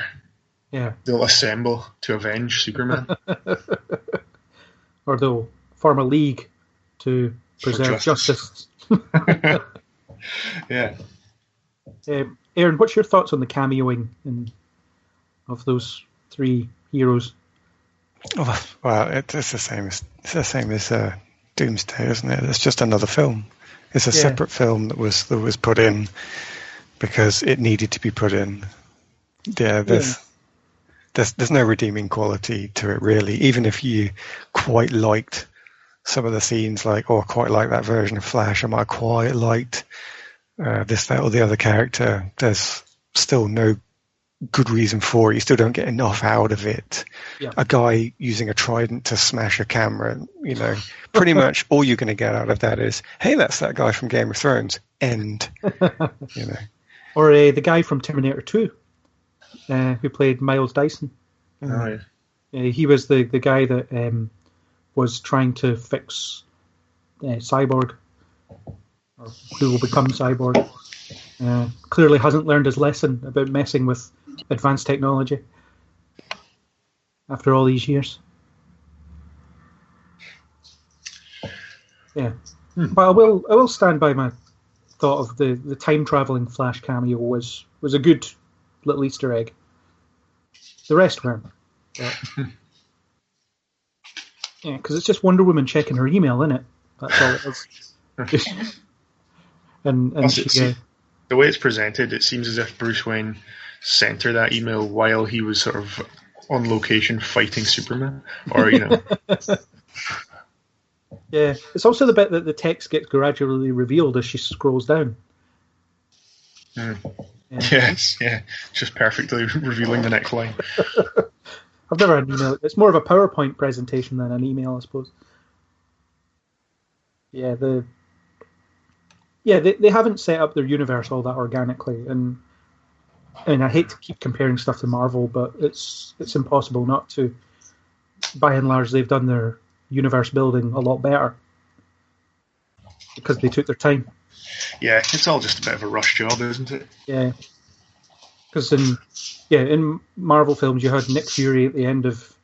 Yeah, they'll assemble to avenge Superman, or they'll form a league to preserve justice. Yeah. Aaron, what's your thoughts on the cameoing of those three heroes? Oh, well, it's the same as Doomsday, isn't it? It's just another film. It's a separate film that was put in because it needed to be put in. Yeah, there's no redeeming quality to it, really. Even if you quite liked some of the scenes, quite like that version of Flash, I might have quite liked this, that, or the other character. There's still no good reason for it. You still don't get enough out of it. Yeah. A guy using a trident to smash a camera, pretty much all you're going to get out of that is, hey, that's that guy from Game of Thrones. End. Or the guy from Terminator 2, who played Miles Dyson. Oh, yeah. He was the guy that was trying to fix Cyborg, or who will become Cyborg. Clearly hasn't learned his lesson about messing with advanced technology after all these years. Yeah. But I will stand by my thought of the time traveling Flash cameo was a good little Easter egg. The rest weren't. But, yeah, because it's just Wonder Woman checking her email, isn't it? That's all it is. and she, the way it's presented, it seems as if Bruce Wayne sent her that email while he was sort of on location fighting Superman, or Yeah, it's also the bit that the text gets gradually revealed as she scrolls down. Yeah. Yes, yeah, just perfectly revealing the next line. I've never had an email. It's more of a PowerPoint presentation than an email, I suppose. Yeah, they haven't set up their universe all that organically, and I hate to keep comparing stuff to Marvel, but it's impossible not to. By and large, they've done their universe building a lot better because they took their time. Yeah, it's all just a bit of a rush job, isn't it? Yeah, because in Marvel films you had Nick Fury at the end of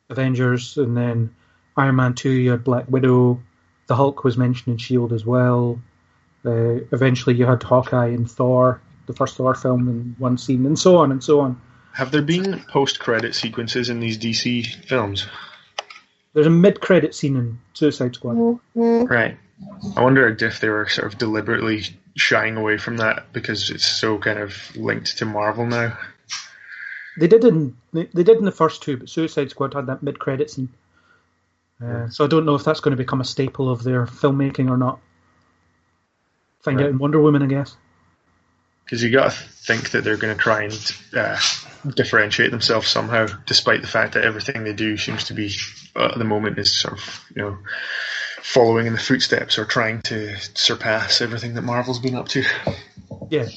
Avengers, and then Iron Man 2 you had Black Widow. The Hulk was mentioned in S.H.I.E.L.D. as well. Eventually you had Hawkeye and Thor, the first Thor film, in one scene, and so on and so on. Have there been post-credit sequences in these DC films? There's a mid-credit scene in Suicide Squad. Right. I wonder if they were sort of deliberately shying away from that because it's so kind of linked to Marvel now. They did in the first two, but Suicide Squad had that mid-credit scene. So I don't know if that's going to become a staple of their filmmaking or not. Find out in Wonder Woman, I guess. Because you got to think that they're going to try and differentiate themselves somehow, despite the fact that everything they do seems to be, at the moment, is sort of, following in the footsteps or trying to surpass everything that Marvel's been up to. Yeah.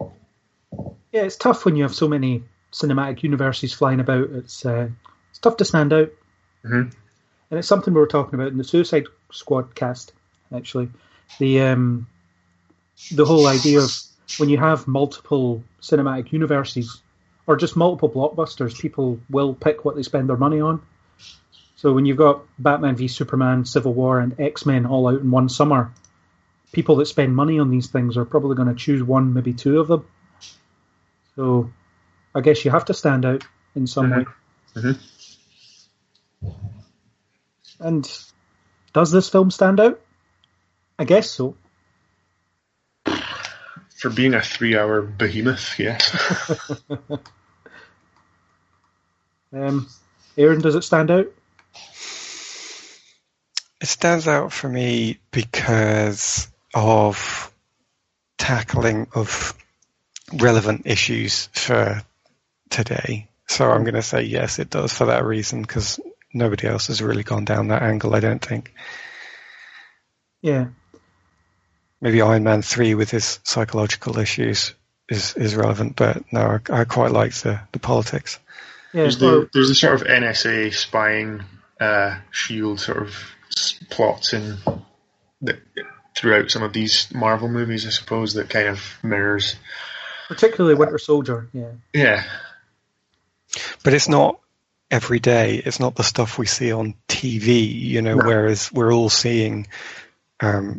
Yeah, it's tough when you have so many cinematic universes flying about. It's tough to stand out. Mm-hmm. And it's something we were talking about in the Suicide Squad cast, actually. The whole idea of when you have multiple cinematic universes or just multiple blockbusters, people will pick what they spend their money on. So when you've got Batman v Superman, Civil War, and X-Men all out in one summer, people that spend money on these things are probably going to choose one, maybe two of them. So I guess you have to stand out in some way. Mm-hmm. And does this film stand out? I guess so. For being a 3-hour behemoth, yes. Aaron, does it stand out? It stands out for me because of tackling of relevant issues for today. So I'm going to say yes, it does for that reason, because nobody else has really gone down that angle, I don't think. Yeah. Maybe Iron Man 3 with his psychological issues is relevant, but no, I quite like the politics. Yeah, there's a sort of NSA spying S.H.I.E.L.D. sort of plots throughout some of these Marvel movies, I suppose, that kind of mirrors. Particularly Winter Soldier, yeah. Yeah. But it's not every day. It's not the stuff we see on TV, no. Whereas we're all seeing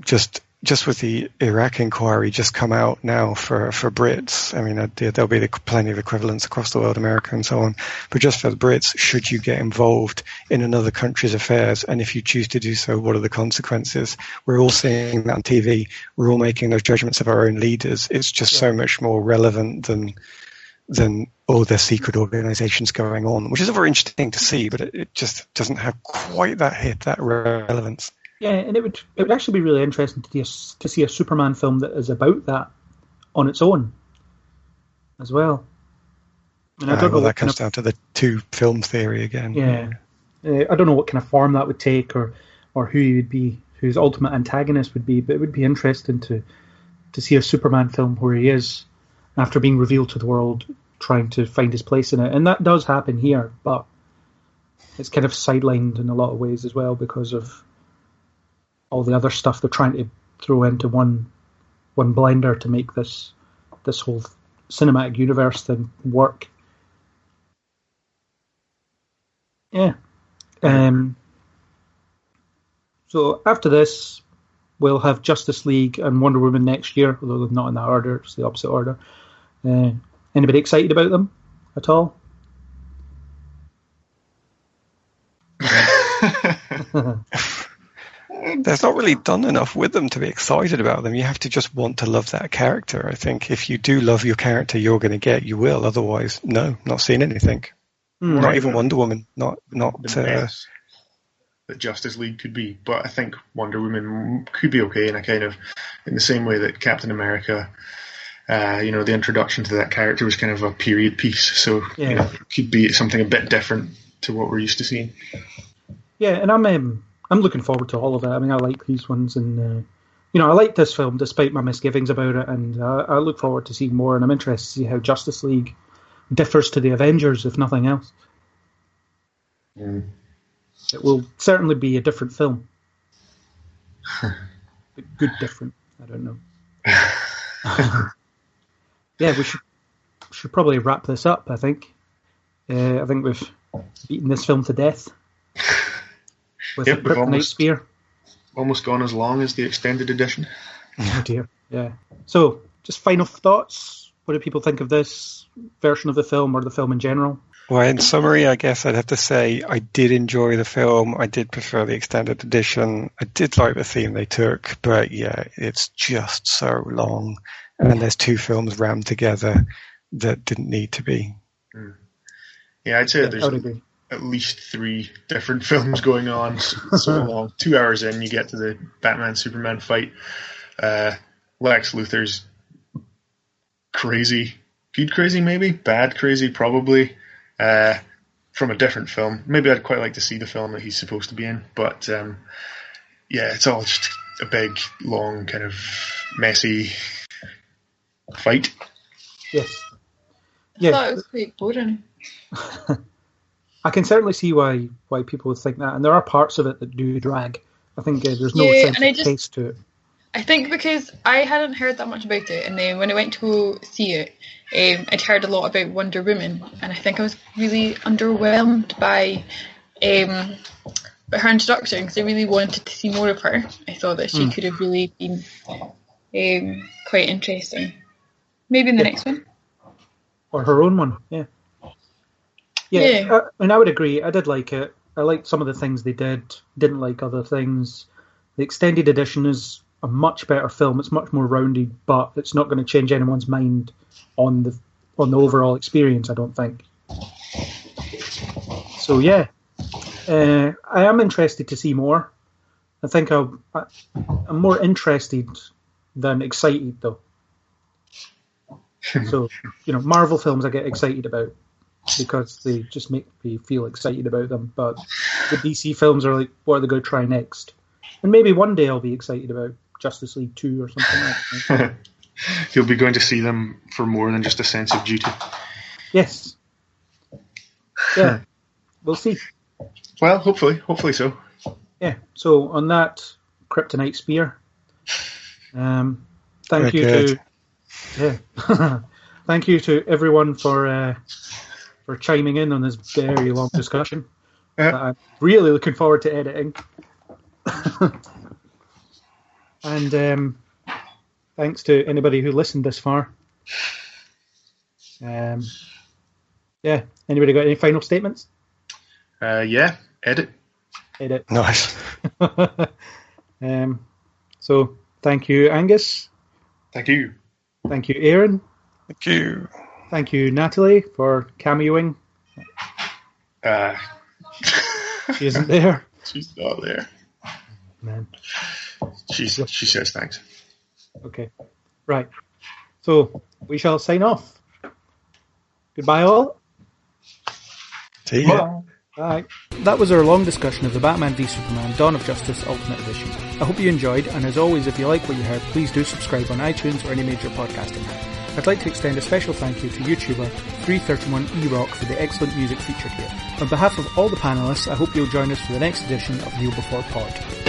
just with the Iraq inquiry just come out now for Brits. I mean, there'll be plenty of equivalents across the world, America and so on. But just for the Brits, should you get involved in another country's affairs? And if you choose to do so, what are the consequences? We're all seeing that on TV. We're all making those judgments of our own leaders. It's just so much more relevant than all the secret organizations going on, which is very interesting to see, but it just doesn't have quite that relevance. Yeah, and it would actually be really interesting to see a Superman film that is about that on its own as well. And I don't know that what comes down to the two film theory again. Yeah. I don't know what kind of form that would take, or who he would be, who his ultimate antagonist would be, but it would be interesting to see a Superman film where he is, after being revealed to the world, trying to find his place in it. And that does happen here, but it's kind of sidelined in a lot of ways as well because of all the other stuff they're trying to throw into one blender to make this whole cinematic universe thing work. Yeah. So after this, we'll have Justice League and Wonder Woman next year, although they're not in that order, it's the opposite order. Anybody excited about them at all? There's not really done enough with them to be excited about them. You have to just want to love that character. I think if you do love your character, you will. Otherwise, no, not seeing anything. Not even Wonder Woman. Not that Justice League could be, but I think Wonder Woman could be okay in the same way that Captain America. The introduction to that character was kind of a period piece, so it could be something a bit different to what we're used to seeing. Yeah, and I'm looking forward to all of it. I mean, I like these ones, and I like this film despite my misgivings about it, and I look forward to seeing more. And I'm interested to see how Justice League differs to the Avengers, if nothing else. It will certainly be a different film. Good different. I don't know. Yeah, we should probably wrap this up, I think. I think we've beaten this film to death with the Kryptonite Spear. Almost gone as long as the extended edition. Oh dear, yeah. So, just final thoughts. What do people think of this version of the film or the film in general? Well, in summary, I guess I'd have to say I did enjoy the film. I did prefer the extended edition. I did like the theme they took, but yeah, it's just so long. And there's two films rammed together that didn't need to be. Yeah, I'd say there's at least 3 different films going on so long. 2 hours in, you get to the Batman-Superman fight. Lex Luthor's crazy. Good crazy, maybe? Bad crazy, probably. From a different film. Maybe I'd quite like to see the film that he's supposed to be in. But, it's all just a big, long, kind of messy fight. Yes. I thought it was quite boring. I can certainly see why people would think that, and there are parts of it that do drag. I think there's no sense of pace to it. I think because I hadn't heard that much about it, and then when I went to see it, I'd heard a lot about Wonder Woman, and I think I was really underwhelmed by her introduction, because I really wanted to see more of her. I thought that she could have really been quite interesting. Maybe in the next one. Or her own one, yeah. Yeah, and I would agree. I did like it. I liked some of the things they did. Didn't like other things. The extended edition is a much better film. It's much more rounded, but it's not going to change anyone's mind on the overall experience, I don't think. So yeah, I am interested to see more. I think I'm more interested than excited, though. So, Marvel films I get excited about because they just make me feel excited about them. But the DC films are like, what are they going to try next? And maybe one day I'll be excited about Justice League 2 or something like that. You'll be going to see them for more than just a sense of duty. Yes. Yeah. We'll see. Well, hopefully so. Yeah. So on that Kryptonite Spear, thank you to everyone for chiming in on this very long discussion. I'm really looking forward to editing. And thanks to anybody who listened this far. Anybody got any final statements? Edit. Nice. So thank you, Angus. Thank you. Thank you, Aaron. Thank you. Thank you, Natalie, for cameoing. She isn't there. She's not there. Man. She says thanks. Okay. Right. So we shall sign off. Goodbye all. See ya. Bye. That was our long discussion of the Batman v Superman Dawn of Justice Ultimate Edition. I hope you enjoyed, and as always, if you like what you heard, please do subscribe on iTunes or any major podcasting app. I'd like to extend a special thank you to YouTuber 331eRock for the excellent music featured here. On behalf of all the panellists, I hope you'll join us for the next edition of Kneel Before Pod.